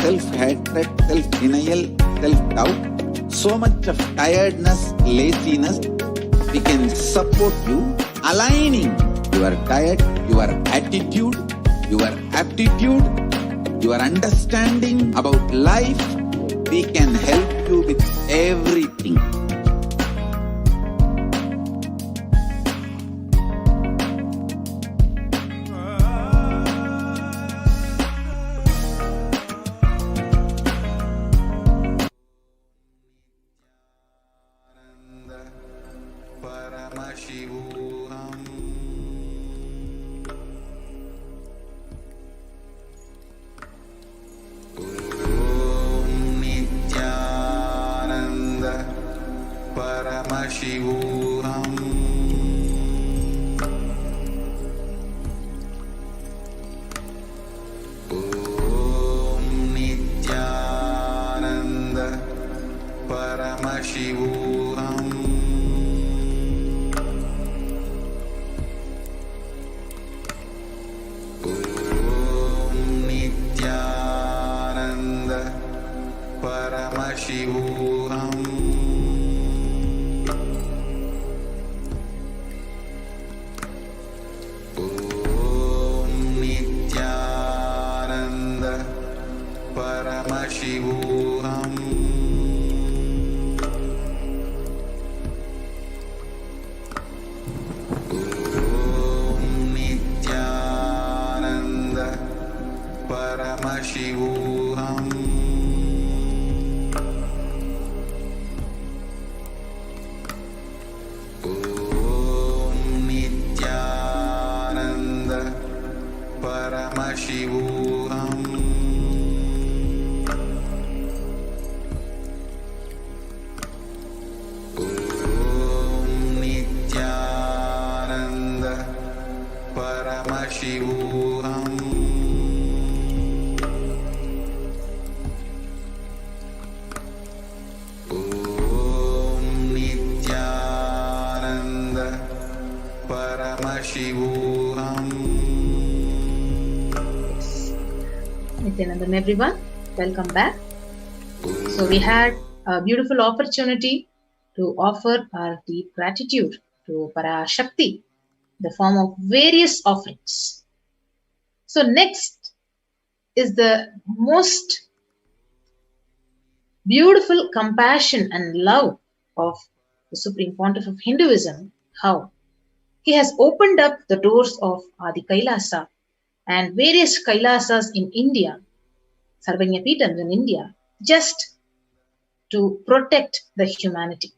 self-hatred, self-denial, self-doubt, so much of tiredness, laziness. We can support you aligning your diet, your attitude, your aptitude, your understanding about life. We can help you with everything. Paramashivoham. Om Nithyananda Paramashivoham. Om Nithyananda Paramashivoham. Om Nithyananda Paramashivoham. Om Nithyananda Paramashivoham. Paramashivoham. Om Nithyananda Paramashivoham. Om Nithyananda Paramashivoham. Paramashivoham. Nithyanandam, everyone, welcome back. So we had a beautiful opportunity to offer our deep gratitude to Parashakti, the form of various offerings. So next is the most beautiful compassion and love of the Supreme Pontiff of Hinduism. How he has opened up the doors of Adi Kailasa and various Kailasas in India, Sarvanyapitams in India, just to protect the humanity.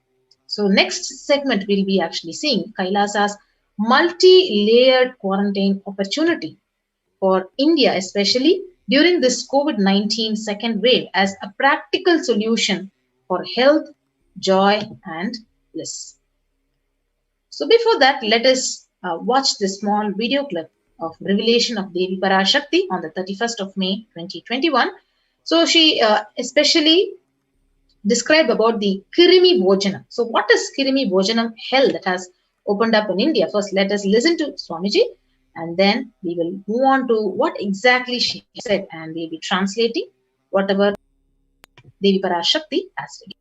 So next segment we'll be actually seeing Kailasa's multi-layered quarantine opportunity for India, especially during this COVID-19 second wave, as a practical solution for health, joy, and bliss. So before that, let us watch this small video clip of revelation of Devi Parashakti on the 31st of May 2021. So she especially described about the Kirimi Bhojanam. So what is Kirimi Bhojanam hell that has opened up in India? First, let us listen to Swamiji, and then we will move on to what exactly she said, and we'll be translating whatever Devi Parashakti has said.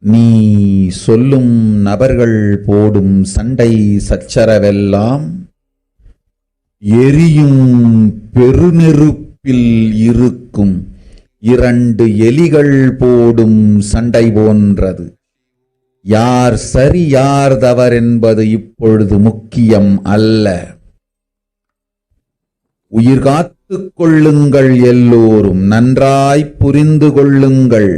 நீ சொல்லும் நபர்கள் போடும் சண்டை சச்சரவெல்லாம் எரியும் பெருநெருப்பில் இருக்கும் இரண்டு எலிகள் போடும் சண்டை போன்றது. யார் சரி யார் தவறென்பது இப்பொழுது முக்கியம் அல்ல. உயிர் காத்துக் கொள்ளுங்கள், எல்லோரும் நன்றாய் புரிந்து கொள்ளுங்கள்.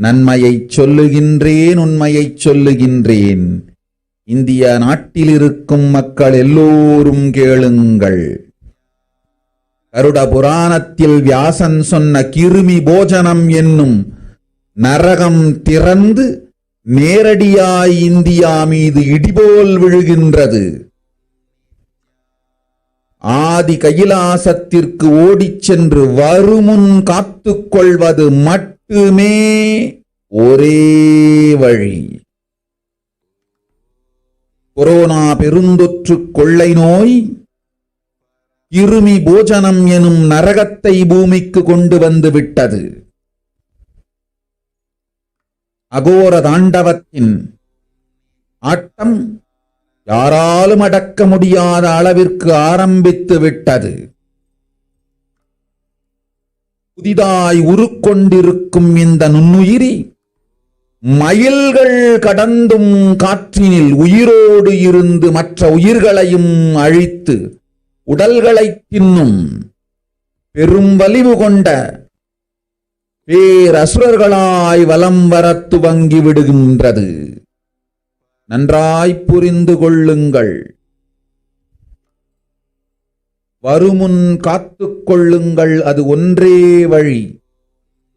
நன்மையைச் சொல்லுகின்றேன், உண்மையைச் சொல்லுகின்றேன். இந்திய நாட்டில் இருக்கும் மக்கள் எல்லோரும் கேளுங்கள். கருட புராணத்தில் வியாசன் சொன்ன கிருமி போஜனம் என்னும் நரகம் திறந்து நேரடியாய் இந்தியா மீது இடிபோல் விழுகின்றது. ஆதி கைலாசத்திற்கு ஓடிச் சென்று வருமுன் காத்துக் கொள்வது மட்டுமே ஒரே வழி. கொரோனா பெருந்தொற்று கொள்ளை நோய் கிருமி போஜனம் எனும் நரகத்தை பூமிக்கு கொண்டு வந்து விட்டது. அகோர தாண்டவத்தின் ஆட்டம் யாராலும் அடக்க முடியாத அளவிற்கு ஆரம்பித்து விட்டது. புதிதாய் உருக்கொண்டிருக்கும் இந்த நுண்ணுயிரி மைல்கள் கடந்தும் காற்றினில் உயிரோடு இருந்து மற்ற உயிர்களையும் அழித்து உடல்களை தின்னும் பெரும் வலிவு கொண்ட பேரசுரர்களாய் வலம் வரத் துவங்கி விடுகின்றது. நன்றாய் புரிந்து கொள்ளுங்கள். வருமுன் காத்துக் கொள்ளுங்கள், அது ஒன்றே வழி.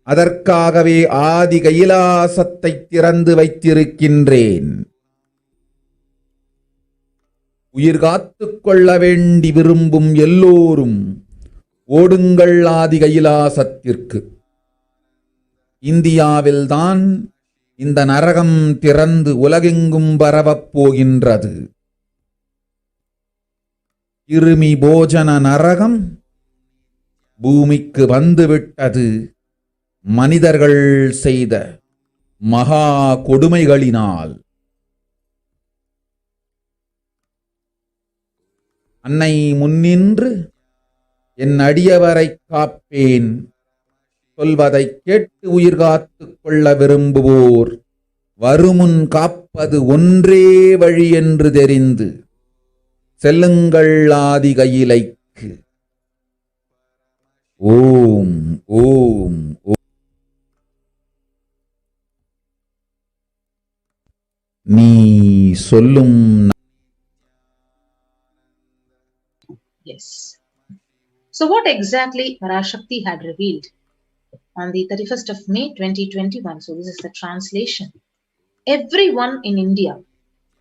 அதற்காகவே ஆதி கைலாசத்தை திறந்து வைத்திருக்கின்றேன். உயிர் காத்துக் கொள்ள வேண்டி விரும்பும் எல்லோரும் ஓடுங்கள் ஆதி கைலாசத்திற்கு. இந்தியாவில்தான் இந்த நரகம் திறந்து உலகெங்கும் பரவப் போகின்றது. கிருமி போஜன நரகம் பூமிக்கு வந்துவிட்டது. மனிதர்கள் செய்த மகா கொடுமைகளினால். அன்னை முன்னின்று என் அடியவரைக் காப்பேன் சொல்வதைக் கேட்டு உயிர் காத்துக் கொள்ள விரும்புவோர் வருமுன் காப்பது ஒன்றே வழி என்று தெரிந்து செல்லுங்கள் ஆதி கையிலைக்கு. ஓம் ஓம் ஓம். நீ சொல்லும். Yes. So what exactly Parashakti had revealed on the 31st of May 2021? So this is the translation. Everyone in India,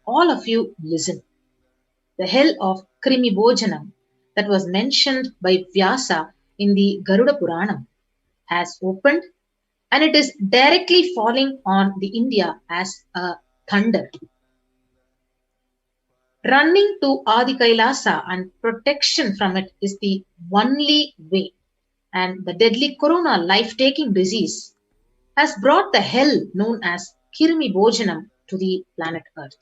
all of you listen. The hell of Krimi Bhojanam that was mentioned by Vyasa in the Garuda Puranam has opened, and it is directly falling on the India as a thunder. Running to Adi Kailasa and protection from it is the only way, and the deadly corona life-taking disease has brought the hell known as Kirmi Bhojanam to the planet Earth.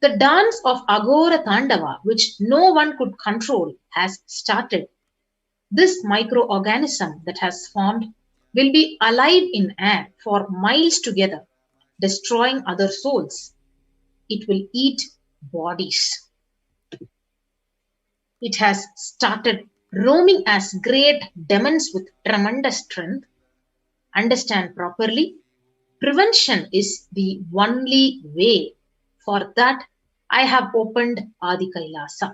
The dance of Agora Tandava, which no one could control, has started. This microorganism that has formed will be alive in air for miles together, destroying other souls. It will eat bodies. It has started roaming as great demons with tremendous strength. Understand properly, prevention is the only way. For that, I have opened Adi Kailasa.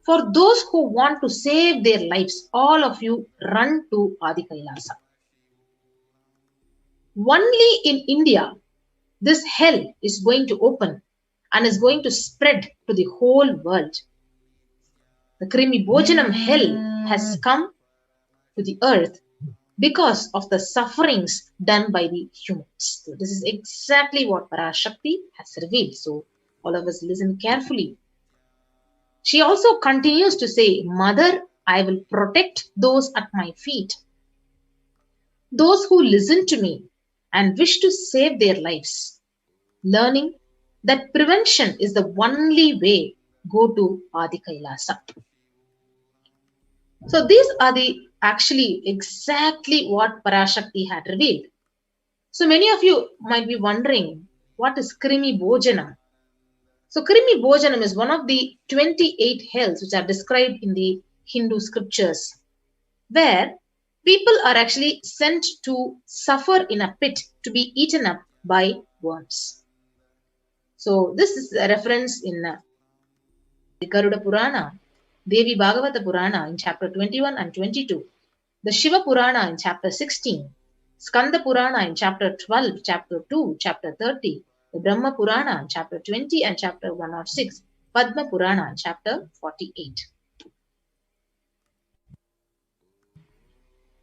For those who want to save their lives, all of you run to Adi Kailasa. Only in India, this hell is going to open and is going to spread to the whole world. The Krimi Bhojanam hell has come to the earth because of the sufferings done by the humans. So this is exactly what Parashakti has revealed. So all of us listen carefully. She also continues to say, Mother, I will protect those at my feet. Those who listen to me and wish to save their lives. Learning that prevention is the only way, go to Adi Kailasa. So these are the actually exactly what Parashakti had revealed. So many of you might be wondering, what is Krimi Bhojanam? So Krimi Bhojanam is one of the 28 hells which are described in the Hindu scriptures, where people are actually sent to suffer in a pit to be eaten up by worms. So this is a reference in the Garuda Purana, Devi Bhagavata Purana in chapter 21 and 22, the Shiva Purana in chapter 16, Skanda Purana in chapter 12, chapter 2, chapter 30, the Brahma Purana in chapter 20 and chapter 106, Padma Purana in chapter 48.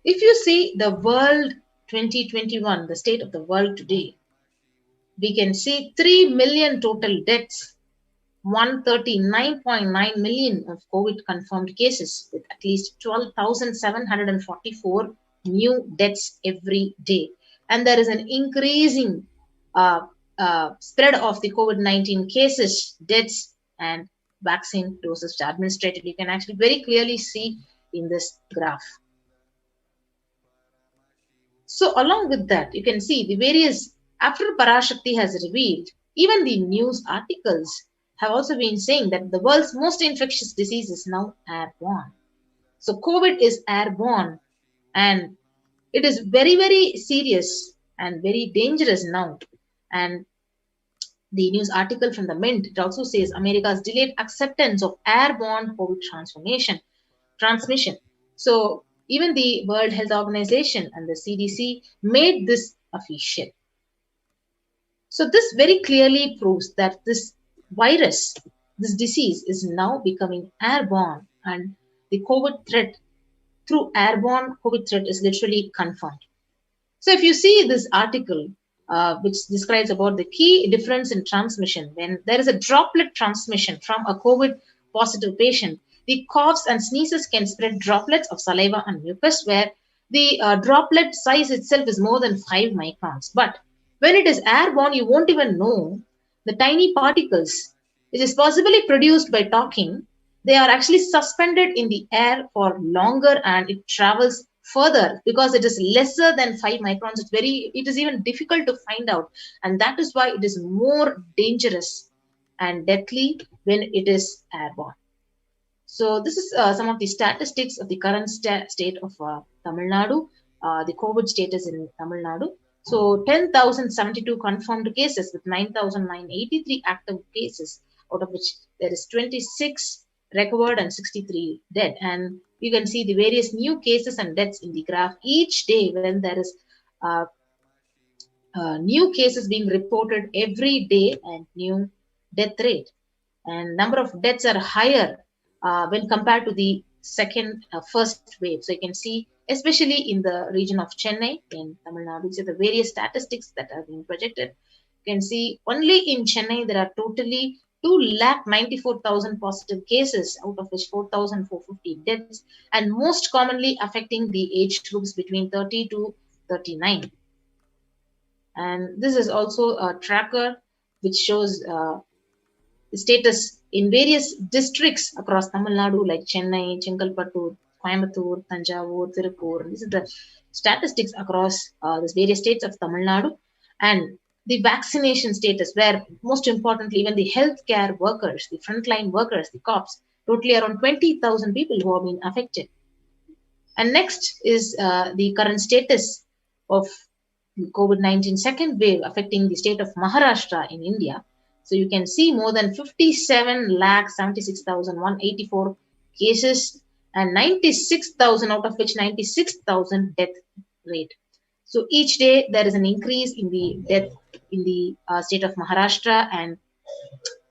If you see the world 2021, the state of the world today, we can see 3 million total deaths, 139.9 million of COVID confirmed cases, with at least 12,744 new deaths every day. And there is an increasing spread of the COVID-19 cases, deaths, and vaccine doses administered. You can actually very clearly see in this graph. So along with that, you can see the various, after Parashakti has revealed, even the news articles have also been saying that the world's most infectious disease is now airborne. So COVID is airborne, and it is very, very serious and very dangerous now. And the news article from the Mint, it also says America's delayed acceptance of airborne COVID transmission. So even the World Health Organization and the CDC made this official. So this very clearly proves that this virus, this disease is now becoming airborne, and the COVID threat through airborne COVID threat is literally confirmed. So if you see this article, which describes about the key difference in transmission, when there is a droplet transmission from a COVID positive patient, the coughs and sneezes can spread droplets of saliva and mucus, where the droplet size itself is more than 5 microns. But when it is airborne, you won't even know the tiny particles, which is possibly produced by talking. They are actually suspended in the air for longer, and it travels further because it is lesser than 5 microns. It is even difficult to find out, and that is why it is more dangerous and deadly when it is airborne. So this is some of the statistics of the current state of Tamil Nadu, the COVID status in Tamil Nadu. So 10,072 confirmed cases with 9,983 active cases, out of which there is 26 recovered and 63 dead. And you can see the various new cases and deaths in the graph each day when there is new cases being reported every day and new death rate. And number of deaths are higher when compared to the first wave. So you can see, especially in the region of Chennai in Tamil Nadu, so the various statistics that are being projected. You can see only in Chennai there are totally 294,000 positive cases, out of which 4,450 deaths, and most commonly affecting the age groups between 30 to 39. And this is also a tracker which shows the status in various districts across Tamil Nadu, like Chennai, Chengalpattu, Coimbatore, Tanjavur, Tirupur. This is the statistics across these various states of Tamil Nadu. And the vaccination status, where most importantly, even the healthcare workers, the frontline workers, the cops, totally around 20,000 people who have been affected. And next is the current status of the COVID-19 second wave affecting the state of Maharashtra in India. So you can see more than 57,76,184 cases and 96,000, out of which 96,000 death rate. So each day there is an increase in the death in the state of Maharashtra, and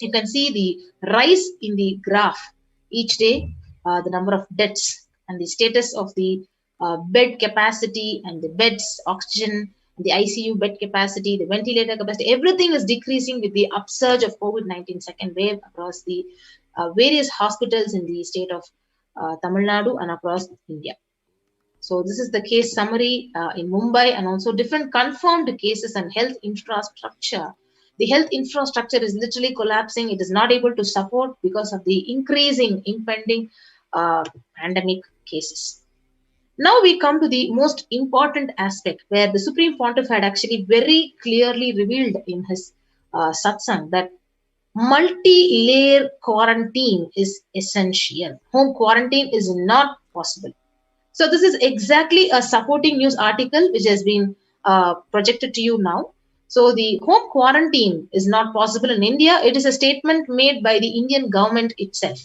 you can see the rise in the graph each day, the number of deaths and the status of the bed capacity and the beds, oxygen, the ICU bed capacity, the ventilator capacity, everything is decreasing with the upsurge of COVID-19 second wave across the various hospitals in the state of Tamil Nadu and across India. So this is the case summary in Mumbai, and also different confirmed cases and health infrastructure. The health infrastructure is literally collapsing. It is not able to support because of the increasing impending pandemic cases. Now we come to the most important aspect, where the Supreme Pontiff had actually very clearly revealed in his satsang that multi-layer quarantine is essential. Home quarantine is not possible. So this is exactly a supporting news article which has been projected to you now. So the home quarantine is not possible in India. It is a statement made by the Indian government itself.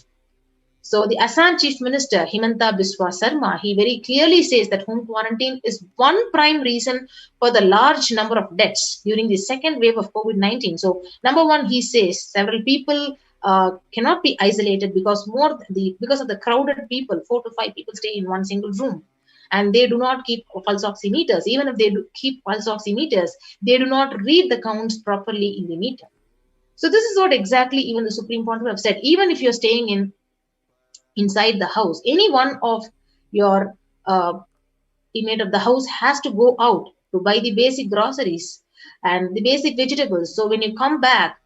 So the Assam Chief Minister, Himanta Biswa Sarma, he very clearly says that home quarantine is one prime reason for the large number of deaths during the second wave of COVID-19. So number one, he says several people cannot be isolated because of the crowded people, 4 to 5 people stay in one single room. And they do not keep pulse oximeters. Even if they do keep pulse oximeters, they do not read the counts properly in the meter. So this is what exactly even the Supreme Pontiff have said. Even if you're staying inside the house, any one of your inmate of the house has to go out to buy the basic groceries and the basic vegetables. So when you come back,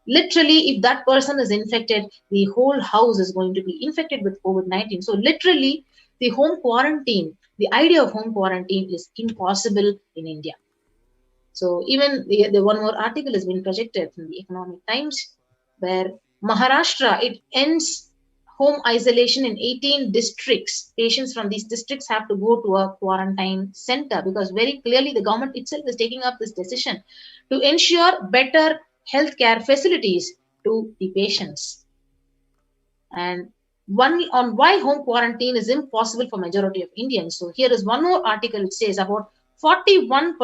literally, if that person is infected, the whole house is going to be infected with COVID-19. So literally, the home quarantine, the idea of home quarantine is impossible in India. So even the one more article has been projected in the Economic Times, where Maharashtra, it ends home isolation in 18 districts. Patients from these districts have to go to a quarantine center, because very clearly the government itself is taking up this decision to ensure better healthcare facilities to the patients. And one on why home quarantine is impossible for majority of Indians. So here is one more article which says about 41%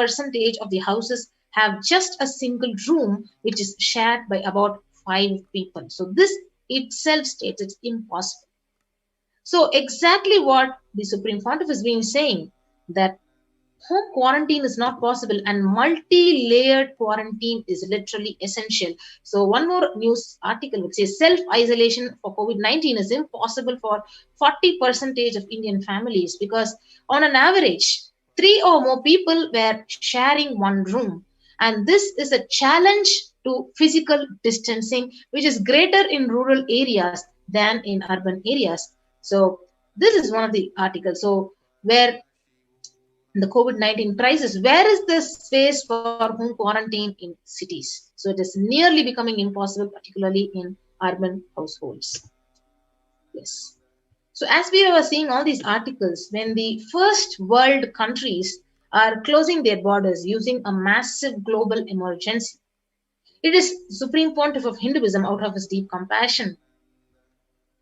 of the houses have just a single room, which is shared by about 5 people. So this itself states it's impossible. So exactly what the Supreme Pontiff has been saying, that home quarantine is not possible and multi-layered quarantine is literally essential. So one more news article which says self-isolation for COVID-19 is impossible for 40% of Indian families, because on an average, 3 or more people were sharing one room. And this is a challenge to physical distancing, which is greater in rural areas than in urban areas. So this is one of the articles. So where the COVID-19 crisis, where is the space for home quarantine in cities? So it is nearly becoming impossible, particularly in urban households. Yes. So as we were seeing all these articles, when the first world countries are closing their borders using a massive global emergency, it is Supreme Pontiff of Hinduism, out of his deep compassion,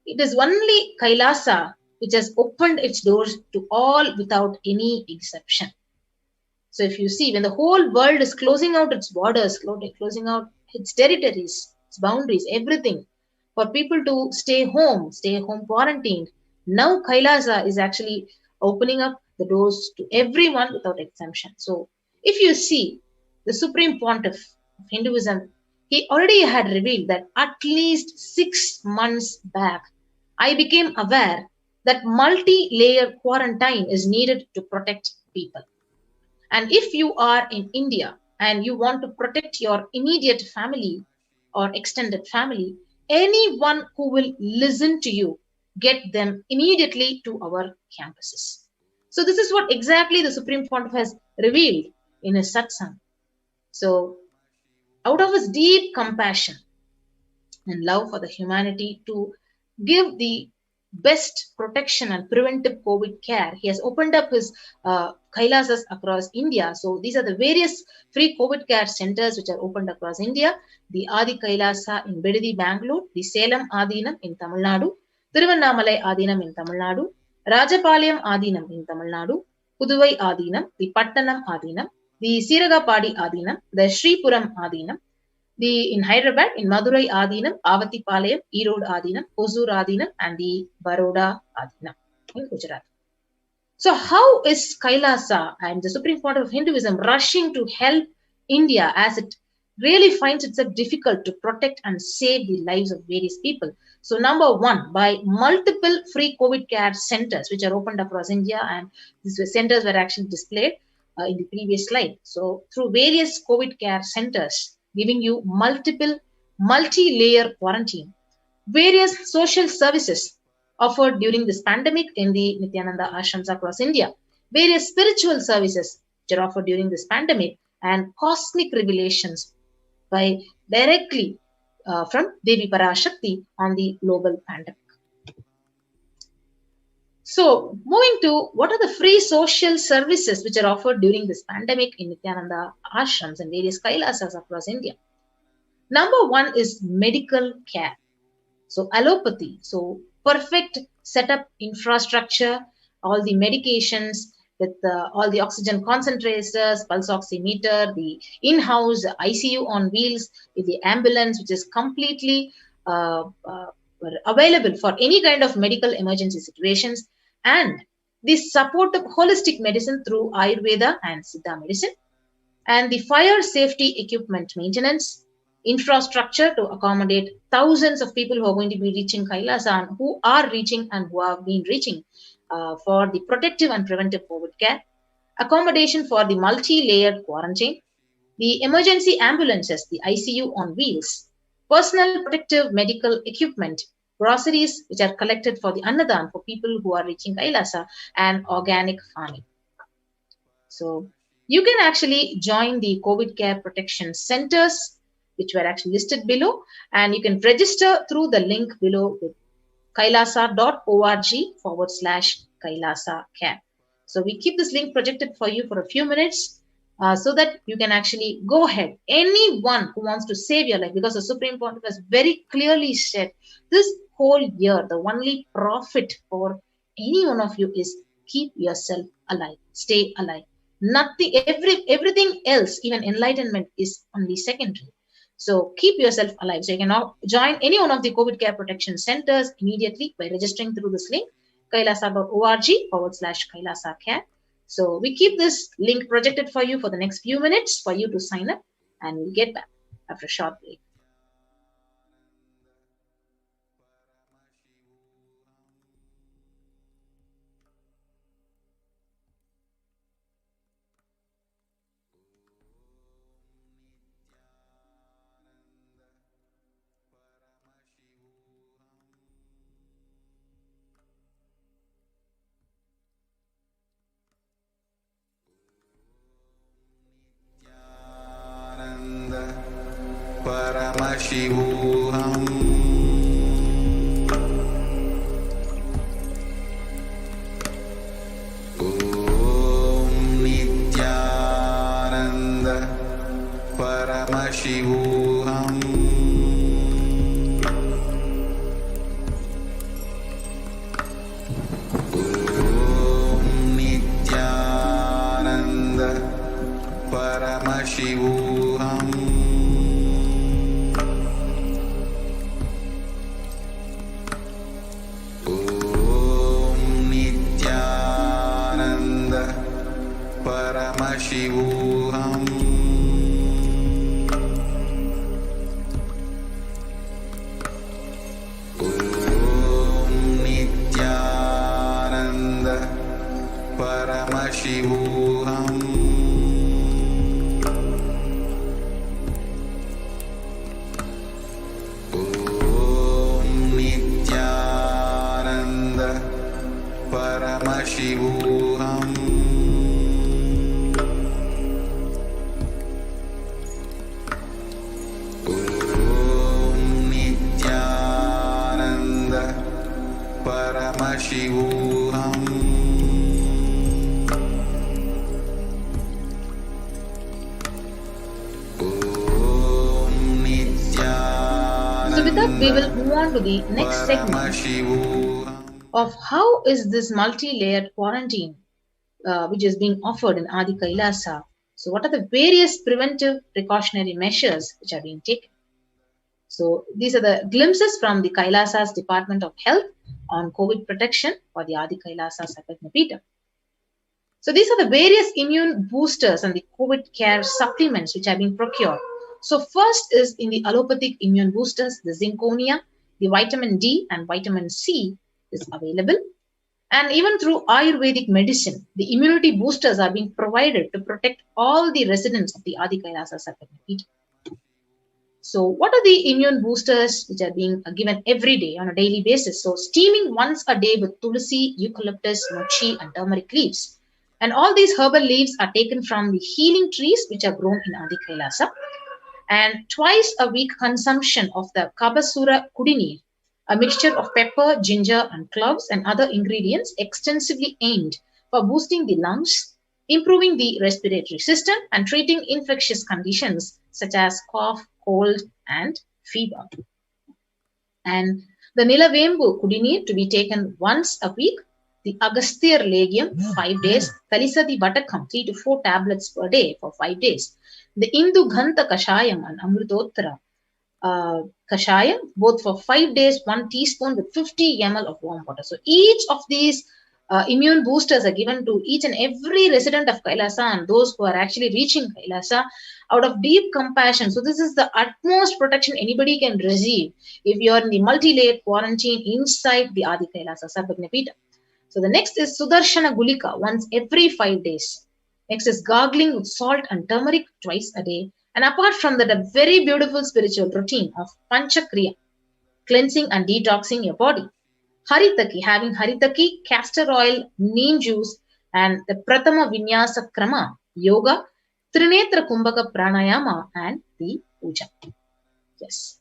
it is only Kailasa which has opened its doors to all without any exception. So if you see, when the whole world is closing out its borders, closing out its territories, its boundaries, everything, for people to stay home quarantined, now Kailasa is actually opening up the doors to everyone without exemption. So if you see, the Supreme Pontiff of Hinduism, he already had revealed that at least 6 months back, I became aware that multi-layer quarantine is needed to protect people. And if you are in India and you want to protect your immediate family or extended family, anyone who will listen to you, get them immediately to our campuses. So this is what exactly the Supreme Pontiff has revealed in his satsang. So out of his deep compassion and love for the humanity to give the best protection and preventive COVID care, he has opened up his Kailasas across India. So these are the various free COVID care centers which are opened across India. The Adi Kailasa in Bedidi, Bangalore, the Salem Adinam in Tamil Nadu, Thiruvannamalai Adinam in Tamil Nadu, Rajapalayam Adinam in Tamil Nadu, Puduvai Adinam, the Pattanam Adinam, the Siragapadi Adinam, the Sripuram Adinam, in Hyderabad, in Madurai Adinam, Avatipalayam, Erode Adinam, Hosur Adinam, and the Baroda Adinam in Gujarat. So how is Kailasa and the Supreme Pontiff of Hinduism rushing to help India as it really finds itself difficult to protect and save the lives of various people? So number one, by multiple free COVID care centers which are opened across India, and these centers were actually displayed in the previous slide. So through various COVID care centers, giving you multi-layer quarantine, various social services offered during this pandemic in the Nithyananda ashrams across India, various spiritual services which are offered during this pandemic, and cosmic revelations by directly from Devi Parashakti on the global pandemic. So moving to what are the free social services which are offered during this pandemic in Nithyananda ashrams and various Kailasas across India. Number one is medical care. So allopathy, so perfect setup infrastructure, all the medications with all the oxygen concentrators, pulse oximeter, the in-house ICU on wheels, with the ambulance which is completely available for any kind of medical emergency situations, and the support of holistic medicine through Ayurveda and Siddha medicine, and the fire safety equipment maintenance, infrastructure to accommodate thousands of people who are going to be reaching Kailasa and who are reaching and who have been reaching for the protective and preventive COVID care, accommodation for the multi-layered quarantine, the emergency ambulances, the ICU on wheels, personal protective medical equipment, groceries which are collected for the Annadan for people who are reaching Kailasa, and organic farming. So you can actually join the COVID care protection centers which were actually listed below, and you can register through the link below with kailasa.org/Kailasa care. So we keep this link projected for you for a few minutes so that you can actually go ahead. Anyone who wants to save your life, because the Supreme Pontiff has very clearly said this whole year, the only profit for any one of you is keep yourself alive, stay alive. Nothing, everything else, even enlightenment, is only secondary. So keep yourself alive. So you can now join any one of the COVID care protection centers immediately by registering through this link, kailasa.org/Kailasa Care. So we keep this link projected for you for the next few minutes for you to sign up, and we'll get back after a short break. Paramashivoham. Om Nithyananda Paramashivoham. Om Nithyananda Paramashivoham. Paramashivoham. Om Nithyananda Paramashivoham. Om Nithyananda Paramashivoham. Paramashivoham. Om Nithyananda. So with that, we will move on to the next segment of how is this multi-layered quarantine which is being offered in Adi Kailasa. So what are the various preventive precautionary measures which are being taken? So these are the glimpses from the Kailasa's Department of Health on COVID protection for the Adi Kailasa Sarvajñapīఠam. So these are the various immune boosters and the COVID care supplements which are being procured. So first is in the allopathic immune boosters, the zinconia, the vitamin D and vitamin C is available. And even through Ayurvedic medicine, the immunity boosters are being provided to protect all the residents of the Adi Kailasa Sarvajñapīఠam. So what are the immune boosters which are being given every day on a daily basis? So steaming once a day with tulsi, eucalyptus, mochi and turmeric leaves. And all these herbal leaves are taken from the healing trees which are grown in Adi Kailasa. And twice a week consumption of the Kabasura Kudinir, a mixture of pepper, ginger and cloves and other ingredients extensively aimed for boosting the lungs, improving the respiratory system and treating infectious conditions such as cough, cold and fever. And the Nilavembu Kudinir to be taken once a week, the Agasthyar Legium 5 days, Kalisadi Vatakam 3 to 4 tablets per day for 5 days, the Indu Ghanta Kashayam and Amrutottara Kashayam both for 5 days, 1 teaspoon with 50 ml of warm water. So each of these immune boosters are given to each and every resident of Kailasa and those who are actually reaching Kailasa out of deep compassion. So this is the utmost protection anybody can receive if you are in the multi-layered quarantine inside the Adi Kailasa Sarvajñapīఠam. So the next is Sudarshana Gulika once every 5 days. Next is gargling with salt and turmeric twice a day. And apart from that, a very beautiful spiritual routine of Panchakriya, cleansing and detoxing your body. Haritaki, having Haritaki, castor oil, neem juice, and the Prathama Vinyasa Krama, yoga, Trinetra Kumbhaka Pranayama, and the puja. Yes.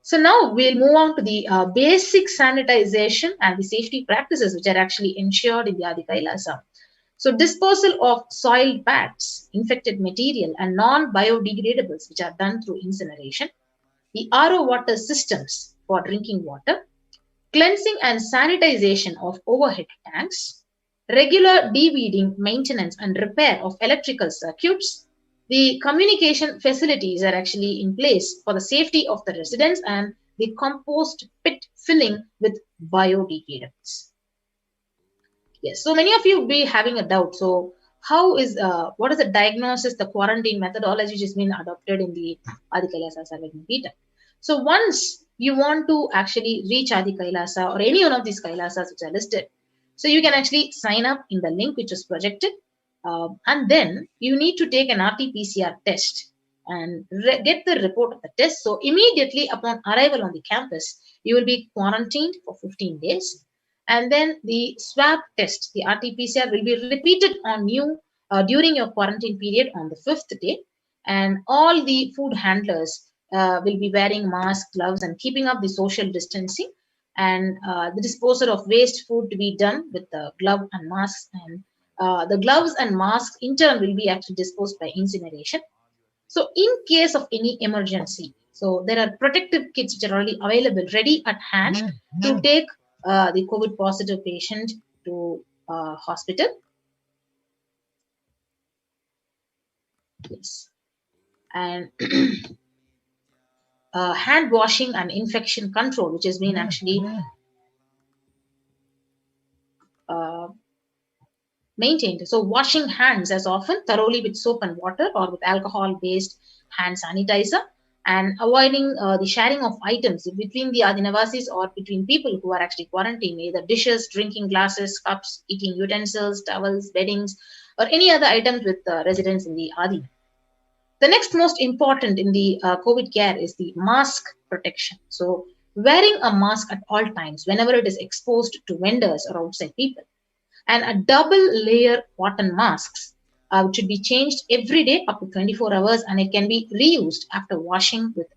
So now we'll move on to the basic sanitization and the safety practices which are actually ensured in the Adi Kailasa. So disposal of soiled bags, infected material, and non-biodegradables which are done through incineration. The RO water systems for drinking water. Cleansing and sanitization of overhead tanks, regular de-weeding, maintenance and repair of electrical circuits, The communication facilities are actually in place for the safety of the residents and the compost pit filling with biodegradables. Yes, so many of you will be having a doubt. So, what is the diagnosis, the quarantine methodology which has been adopted in the Adi Kailasa Sarvagna Peetham? So, once you want to actually reach Adi Kailasa or any one of these Kailasas which are listed, so you can actually sign up in the link which is projected, and then you need to take an RT-PCR test and get the report of the test. So, immediately upon arrival on the campus, you will be quarantined for 15 days. And then the swab test, the RT-PCR, will be repeated on you during your quarantine period on the 5th day. And all the food handlers will be wearing masks, gloves, and keeping up the social distancing. And the disposal of waste food to be done with the glove and masks. And the gloves and masks in turn will be actually disposed by incineration. So in case of any emergency, so there are protective kits which are already available, ready at hand to take the COVID positive patient to hospital. Yes. And hand washing and infection control, which has been actually maintained. So washing hands as often thoroughly with soap and water or with alcohol-based hand sanitizer, and avoiding the sharing of items between the Adinavasis or between people who are actually quarantined, either dishes, drinking glasses, cups, eating utensils, towels, beddings, or any other items with residents in the Adi. The next most important in the COVID care is the mask protection. So wearing a mask at all times whenever it is exposed to vendors or outside people. And a double layer cotton masks which should be changed every day up to 24 hours, and it can be reused after washing with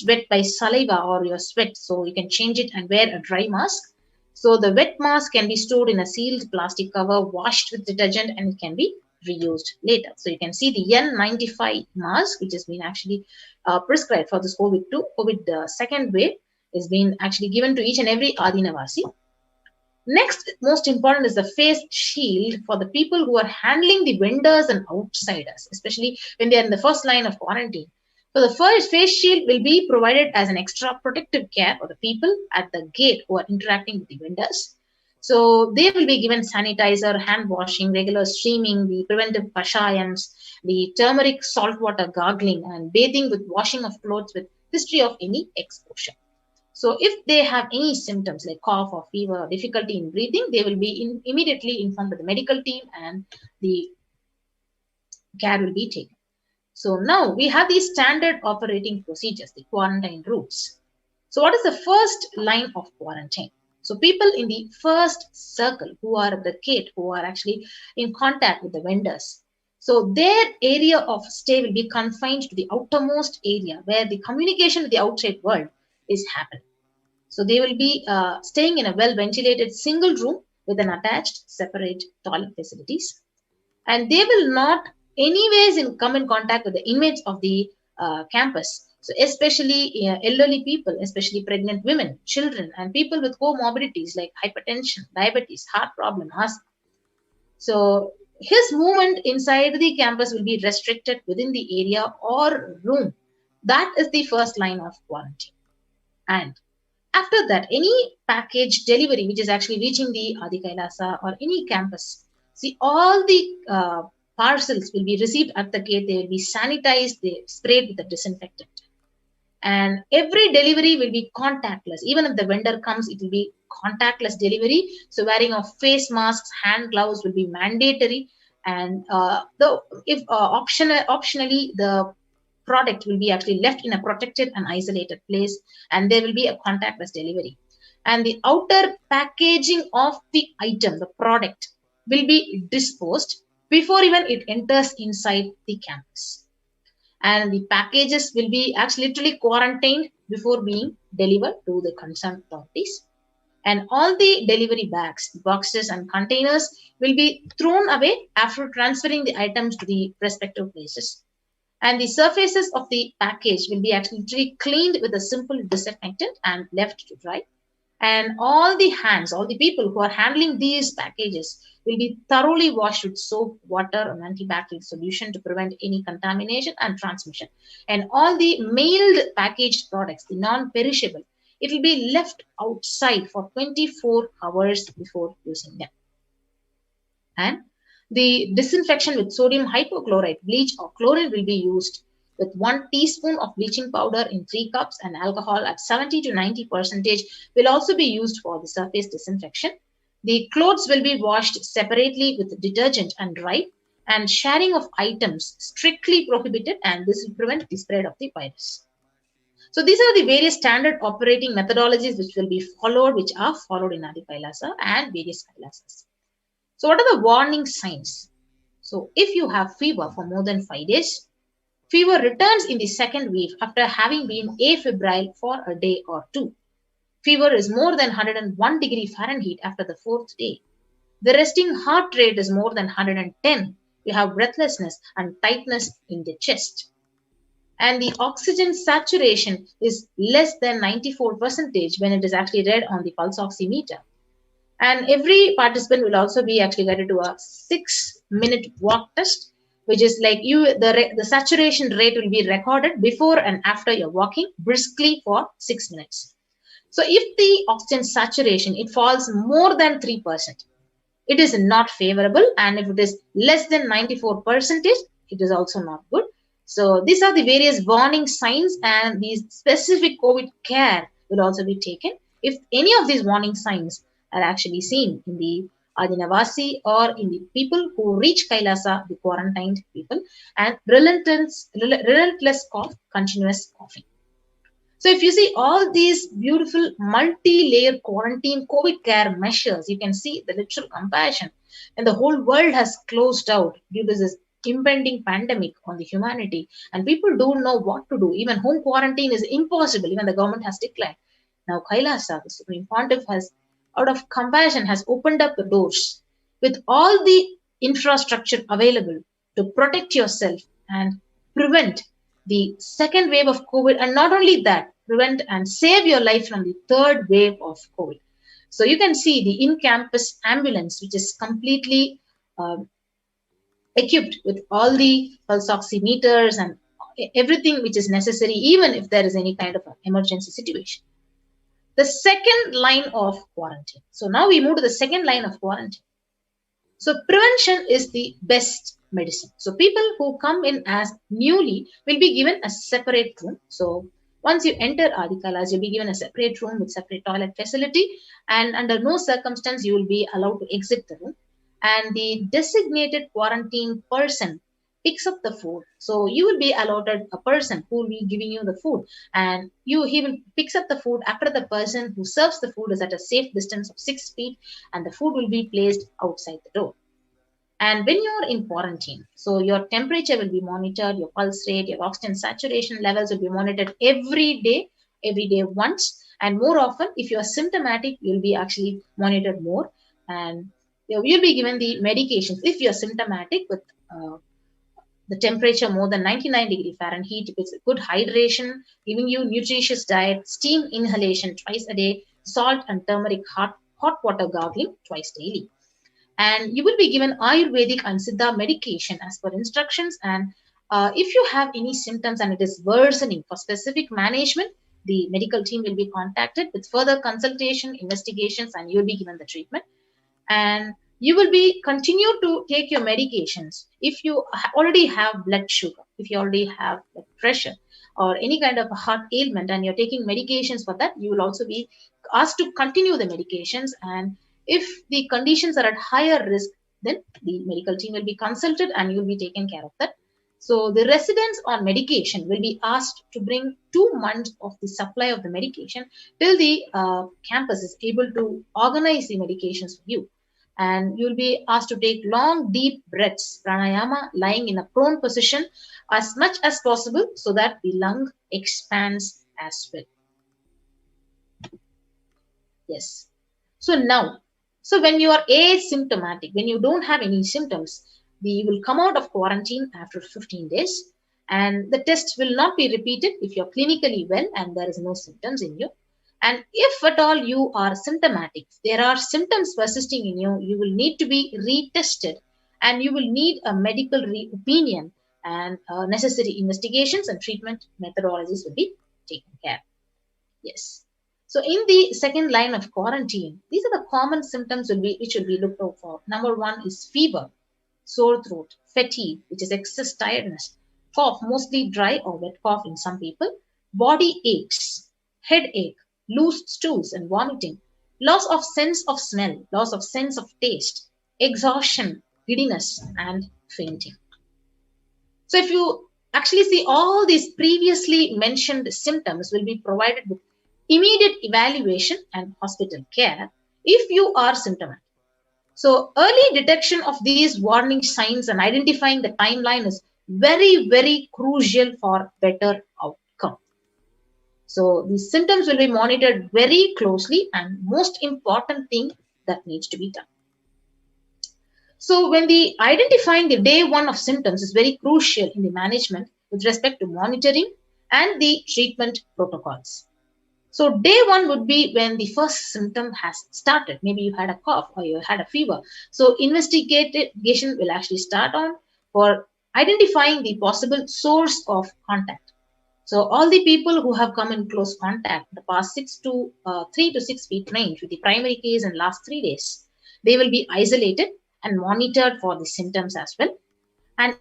wet by saliva or your sweat, so you can change it and wear a dry mask. So the wet mask can be stored in a sealed plastic cover, washed with detergent, and it can be reused later. So you can see the N95 mask, which has been actually prescribed for this COVID second wave, is being actually given to each and every Adinavasi. Next, most important is the face shield for the people who are handling the vendors and outsiders, especially when they are in the first line of quarantine. So the first face shield will be provided as an extra protective care for the people at the gate who are interacting with the vendors. So they will be given sanitizer, hand washing, regular steaming, the preventive kashayams, the turmeric saltwater gargling, and bathing with washing of clothes with history of any exposure. So if they have any symptoms like cough or fever or difficulty in breathing, they will be immediately informed by the medical team and the care will be taken. So now we have these standard operating procedures, the quarantine rules. So what is the first line of quarantine? So people in the first circle who are at the gate, who are actually in contact with the vendors, so their area of stay will be confined to the outermost area where the communication with the outside world is happening. So they will be staying in a well-ventilated single room with an attached separate toilet facilities. And they will not anyways come in contact with the inmates of the campus. So especially elderly people, especially pregnant women, children, and people with comorbidities like hypertension, diabetes, heart problem, asthma. So his movement inside the campus will be restricted within the area or room. That is the first line of quarantine. And after that, any package delivery which is actually reaching the Adi Kailasa or any campus, see all the parcels will be received at the gate. They will be sanitized, they sprayed with the disinfectant. And every delivery will be contactless. Even if the vendor comes, it will be contactless delivery. So wearing of face masks, hand gloves will be mandatory. And optionally, the product will be actually left in a protected and isolated place, and there will be a contactless delivery. And the outer packaging of the item, the product, will be disposed before even it enters inside the campus. And the packages will be actually literally quarantined before being delivered to the concerned authorities. And all the delivery bags, boxes, and containers will be thrown away after transferring the items to the respective places. And the surfaces of the package will be actually cleaned with a simple disinfectant and left to dry. And all the hands, all the people who are handling these packages will be thoroughly washed with soap, water, and antibacterial solution to prevent any contamination and transmission. And all the mailed packaged products, the non-perishable, it will be left outside for 24 hours before using them. And the disinfection with sodium hypochlorite, bleach or chlorine will be used with 1 teaspoon of bleaching powder in 3 cups, and alcohol at 70 to 90% will also be used for the surface disinfection. The clothes will be washed separately with detergent and dried, and sharing of items strictly prohibited, and this will prevent the spread of the virus. So these are the various standard operating methodologies which will be followed, which are followed in Adi Kailasa and various Kailasas. So what are the warning signs? So if you have fever for more than 5 days, fever returns in the second wave after having been afebrile for a day or 2. Fever is more than 101 degree Fahrenheit after the 4th day. The resting heart rate is more than 110. You have breathlessness and tightness in the chest. And the oxygen saturation is less than 94% when it is actually read on the pulse oximeter. And every participant will also be actually guided to a 6-minute walk test, which is like the saturation rate will be recorded before and after you're walking briskly for 6 minutes. So if the oxygen saturation, it falls more than 3%, it is not favorable. And if it is less than 94%, it is also not good. So these are the various warning signs, and these specific COVID care will also be taken if any of these warning signs are actually seen in the Adinavasi or in the people who reach Kailasa, the quarantined people, and relentless cough, continuous coughing. So if you see all these beautiful multi-layer quarantine COVID care measures, you can see the literal compassion. And the whole world has closed out due to this impending pandemic on the humanity. And people don't know what to do. Even home quarantine is impossible. Even the government has declared. Now Kailasa, the Supreme Pontiff, has, out of compassion, has opened up the doors with all the infrastructure available to protect yourself and prevent the second wave of COVID, and not only that, prevent and save your life from the third wave of COVID. So you can see the in-campus ambulance, which is completely equipped with all the pulse oximeters and everything which is necessary, even if there is any kind of an emergency situation. The second line of quarantine. So now we move to the second line of quarantine. So prevention is the best medicine. So people who come in as newly will be given a separate room. So once you enter Adi Kailas, you'll be given a separate room with separate toilet facility, and under no circumstance you will be allowed to exit the room. And the designated quarantine person picks up the food. So you will be allotted a person who will be giving you the food, and he will picks up the food after the person who serves the food is at a safe distance of 6 feet, and the food will be placed outside the door. And when you're in quarantine, so your temperature will be monitored, your pulse rate, your oxygen saturation levels will be monitored every day once. And more often, if you're symptomatic, you'll be actually monitored more. And you'll be given the medications if you're symptomatic with the temperature more than 99 degree Fahrenheit, with good hydration, giving you nutritious diet, steam inhalation twice a day, salt and turmeric hot water gargling twice daily. And you will be given Ayurvedic and Siddha medication as per instructions. And if you have any symptoms and it is worsening, for specific management, the medical team will be contacted with further consultation, investigations, and you will be given the treatment. And you will be continue to take your medications if you already have blood sugar, if you already have blood pressure or any kind of a heart ailment, and you're taking medications for that, you will also be asked to continue the medications. And if the conditions are at higher risk, then the medical team will be consulted and you will be taken care of that. So the residents on medication will be asked to bring 2 months of the supply of the medication till the campus is able to organize the medications for you. And you'll be asked to take long, deep breaths, pranayama, lying in a prone position as much as possible so that the lung expands as well. Yes. So now, when you are asymptomatic, when you don't have any symptoms, you will come out of quarantine after 15 days. And the test will not be repeated if you're clinically well and there is no symptoms in you. And if at all you are symptomatic, there are symptoms persisting in you, you will need to be retested and you will need a medical opinion, and necessary investigations and treatment methodologies will be taken care. Yes. So in the second line of quarantine, these are the common symptoms which will be looked out for. Number one is fever, sore throat, fatigue, which is excess tiredness, cough, mostly dry or wet cough in some people, body aches, headache, loose stools and vomiting, loss of sense of smell, loss of sense of taste, exhaustion, giddiness, and fainting. So if you actually see, all these previously mentioned symptoms will be provided with immediate evaluation and hospital care if you are symptomatic. So early detection of these warning signs and identifying the timeline is very, very crucial for better outcome. So these symptoms will be monitored very closely, and most important thing that needs to be done. So when the identifying the day one of symptoms is very crucial in the management with respect to monitoring and the treatment protocols. So day one would be when the first symptom has started. Maybe you had a cough or you had a fever. So investigation will actually start on for identifying the possible source of contact. So all the people who have come in close contact the past 3 to 6 feet range with the primary case in last 3 days, they will be isolated and monitored for the symptoms as well. And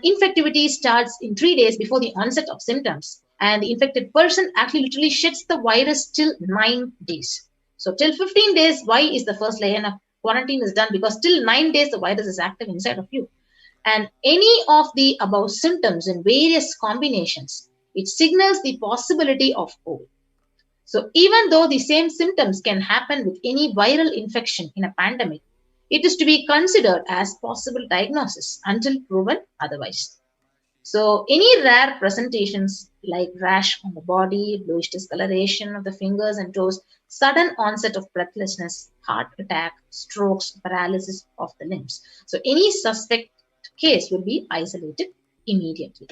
infectivity starts in 3 days before the onset of symptoms. And the infected person actually literally sheds the virus till 9 days. So till 15 days, why is the first layer of quarantine is done? Because till 9 days, the virus is active inside of you. And any of the above symptoms in various combinations, it signals the possibility of COVID. So even though the same symptoms can happen with any viral infection in a pandemic, it is to be considered as possible diagnosis until proven otherwise. So any rare presentations like rash on the body, bluish discoloration of the fingers and toes, sudden onset of breathlessness, heart attack, strokes, paralysis of the limbs. So any suspect case will be isolated immediately.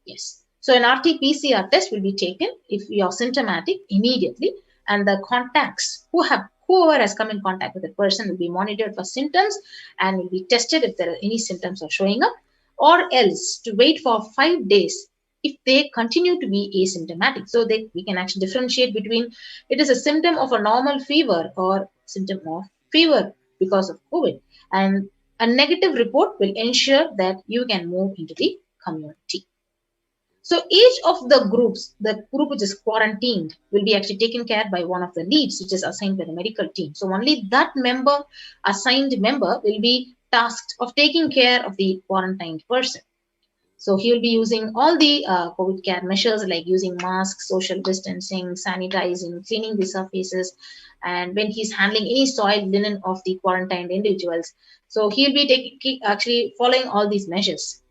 Yes. So an RT-PCR test will be taken if you are symptomatic immediately, and the contacts whoever has come in contact with the person will be monitored for symptoms and will be tested if there are any symptoms are showing up, or else to wait for 5 days if they continue to be asymptomatic. So we can actually differentiate between it is a symptom of a normal fever or symptom of fever because of COVID. And a negative report will ensure that you can move into the community. So each of the groups, the group which is quarantined, will be actually taken care by one of the leads, which is assigned by the medical team. So only that assigned member will be tasked of taking care of the quarantined person. So he will be using all the COVID care measures like using masks, social distancing, sanitizing, cleaning the surfaces, and when he's handling any soiled linen of the quarantined individuals. So he'll be actually following all these measures.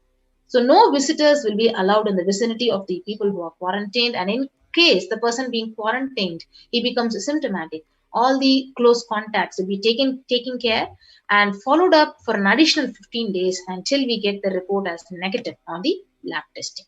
So no visitors will be allowed in the vicinity of the people who are quarantined, and in case the person being quarantined, he becomes symptomatic, all the close contacts will be taken care and followed up for an additional 15 days until we get the report as negative on the lab testing.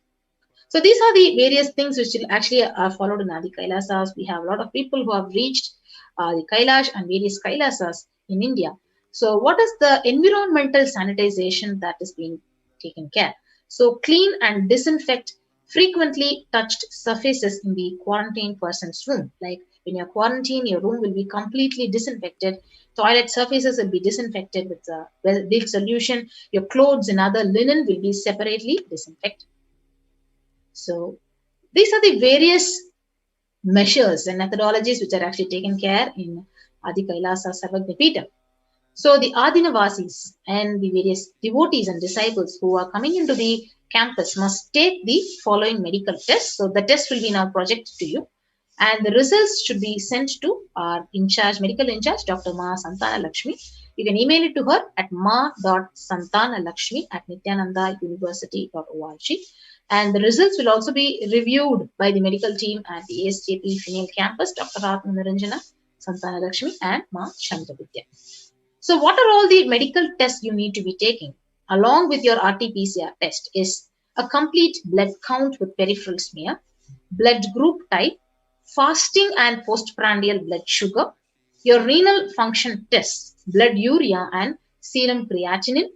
So these are the various things which will actually are followed in Adi Kailasas. We have a lot of people who have reached the Kailash and various Kailasas in India. So what is the environmental sanitization that is being taken care? So clean and disinfect frequently touched surfaces in the quarantined person's room. Like when you're quarantined, your room will be completely disinfected. Toilet surfaces will be disinfected with a well-built solution. Your clothes and other linen will be separately disinfected. So these are the various measures and methodologies which are actually taken care in Adi Kailasa Sarvagna. So the Adinavasis and the various devotees and disciples who are coming into the campus must take the following medical tests. So the test will be now projected to you, and the results should be sent to our medical in charge, Dr. Ma Santana Lakshmi. You can email it to her at ma.santanalakshmi@nithyanandauniversity.org. And the results will also be reviewed by the medical team at the ASJP Female Campus, Dr. Ratna Niranjana, Santana Lakshmi, and Ma Chandravidya. So what are all the medical tests you need to be taking along with your RT-PCR test is a complete blood count with peripheral smear, blood group type, fasting and postprandial blood sugar, your renal function tests, blood urea and serum creatinine,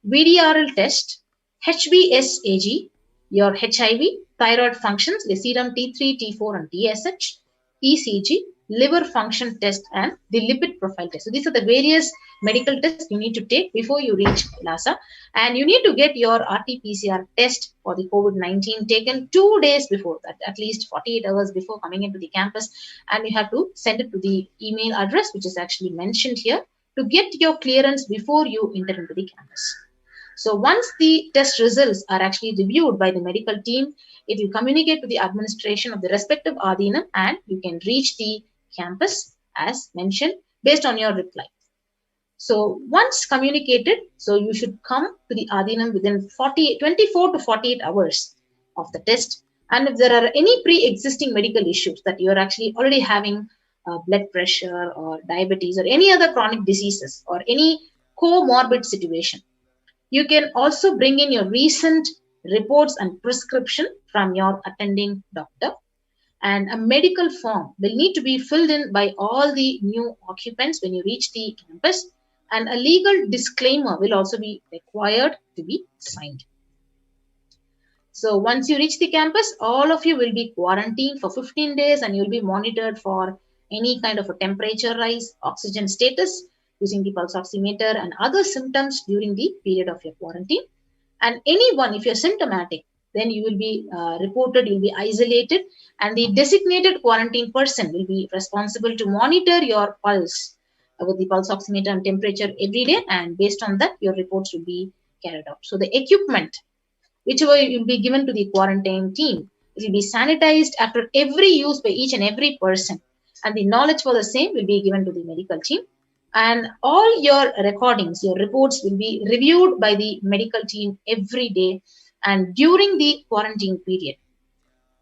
VDRL test, HBsAg, your HIV, thyroid functions, the serum T3, T4 and TSH, ECG, liver function test and the lipid profile test. So these are the various medical tests you need to take before you reach Kailasa, and you need to get your RT-PCR test for the COVID-19 taken 2 days before that, at least 48 hours before coming into the campus, and you have to send it to the email address which is actually mentioned here to get your clearance before you enter into the campus. So once the test results are actually reviewed by the medical team, it will communicate to the administration of the respective Adhinam and you can reach the campus as mentioned based on your reply. So once communicated, so you should come to the Adhinam within 24 to 48 hours of the test. And if there are any pre-existing medical issues that you are actually already having blood pressure or diabetes or any other chronic diseases or any comorbid situation, you can also bring in your recent reports and prescription from your attending doctor. And a medical form will need to be filled in by all the new occupants when you reach the campus. And a legal disclaimer will also be required to be signed. So once you reach the campus, all of you will be quarantined for 15 days and you'll be monitored for any kind of a temperature rise, oxygen status, using the pulse oximeter and other symptoms during the period of your quarantine. And anyone, if you're symptomatic, then you will be reported, you'll be isolated, and the designated quarantine person will be responsible to monitor your pulse with the pulse oximeter and temperature every day, and based on that, your reports will be carried out. So the equipment, whichever will be given to the quarantine team, it will be sanitized after every use by each and every person, and the knowledge for the same will be given to the medical team. And all your recordings, your reports will be reviewed by the medical team every day. And during the quarantine period,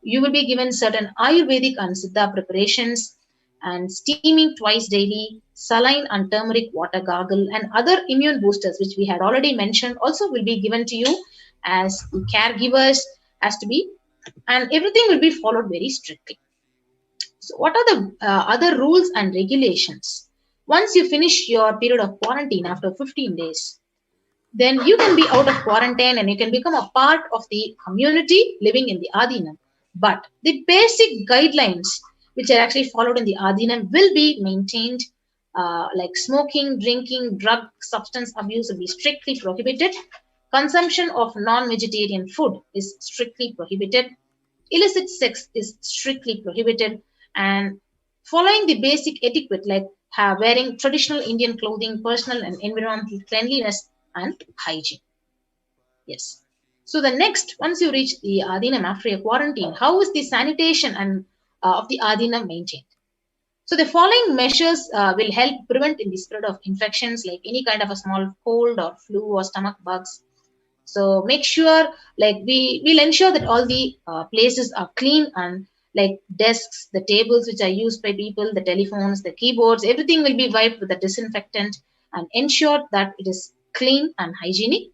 you will be given certain Ayurvedic and Siddha preparations and steaming twice daily, saline and turmeric water gargle, and other immune boosters, which we had already mentioned, also will be given to you as caregivers, as to be, and everything will be followed very strictly. So what are the other rules and regulations? Once you finish your period of quarantine after 15 days, then you can be out of quarantine and you can become a part of the community living in the Adhinam. But the basic guidelines which are actually followed in the Adhinam will be maintained, like smoking, drinking, drug, substance abuse will be strictly prohibited. Consumption of non-vegetarian food is strictly prohibited. Illicit sex is strictly prohibited. And following the basic etiquette like wearing traditional Indian clothing, personal and environmental cleanliness and hygiene. Yes. So the next, once you reach the Adhinam after your quarantine, how is the sanitation and of the Adhinam maintained? So the following measures will help prevent in the spread of infections like any kind of a small cold or flu or stomach bugs. So make sure, like we'll ensure that all the places are clean, and like desks, the tables which are used by people, the telephones, the keyboards, everything will be wiped with a disinfectant and ensure that it is clean and hygienic.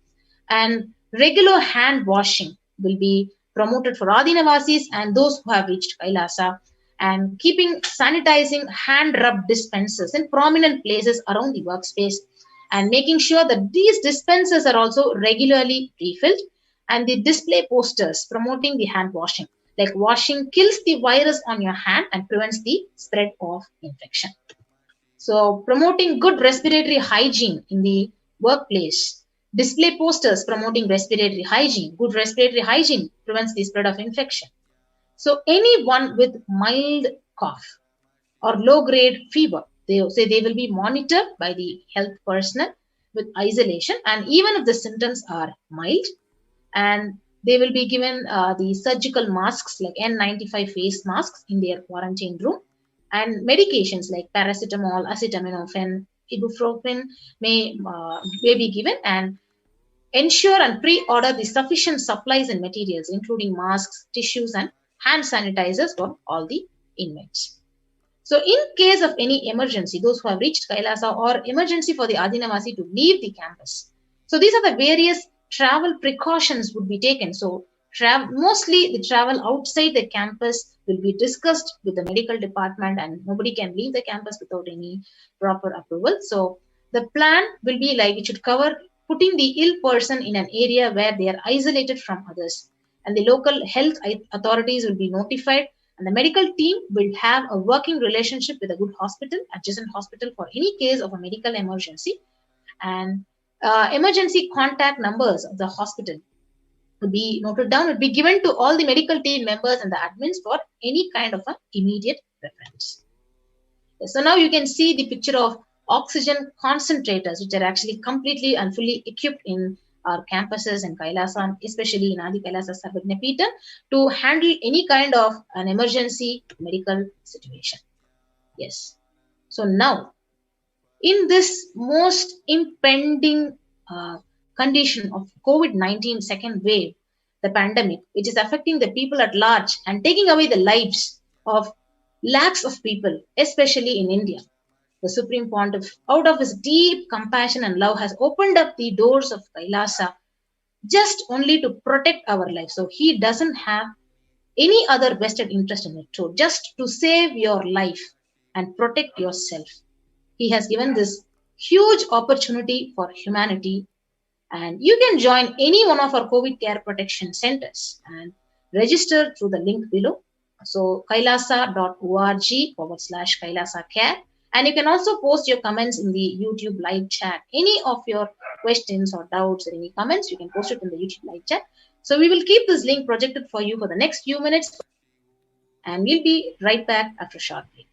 And regular hand washing will be promoted for Adhinavasis and those who have reached Kailasa, and keeping sanitizing hand rub dispensers in prominent places around the workspace, and making sure that these dispensers are also regularly refilled, and the display posters promoting the hand washing. Like washing kills the virus on your hand and prevents the spread of infection. So promoting good respiratory hygiene in the workplace. Display posters promoting respiratory hygiene. Good respiratory hygiene prevents the spread of infection. So anyone with mild cough or low-grade fever, they say they will be monitored by the health personnel with isolation, and even if the symptoms are mild, and they will be given the surgical masks like N95 face masks in their quarantine room, and medications like paracetamol, acetaminophen, ibuprofen may be given, and ensure and pre-order the sufficient supplies and materials including masks, tissues and hand sanitizers for all the inmates. So in case of any emergency, those who have reached Kailasa or emergency for the Adhinavasi to leave the campus. So these are the various travel precautions would be taken. So mostly the travel outside the campus will be discussed with the medical department, and nobody can leave the campus without any proper approval. So the plan will be like it should cover putting the ill person in an area where they are isolated from others, and the local health authorities will be notified, and the medical team will have a working relationship with a good hospital, adjacent hospital, for any case of a medical emergency. And emergency contact numbers of the hospital will be noted down, will be given to all the medical team members and the admins for any kind of an immediate reference. So now you can see the picture of oxygen concentrators, which are actually completely and fully equipped in our campuses in Kailasa, and especially in Adi Kailasa Sarvagnapeetham, to handle any kind of an emergency medical situation. Yes. So now, in this most impending condition of COVID-19 second wave, the pandemic, which is affecting the people at large and taking away the lives of lakhs of people, especially in India, the Supreme Pontiff, out of his deep compassion and love, has opened up the doors of Kailasa just only to protect our lives. So he doesn't have any other vested interest in it. So just to save your life and protect yourself, he has given this huge opportunity for humanity. And you can join any one of our COVID care protection centers and register through the link below. So kailasa.org/Kailasa care. And you can also post your comments in the YouTube live chat. Any of your questions or doubts or any comments, you can post it in the YouTube live chat. So we will keep this link projected for you for the next few minutes. And we'll be right back after a short break.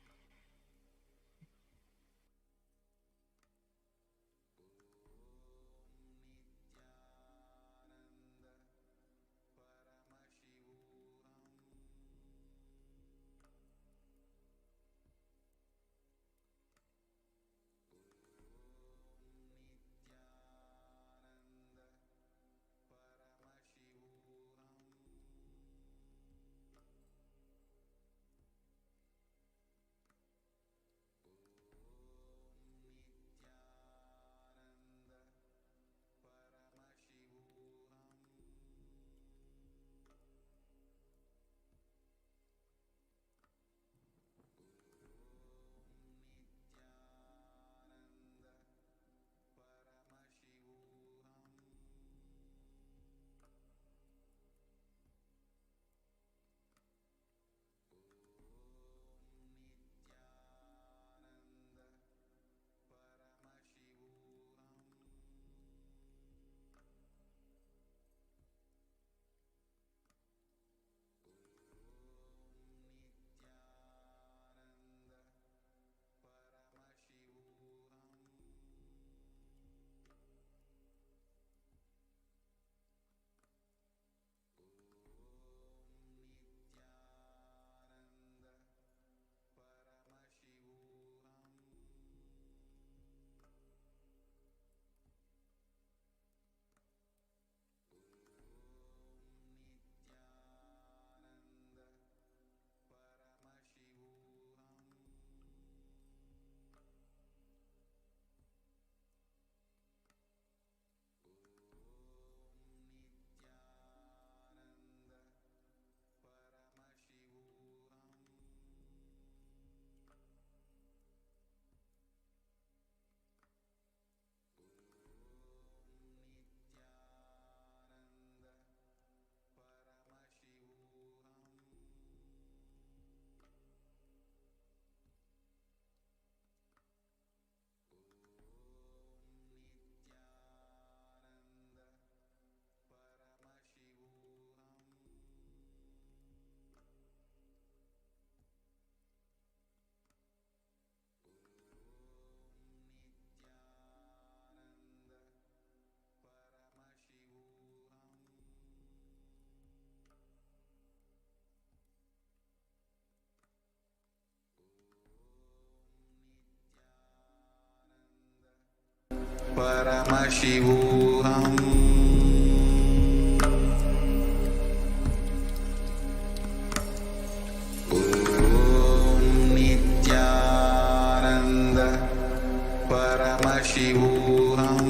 Paramashivoham. Om Nithyananda Paramashivoham.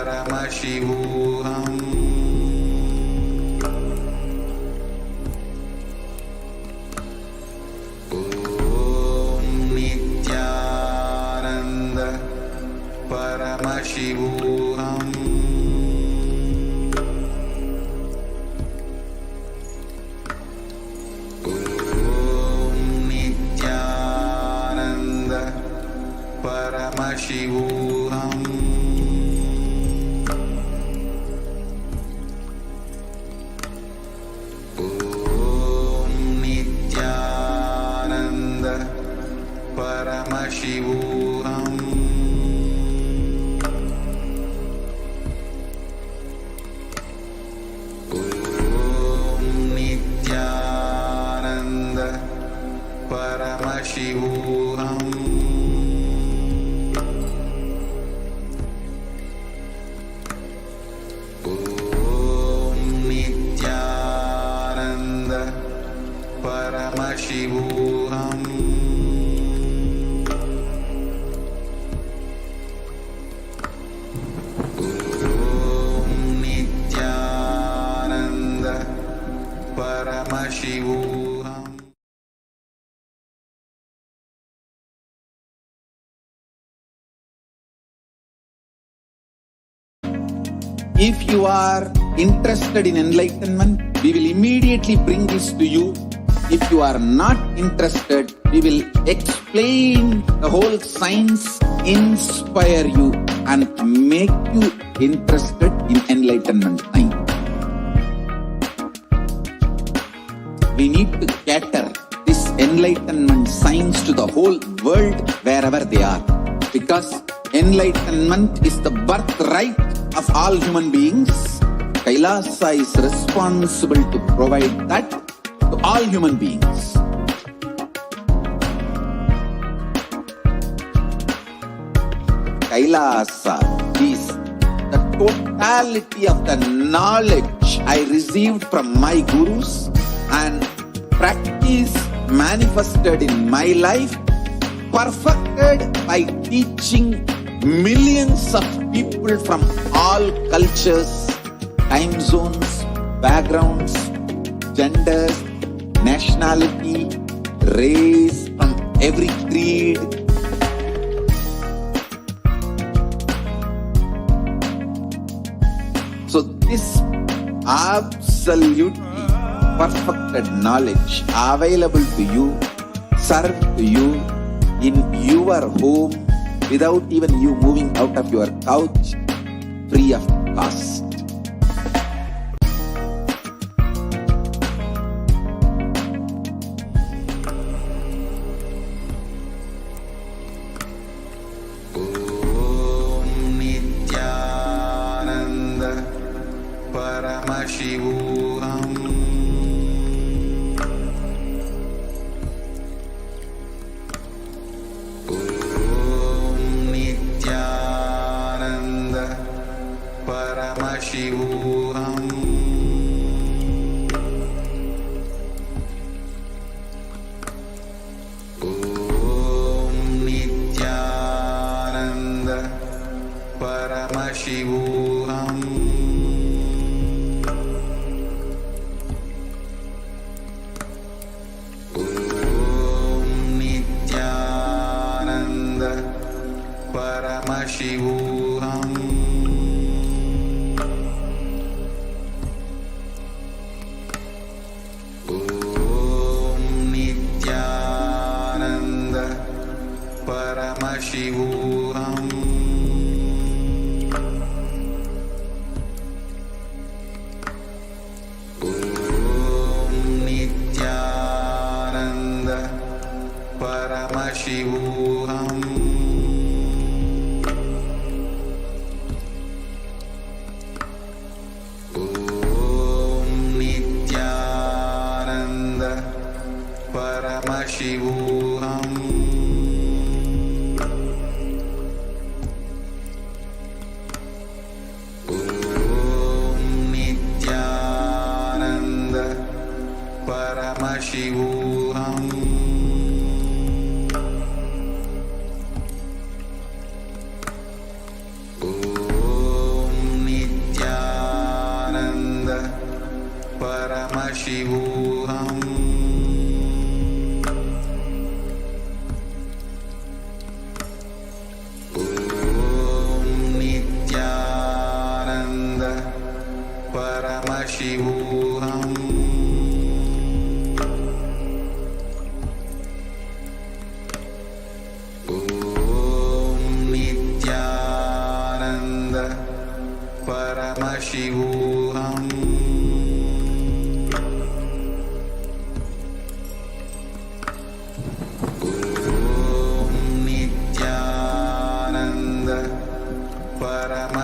Paramashivoham. Om Nithyananda Paramashivoham. Paramashivoham. Om Nithyananda Paramashivoham. Om Nithyananda Paramashivoham. Paramashivoham. Om Nithyananda Paramashivoham. If you are interested in enlightenment, we will immediately bring this to you. If you are not interested, we will explain the whole science, inspire you and make you interested in enlightenment science. We need to cater this enlightenment science to the whole world wherever they are. Because enlightenment is the birthright of all human beings. Kailasa is responsible to provide that to all human beings. Kailasa is the totality of the knowledge I received from my gurus and practice manifested in my life, perfected by teaching millions of people from all cultures, time zones, backgrounds, genders, nationality, race, from every creed. So this absolutely perfected knowledge available to you, served to you in your home without even you moving out of your couch, free of cost. Paramashivoham. Om Nithyananda Paramashivoham. Om Nithyananda Paramashivoham. Paramashivoham. Om Nithyananda Paramashivoham. Om Nithyananda Paramashivoham. Paramashivoham. Om Nithyananda Paramashivoham. Om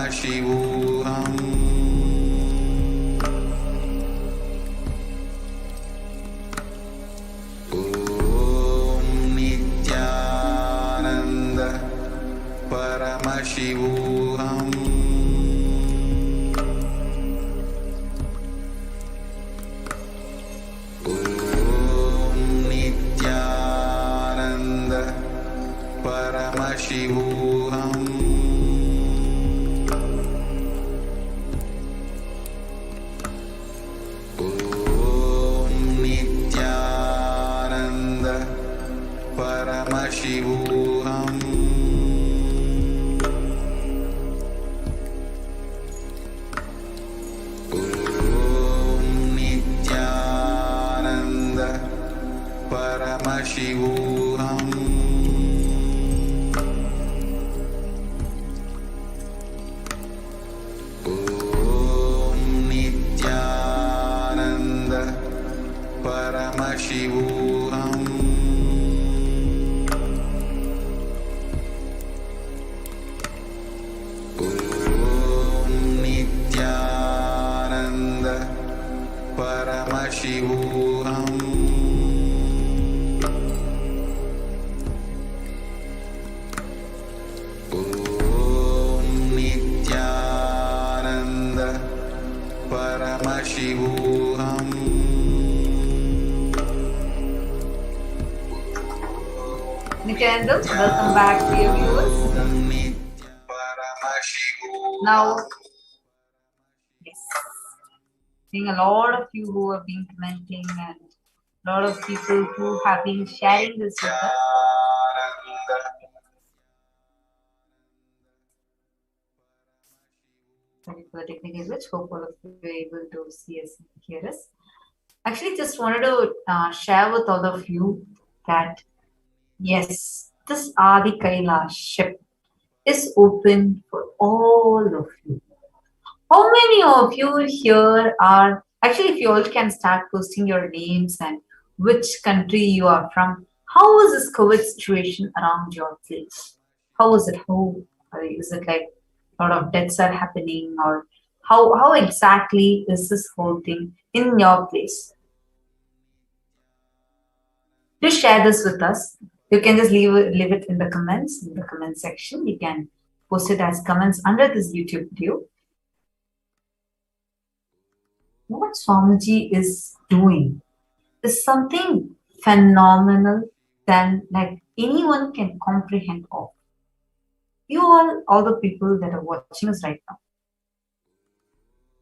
Paramashivoham. Om Nithyananda Paramashivoham. Om Nithyananda Paramashivoham. Om Nithyananda Paramashivoham. Om Nithyananda Paramashivoham. Om Nithyananda Paramashivoham. Om Nithyananda Paramashivoham. Om Nithyananda Paramashivoham. Nithyananda, welcome back, dear viewers. Now, yes, seeing a lot of you who have been commenting and a lot of people who have been sharing this with us. Sorry for the technical glitch. Hope all of you are able to see us and hear us. Actually, just wanted to share with all of you that yes, this Adi Kailasa ship is open for all of you. How many of you here are actually, if you all can start posting your names and which country you are from? How is this COVID situation around your place? How is it? How is it like a lot of deaths are happening, or how exactly is this whole thing in your place? Do share this with us. You can just leave it in the comment section. You can post it as comments under this YouTube video. What Swamiji is doing is something phenomenal than like anyone can comprehend of. You all the people that are watching us right now,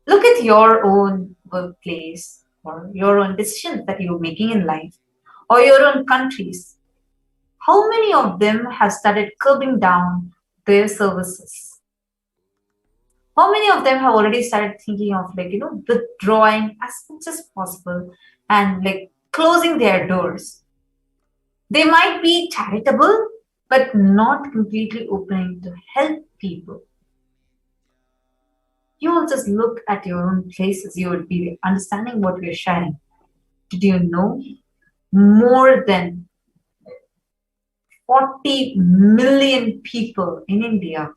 look at your own workplace or your own decisions that you're making in life or your own countries. How many of them have started curbing down their services? How many of them have already started thinking of withdrawing as much as possible and like closing their doors? They might be charitable, but not completely opening to help people. You will just look at your own places. You would be understanding what we're sharing. Did you know more than 40 million people in India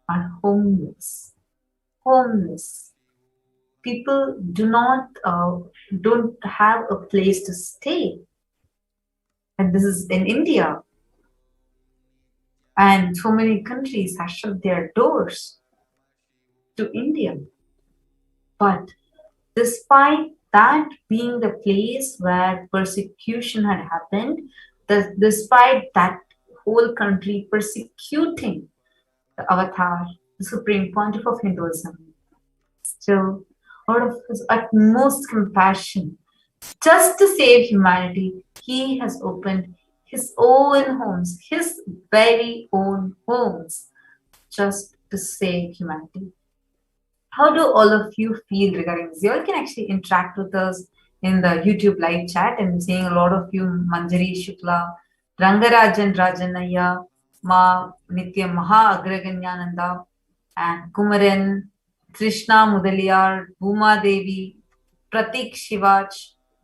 are homeless? Homeless. People don't have a place to stay. And this is in India. And so many countries have shut their doors to India. But despite that being the place where persecution had happened, despite that whole country persecuting the avatar, the supreme pontiff of Hinduism, still, out of his utmost compassion, just to save humanity, he has opened his own homes, his very own homes, just to save humanity. How do all of you feel regarding this? You all can actually interact with us in the YouTube live chat. I'm seeing a lot of you, Manjari Shukla, Rangarajan Rajanaya, Ma Nitya Maha Agraganyananda, and Kumaran, Krishna Mudaliar, Bhuma Devi, Pratik Shivach,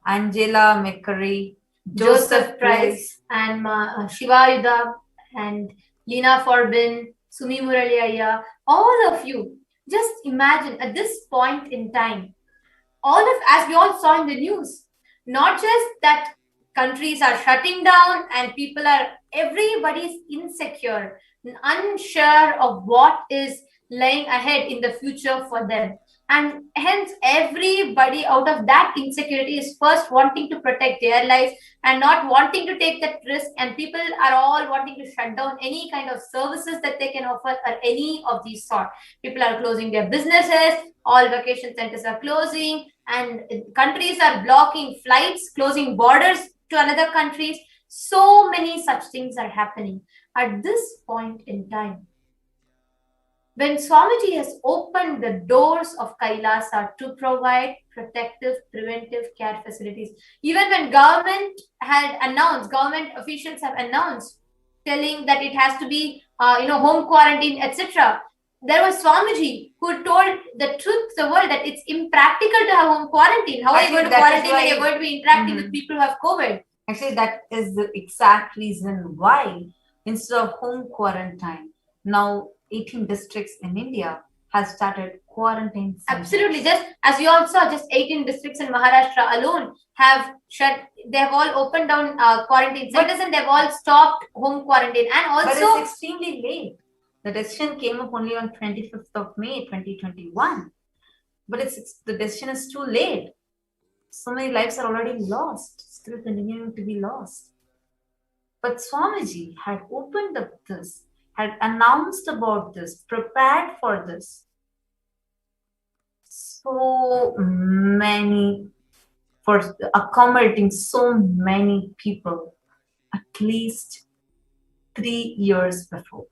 Angela McCurry, Joseph Price, and Shivayuda, and Lina Forbin, Sumi Muraliaya. All of you, just imagine at this point in time, as we all saw in the news, not just that countries are shutting down and everybody's insecure, unsure of what is lying ahead in the future for them. And hence, everybody out of that insecurity is first wanting to protect their lives and not wanting to take that risk. And people are all wanting to shut down any kind of services that they can offer or any of these sort. People are closing their businesses, all vacation centers are closing, and countries are blocking flights, closing borders to another countries. So many such things are happening at this point in time. When Swamiji has opened the doors of Kailasa to provide protective, preventive care facilities, even when government officials have announced, telling that it has to be, home quarantine, etc. There was Swamiji who told the truth to the world that it's impractical to have home quarantine. How are you going to quarantine when you're going to be interacting with people who have COVID? Actually, that is the exact reason why, instead of home quarantine, now 18 districts in India have started quarantine centers. Absolutely. Just as you all saw, just 18 districts in Maharashtra alone have shut. They have all opened down quarantine centers and they've all stopped home quarantine. And also, but it's extremely late. The decision came up only on 25th of May 2021. But the decision is too late. So many lives are already lost, still continuing to be lost. But Swamiji had opened up this, had announced about this, prepared for this. So many, for accommodating so many people, at least 3 years before.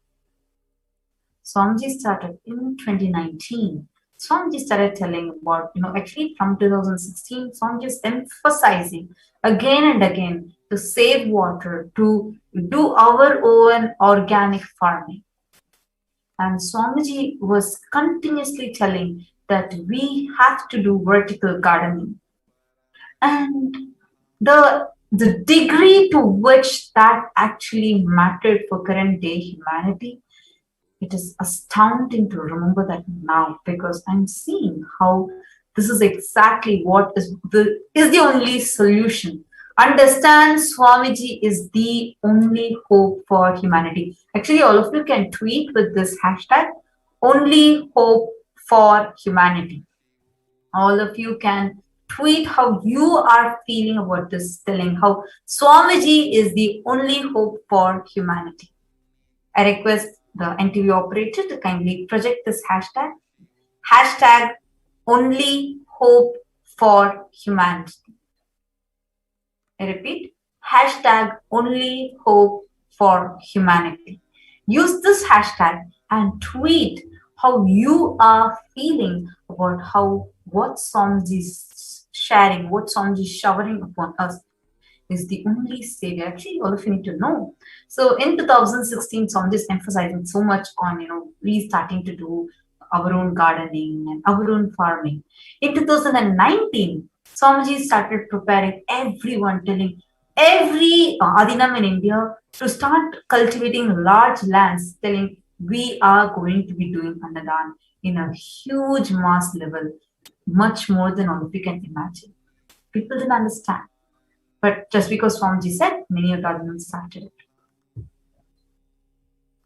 Swamiji started in 2019. Swamiji started telling about, actually from 2016, Swamiji is emphasizing again and again to save water, to do our own organic farming. And Swamiji was continuously telling that we have to do vertical gardening. And the degree to which that actually mattered for current day humanity, it is astounding to remember that now, because I'm seeing how this is exactly what is the only solution. Understand, Swamiji is the only hope for humanity. Actually, all of you can tweet with this hashtag, only hope for humanity. All of you can tweet how you are feeling about this, telling how Swamiji is the only hope for humanity. I request the NTV operator to kindly project this hashtag. Hashtag only hope for humanity. I repeat, hashtag only hope for humanity. Use this hashtag and tweet how you are feeling about what Swamiji is sharing, what Swamiji is showering upon us is the only savior. Actually, all of you need to know. So in 2016, Swamiji is emphasizing so much on, we starting to do our own gardening and our own farming. In 2019, Swamiji started preparing everyone, telling every Adinam in India to start cultivating large lands, telling we are going to be doing Annadan in a huge mass level, much more than all of you can imagine. People didn't understand. But just because Swamiji said, many of the Adinams started it.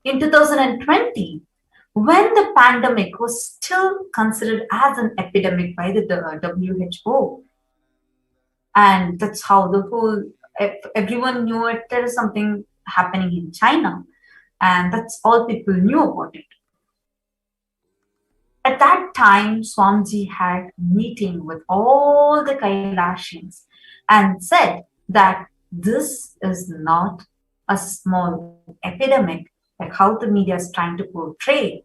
In 2020, when the pandemic was still considered as an epidemic by the WHO, and that's how everyone knew it, there is something happening in China, and that's all people knew about it. At that time, Swamiji had a meeting with all the Kailasians and said that this is not a small epidemic, like how the media is trying to portray.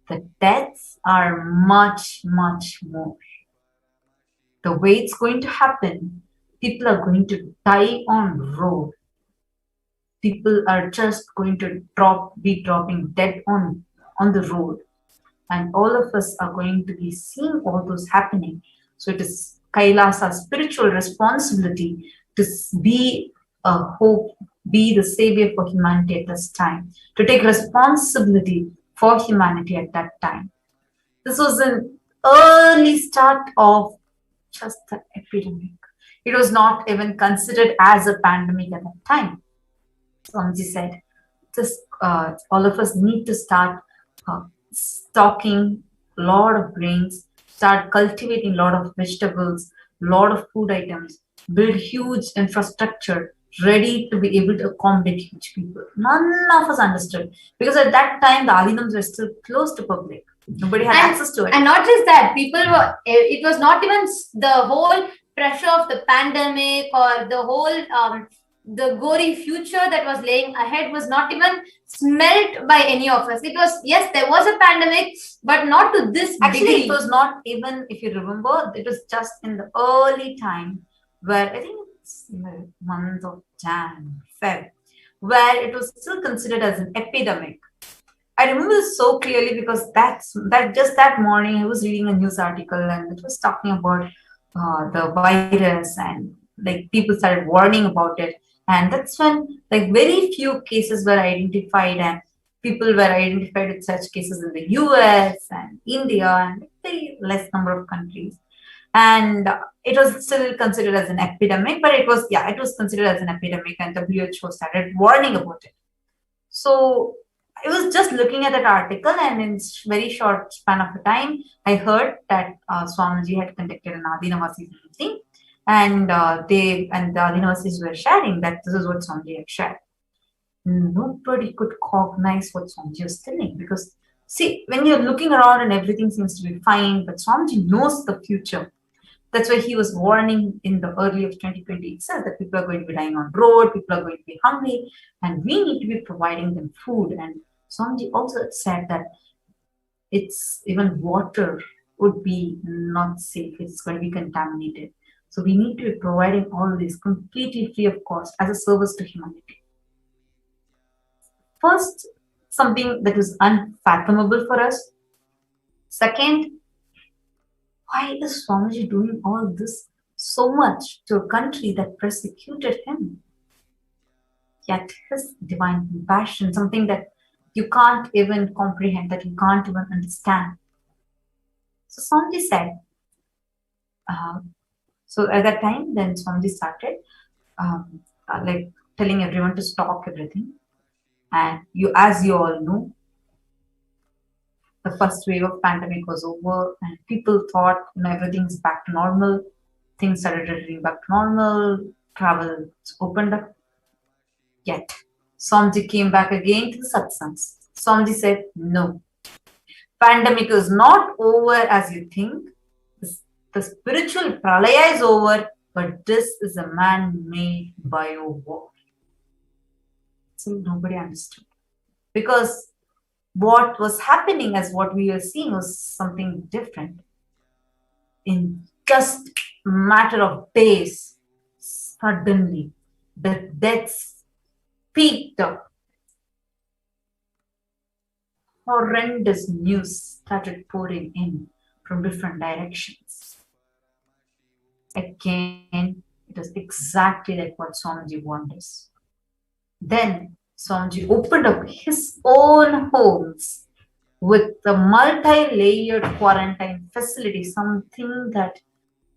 The deaths are much, much more. The way it's going to happen, people are going to die on road. People are just going to be dropping dead on the road. And all of us are going to be seeing all those happening. So it is Kailasa's spiritual responsibility to be a hope, be the savior for humanity at this time, to take responsibility for humanity at that time. This was an early start of just the epidemic. It was not even considered as a pandemic at that time. Swamiji said, all of us need to start stocking a lot of grains, start cultivating a lot of vegetables, a lot of food items, build huge infrastructure ready to be able to accommodate huge people. None of us understood, because at that time the Alinams were still closed to public. Nobody had access to it. And not just that, people were, it was not even the whole pressure of the pandemic or the whole the gory future that was laying ahead was not even smelt by any of us. It was, yes, there was a pandemic, but not to this Actually, degree. it was not even, if you remember, it was just in the early time where I think it's in the month of Jan, Feb, where it was still considered as an epidemic. I remember this so clearly because just that morning I was reading a news article and it was talking about the virus, and like people started warning about it. And that's when like very few cases were identified, and people were identified with such cases in the US and India and very less number of countries. And it was still considered as an epidemic, but it was considered as an epidemic, and WHO started warning about it. So I was just looking at that article, and in very short span of time, I heard that Swamiji had conducted an Adinavasis meeting, and the Adinavasis were sharing that this is what Swamiji had shared. Nobody could cognize what Swamiji was telling, because see, when you're looking around and everything seems to be fine, but Swamiji knows the future. That's why he was warning in the early of 2020 itself that people are going to be dying on road, people are going to be hungry, and we need to be providing them food. And Swamiji also said that it's even water would be not safe, it's going to be contaminated. So we need to be providing all this completely free of cost as a service to humanity. First, something that is unfathomable for us. Second, why is Swamiji doing all this so much to a country that persecuted him? Yet his divine compassion, something that you can't even comprehend, that you can't even understand. So Swamiji said, so at that time, then Swamiji started like telling everyone to stock everything. And as you all know, the first wave of pandemic was over, and people thought everything's back to normal. Things started returning back to normal. Travel opened up. Yet Swamiji came back again to the satsangs. Swamiji said, no, pandemic is not over as you think. The spiritual pralaya is over, but this is a man-made bio-war. So nobody understood. Because what was happening as what we were seeing was something different. In just a matter of days, suddenly the deaths peaked up. Horrendous news started pouring in from different directions. Again, it was exactly like what Swamiji warned us. Then Swamiji opened up his own homes with the multi-layered quarantine facility, something that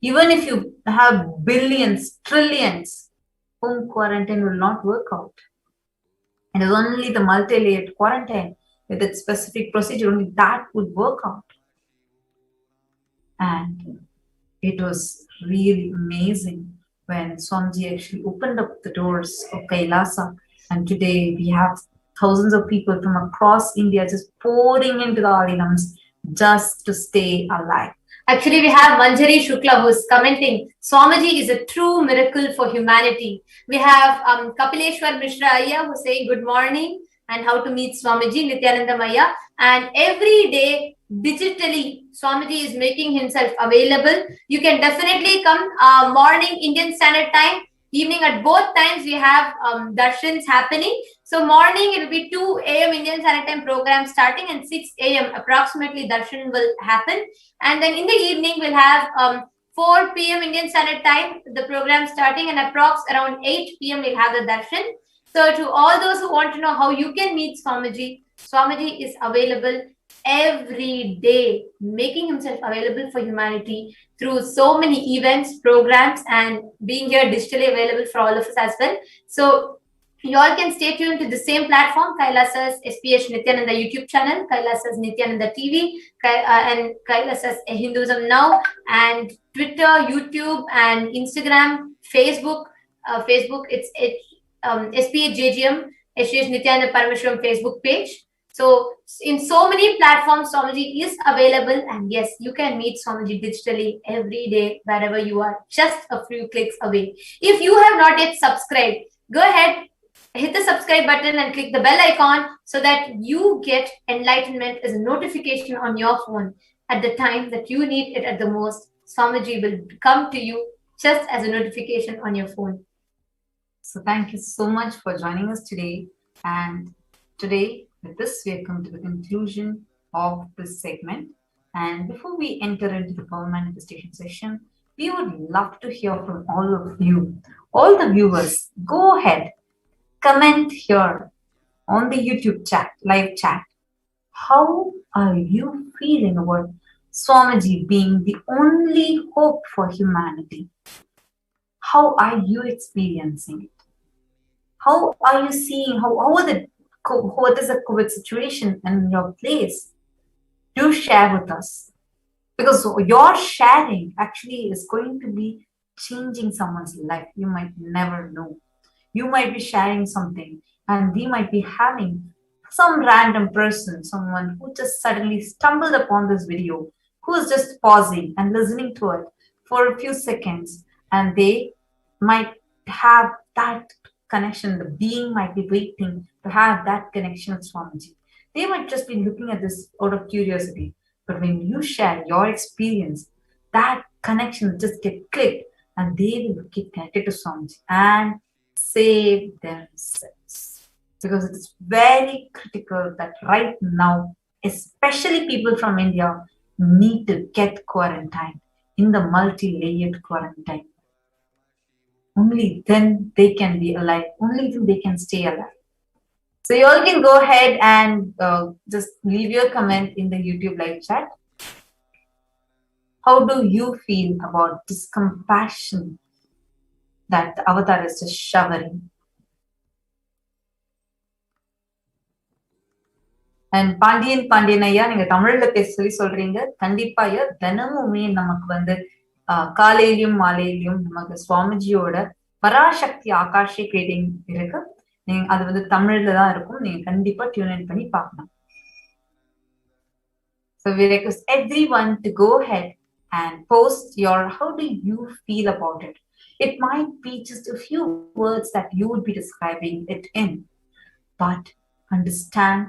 even if you have billions, trillions, home quarantine will not work out. And it was only the multi-layered quarantine with its specific procedure, only that would work out. And it was really amazing when Swamiji actually opened up the doors of Kailasa. And today we have thousands of people from across India just pouring into the Alinams just to stay alive. Actually, we have Manjari Shukla who's commenting, Swamiji is a true miracle for humanity. We have Kapileshwar Mishra Ayya who's saying good morning and how to meet Swamiji, Nithyananda Maya. And every day, digitally, Swamiji is making himself available. You can definitely come morning Indian Standard Time, evening at both times we have darshans happening. So morning it will be 2 a.m. Indian Standard Time program starting, and 6 a.m. approximately darshan will happen. And then in the evening we'll have 4 p.m. Indian Standard Time, the program starting, and approx around 8 p.m. we'll have the darshan. So to all those who want to know how you can meet Swamiji, Swamiji is available every day, making himself available for humanity through so many events, programs, and being here digitally available for all of us as well. So you all can stay tuned to the same platform, Kailasa's HDH Nithyananda YouTube channel, Kailasa's Nithyananda TV, and Kailasa's Hinduism Now, and Twitter, YouTube, and Instagram, Facebook. Facebook, it's SPHJGM, HDH Nithyananda Paramashivam Facebook page. So in so many platforms, Swamiji is available, and yes, you can meet Swamiji digitally every day, wherever you are, just a few clicks away. If you have not yet subscribed, go ahead, hit the subscribe button and click the bell icon so that you get enlightenment as a notification on your phone at the time that you need it at the most. Swamiji will come to you just as a notification on your phone. So thank you so much for joining us today. And today, with this, we have come to the conclusion of this segment. And before we enter into the power manifestation session, we would love to hear from all of you, all the viewers. Go ahead, comment here on the YouTube chat, live chat. How are you feeling about Swamiji being the only hope for humanity? How are you experiencing it? How are you seeing, what is the COVID situation in your place? Do share with us. Because your sharing actually is going to be changing someone's life. You might never know. You might be sharing something and we might be having some random person, someone who just suddenly stumbled upon this video, who is just pausing and listening to it for a few seconds, and they might have that connection. The being might be waiting to have that connection with Swamiji. They might just be looking at this out of curiosity. But when you share your experience, that connection will just get clicked and they will get connected to Swamiji and save themselves. Because it's very critical that right now, especially people from India, need to get quarantined in the multi-layered quarantine. Only then they can be alive. Only then they can stay alive. So you all can go ahead and just leave your comment in the YouTube live chat. How do you feel about this compassion that the avatar is just showering? And Pandian ஐயா, நீங்க தமிழ்ல பேச சொல்லி சொல்றீங்க. கண்டிப்பா ஐயா, தினமுமே நமக்கு வந்து காலையிலும் மாலையிலும் நமக்கு சுவாமிஜியோட பராசக்தி ஆகாஷிக் ரீடிங் இருக்கு. அது வந்து தமிழ்ல தான் இருக்கும். நீங்க கண்டிப்பா டியூன் இன் பண்ணி பார்க்கணும். So we request everyone to go ahead and post your how do you feel about it. It might be just a few words that you would be describing it in, but understand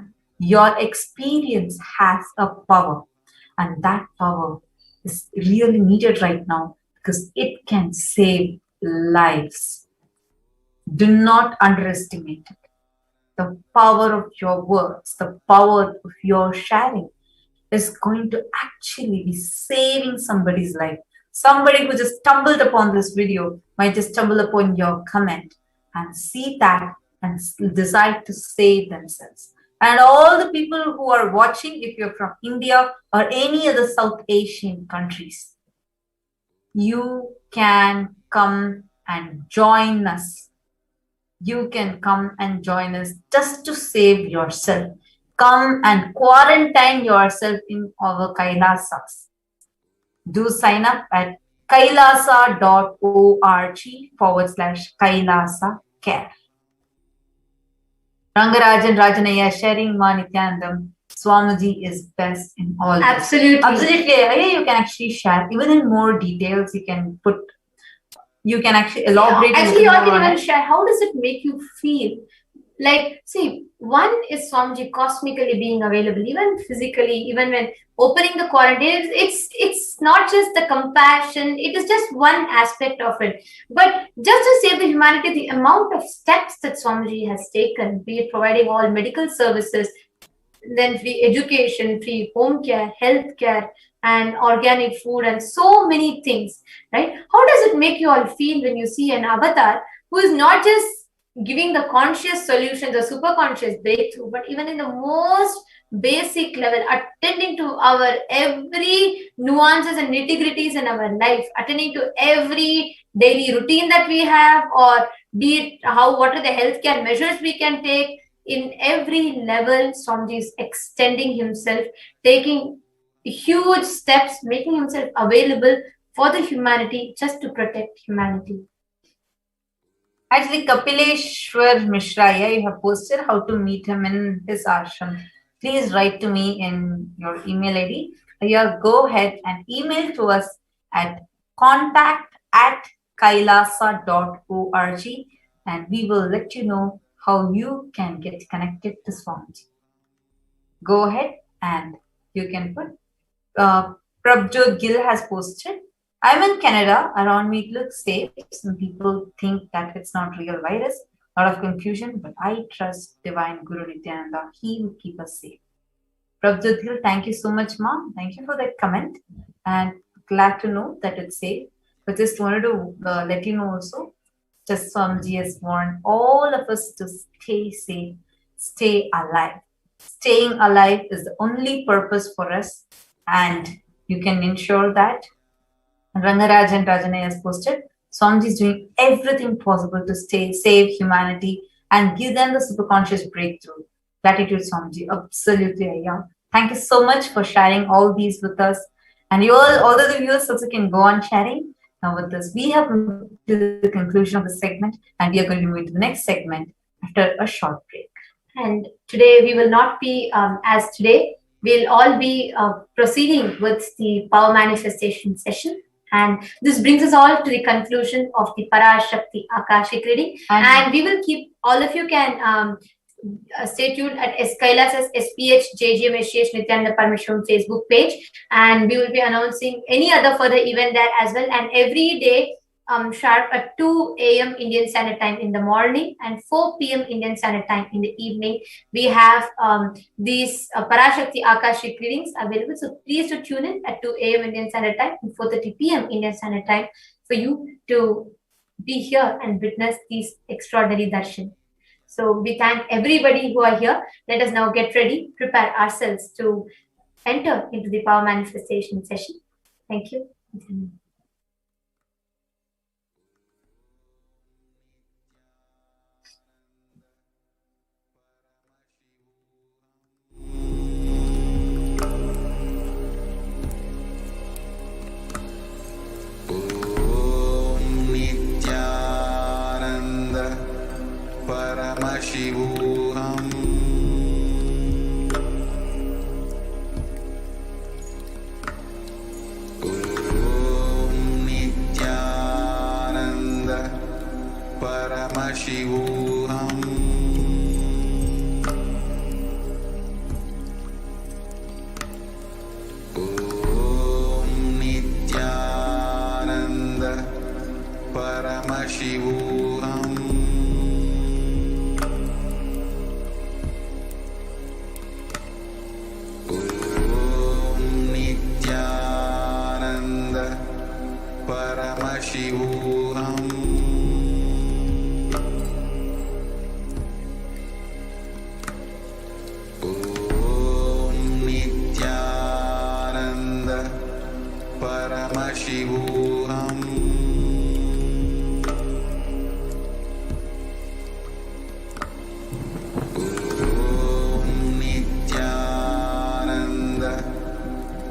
your experience has a power, and that power is really needed right now because it can save lives. Do not underestimate it. The power of your words, the power of your sharing is going to actually be saving somebody's life. Somebody who just stumbled upon this video might just stumble upon your comment and see that and decide to save themselves. And all the people who are watching, if you're from India or any other South Asian countries, you can come and join us. You can come and join us just to save yourself. Come and quarantine yourself in our Kailasas. Do sign up at kailasa.org/Kailasa care. Rangarajan Rajanaya sharing Ma Nithyanandam. Swamiji is best in all. Absolutely. This. Absolutely. You can actually share. Even in more details, you can actually elaborate. Actually, you can even share. How does it make you feel? Like, see, one is Swamiji cosmically being available, even physically, even when opening the quarantine. It's not just the compassion, it is just one aspect of it. But just to save the humanity, the amount of steps that Swamiji has taken, be it providing all medical services, then free education, free home care, health care, and organic food, and so many things, right? How does it make you all feel when you see an avatar who is not just giving the conscious solution, the super conscious breakthrough, but even in the most basic level, attending to our every nuances and nitty-gritties in our life, attending to every daily routine that we have, or be it what are the healthcare measures we can take. In every level, Swamiji is extending himself, taking huge steps, making himself available for the humanity, just to protect humanity. Actually, Kapileshwar Mishra, you have posted how to meet him in his ashram. Please write to me in your email ID. Go ahead and email to us at contact@kailasa.org, and we will let you know how you can get connected to Swamiji. Go ahead and you can put. Prabjot Gill has posted, I'm in Canada. Around me it looks safe. Some people think that it's not real virus. A lot of confusion, but I trust Divine Guru Nithyananda. He will keep us safe. Prabjot Gill, thank you so much, Mom. Thank you for that comment. And glad to know that it's safe. But just wanted to let you know also, just Swamiji has warned all of us to stay safe, stay alive. Staying alive is the only purpose for us, and you can ensure that. Rangaraj and Rajane has posted, Swamiji is doing everything possible to save humanity and give them the superconscious breakthrough. Gratitude, Swamiji. Absolutely, Ayya. Thank you so much for sharing all these with us. And you all the viewers also can go on sharing. Now with this, we have come to the conclusion of the segment, and we are going to move into the next segment after a short break. And today we will not be, as today, we'll all be proceeding with the power manifestation session. And this brings us all to the conclusion of the Parashakti Akashic reading. And we will keep, all of you can stay tuned at Kailasa's SPH JGM HDH Nithyananda Paramashivam Facebook page. And we will be announcing any other further event there as well. And every day, sharp at 2 a.m. Indian Standard Time in the morning and 4 p.m. Indian Standard Time in the evening, we have these Parashakti Akashic readings available. So please do tune in at 2 a.m. Indian Standard Time and 4:30 p.m. Indian Standard Time for you to be here and witness these extraordinary darshan. So we thank everybody who are here. Let us now get ready, prepare ourselves to enter into the power manifestation session. Thank you. Paramashivoham. Om Nithyananda Paramashivoham. Om Nithyananda Paramashivoham. Paramashivoham. Om Nithyananda Paramashivoham. Om Nithyananda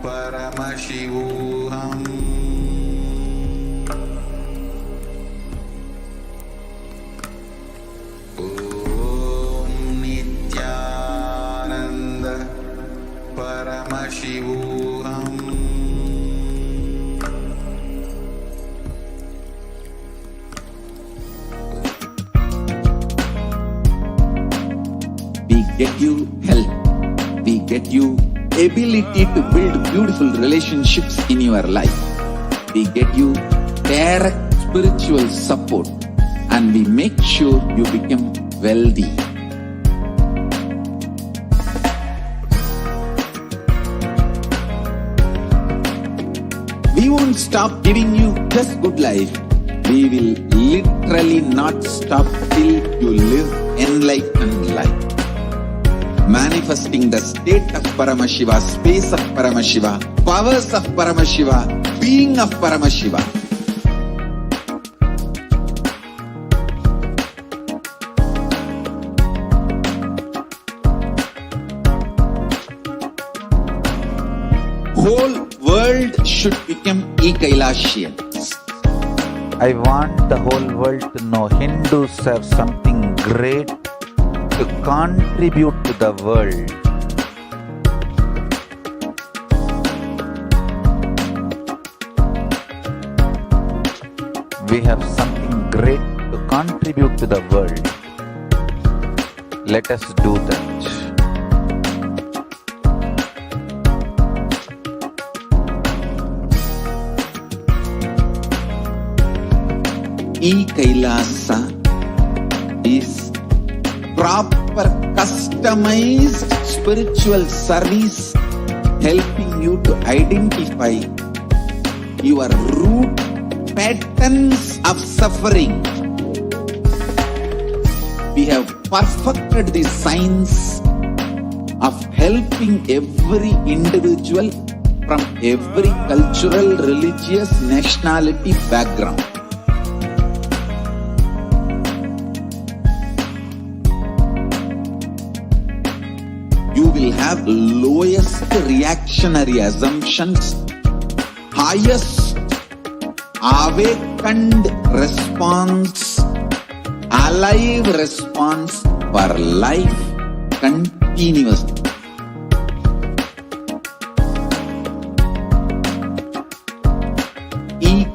Paramashivoham. Paramashivoham. We get you health. We get you ability to build beautiful relationships in your life. We get you direct spiritual support, and we make sure you become wealthy. We won't stop giving you just good life. We will literally not stop till you live enlightened life. Manifesting the state of Paramashiva, space of Paramashiva, powers of Paramashiva, being of Paramashiva. Whole world should become Kailasians. I want the whole world to know Hindus have something great to contribute to the world. We have something great to contribute to the world. Let us do that. Kailasa is proper customized spiritual service helping you to identify your root patterns of suffering. We have perfected the science of helping every individual from every cultural, religious, nationality background. You will have lowest reactionary assumptions, highest awakened response, alive response for life continuously.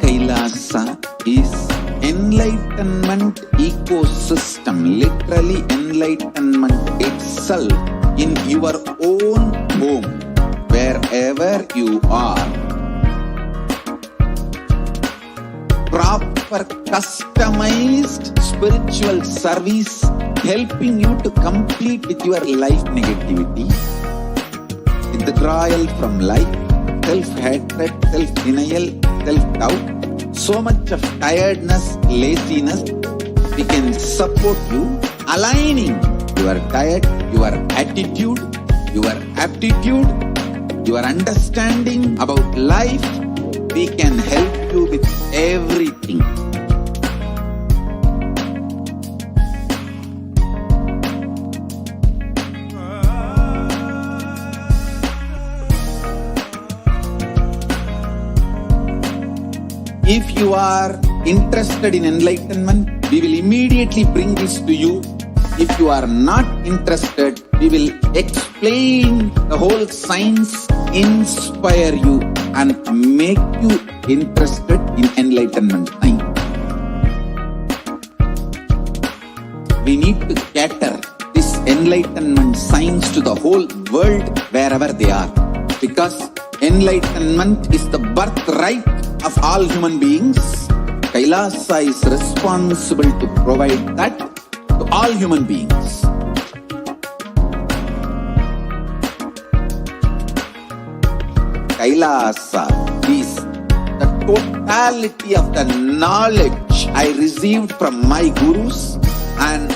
Kailasa is enlightenment ecosystem, literally enlightenment itself in your own home, wherever you are. Proper customized spiritual service helping you to complete with your life negativity, withdrawal from life, self-hatred, self-denial, self-doubt, so much of tiredness, laziness. We can support you, aligning your diet, your attitude, your aptitude, your understanding about life. We can help you with everything. If you are interested in enlightenment, we will immediately bring this to you. If you are not interested, we will explain the whole science, inspire you and make you interested in enlightenment time. We need to cater this enlightenment science to the whole world wherever they are, because enlightenment is the birthright of all human beings. Kailasa is responsible to provide that to all human beings. Kailasa is the totality of the knowledge I received from my gurus and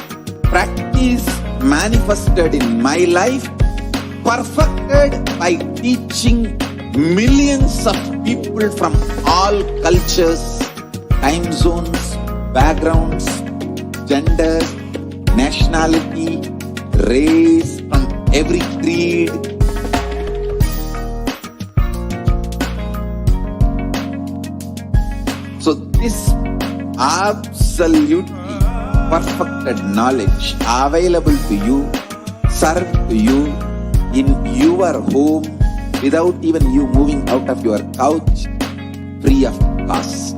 practice manifested in my life, perfected by teaching millions of people from all cultures, time zones, backgrounds, genders, nationality, race, from every creed. So this absolutely perfected knowledge available to you, served to you in your home without even you moving out of your couch, free of cost.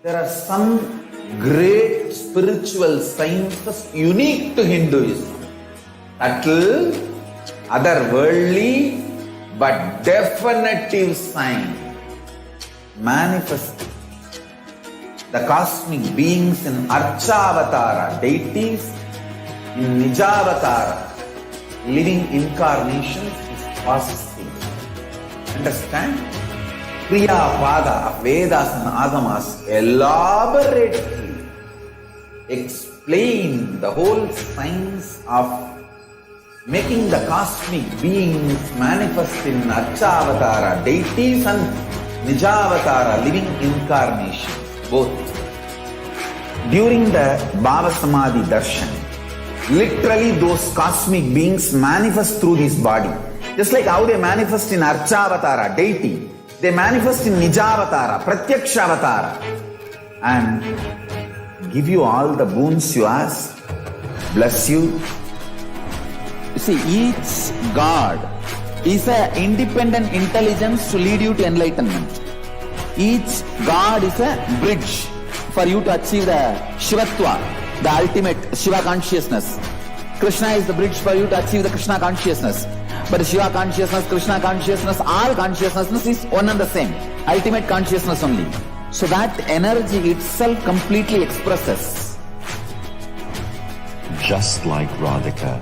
There are some great spiritual sciences unique to Hinduism. Subtle, otherworldly, but definitive sign. Manifesting the cosmic beings in Archavatara, deities in Nijavatara, living incarnations is possible. Understand? Kriya Pada of Vedas and Agamas elaborately explain the whole science of making the cosmic beings manifest in Archavatara, deities and Nijavatara, living incarnations, both. During the Bhava Samadhi Darshan, literally those cosmic beings manifest through his body. Just like how they manifest in Archavatara, deity, they manifest in Nijavatara, Pratyakshavatara, and give you all the boons you ask, bless you. You see, each God is an independent intelligence to lead you to enlightenment. Each God is a bridge for you to achieve the Shivatva, the ultimate Shiva consciousness. Krishna is the bridge for you to achieve the Krishna consciousness. But Shiva consciousness, Krishna consciousness, all consciousness is one and the same. Ultimate consciousness only. So that energy itself completely expresses. Just like Radhika,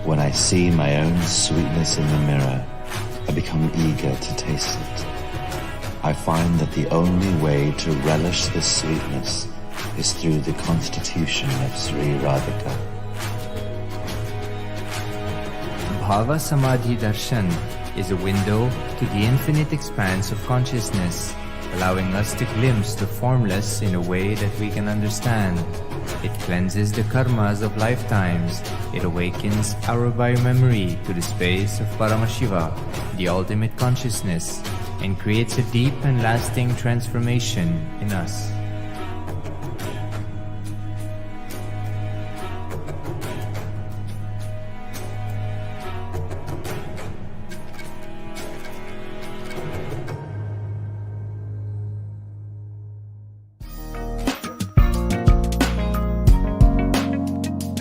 when I see my own sweetness in the mirror, I become eager to taste it. I find that the only way to relish this sweetness is through the constitution of Sri Radhika. Bhava Samadhi Darshan is a window to the infinite expanse of consciousness, allowing us to glimpse the formless in a way that we can understand. It cleanses the karmas of lifetimes. It awakens our biomemory to the space of Paramashiva, the ultimate consciousness, and creates a deep and lasting transformation in us.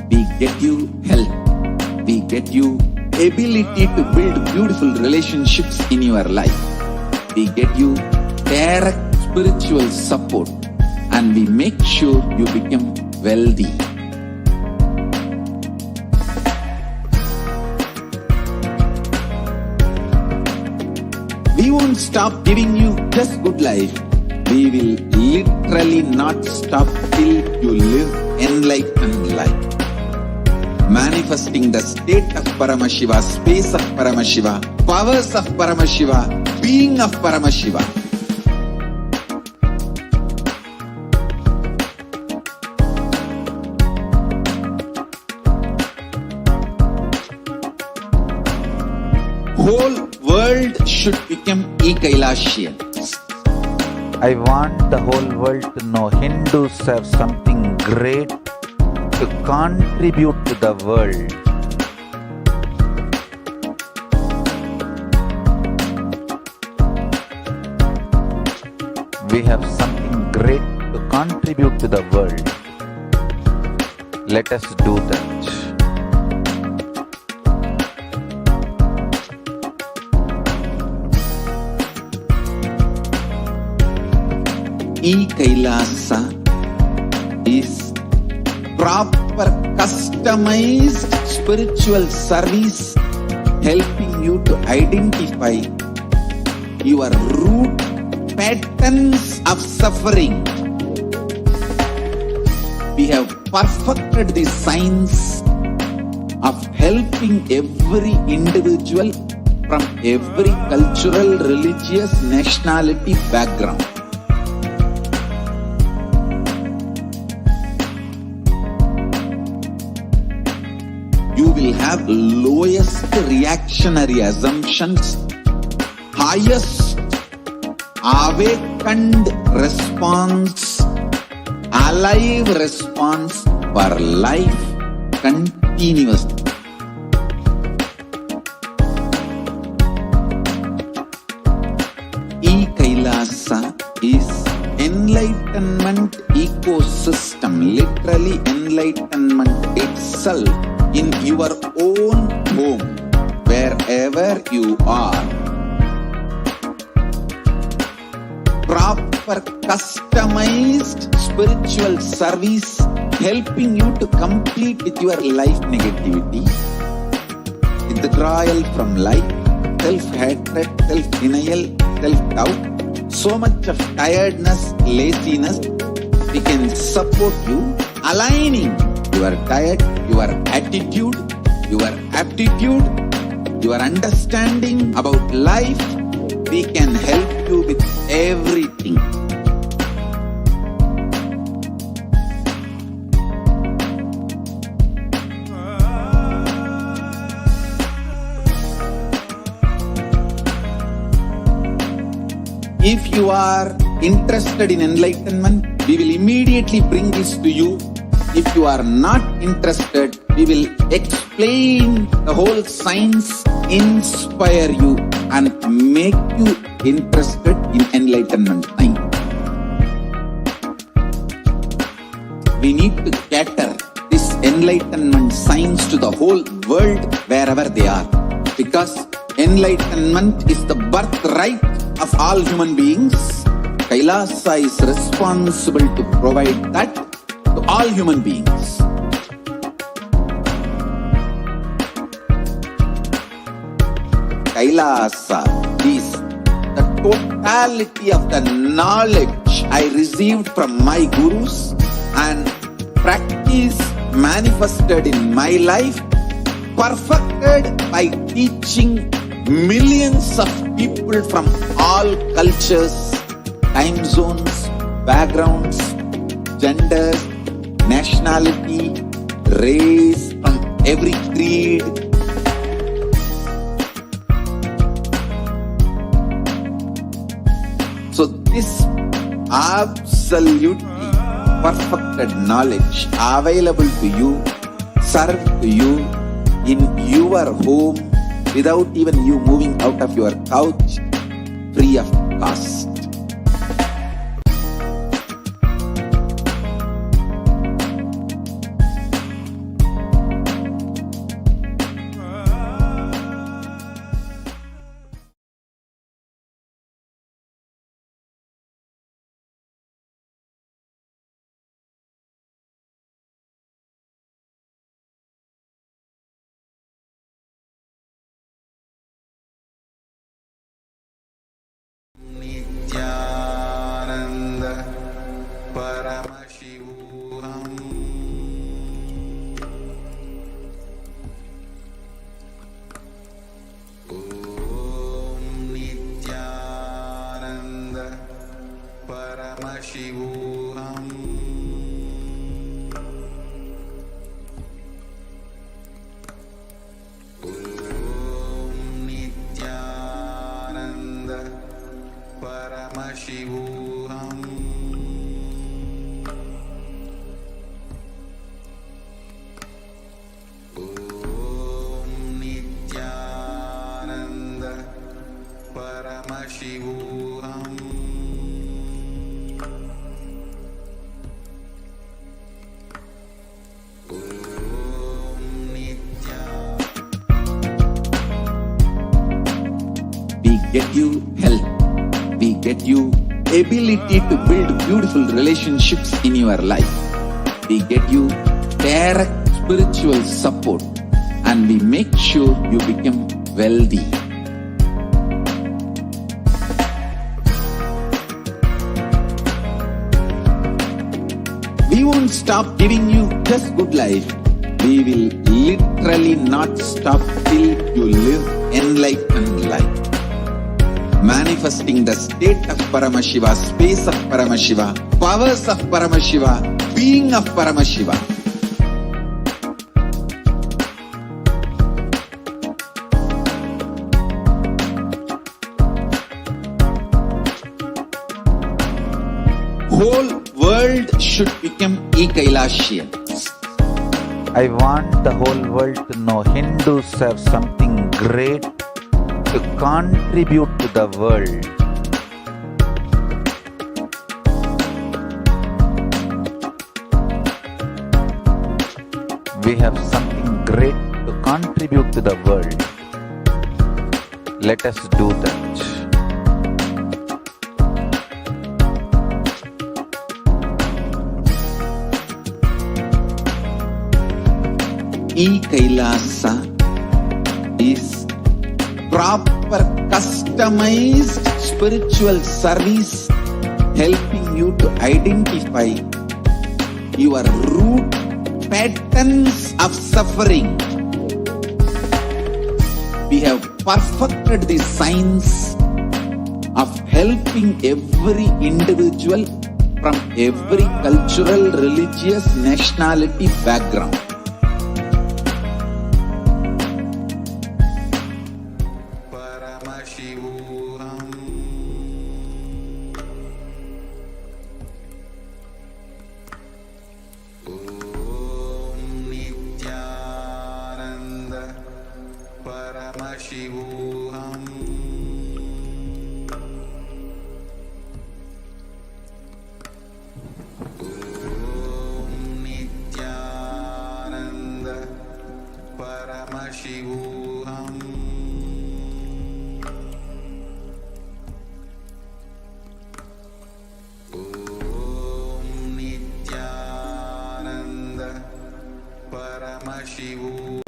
We get you health. We get you ability to build beautiful relationships in your life. We get you direct spiritual support, and we make sure you become wealthy. We won't stop giving you just good life. We will literally not stop till you live enlightened life. Manifesting the state of Paramashiva, space of Paramashiva, powers of Paramashiva, being of Paramashiva. Whole world should become Kailasian. I want the whole world to know Hindus have something great to contribute to the world. We have something great to contribute to the world. Let us do that. Kailasa is proper customized spiritual service helping you to identify your root patterns of suffering. We have perfected the science of helping every individual from every cultural, religious, nationality background. You will have lowest reactionary assumptions, highest awakened response, alive response for life continuously. Kailasa is enlightenment enlightenment ecosystem, literally enlightenment itself in your own home, wherever you are. Proper customized spiritual service helping you to complete with your life negativity, withdrawal from life, self-hatred, self-denial, self-doubt, so much of tiredness, laziness. We can support you, aligning your diet, your attitude, your aptitude, your understanding about life. We can help you with everything. If you are interested in enlightenment, we will immediately bring this to you. If you are not interested, we will explain the whole science, inspire you and make you interested in enlightenment time. We need to cater this enlightenment science to the whole world wherever they are, because enlightenment is the birthright of all human beings. Kailasa is responsible to provide that to all human beings. Kailasa is the totality of the knowledge I received from my gurus and practice manifested in my life, perfected by teaching millions of people from all cultures, time zones, backgrounds, genders, nationality, race, from every creed. So this absolutely perfected knowledge available to you, served to you in your home, without even you moving out of your couch, free of cost. Nithyananda Paramashivoham. Om Nithyananda Paramashivoham. Om Nithyananda Paramashivoham. Om Nithyananda Paramashivoham. Om Nithyananda. We get you health. We get you ability to build beautiful relationships in your life. We get you direct spiritual support, and we make sure you become wealthy. We won't stop giving you just good life. We will literally not stop till you live enlightened life. Manifesting the state of Paramashiva, space of Paramashiva, powers of Paramashiva, being of Paramashiva. Whole world should become Kailasians. I want the whole world to know Hindus have something great to contribute to the world. We have something great to contribute to the world. Let us do that. Kailasa is proper customized spiritual service helping you to identify your root patterns of suffering. We have perfected the science of helping every individual from every cultural, religious, nationality background. Paramashivoham. Om Nithyananda Paramashivoham. Om Nithyananda Paramashivoham. Om Nithyananda Paramashivoham.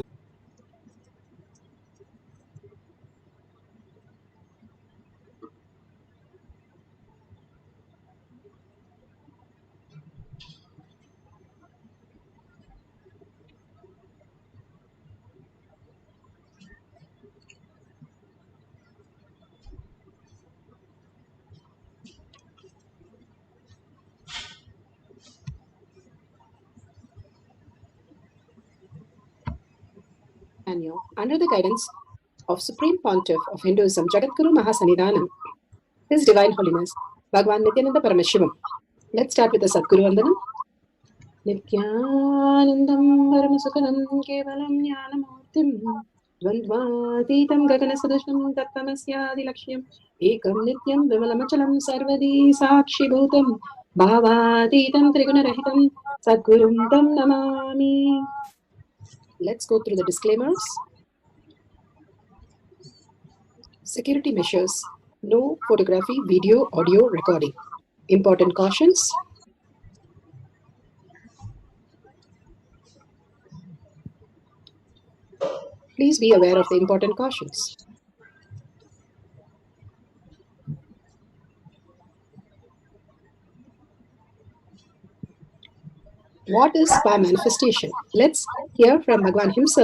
Annual, under the guidance of Supreme Pontiff of Hinduism, Jagadguru Mahasannidhanam, His Divine Holiness, Bhagwan Nithyananda Paramashivam. Let's start with the Sadguru Vandanam. Nithyanandam Paramasukhanam Kevalam Jnanamurtim Dvandvatitam Gaganasudasham Tattvamasya Lakshmam Ekam Nityam Vimalamachalam Sarvadi Sakshibhutam Bhavatitam Trigunarahitam Sadgurum Tam Namami. Let's go through the disclaimers. Security measures. No photography, video, audio recording. Important cautions. Please be aware of the important cautions. What is spa manifestation? Let's hear from Bhagwan himself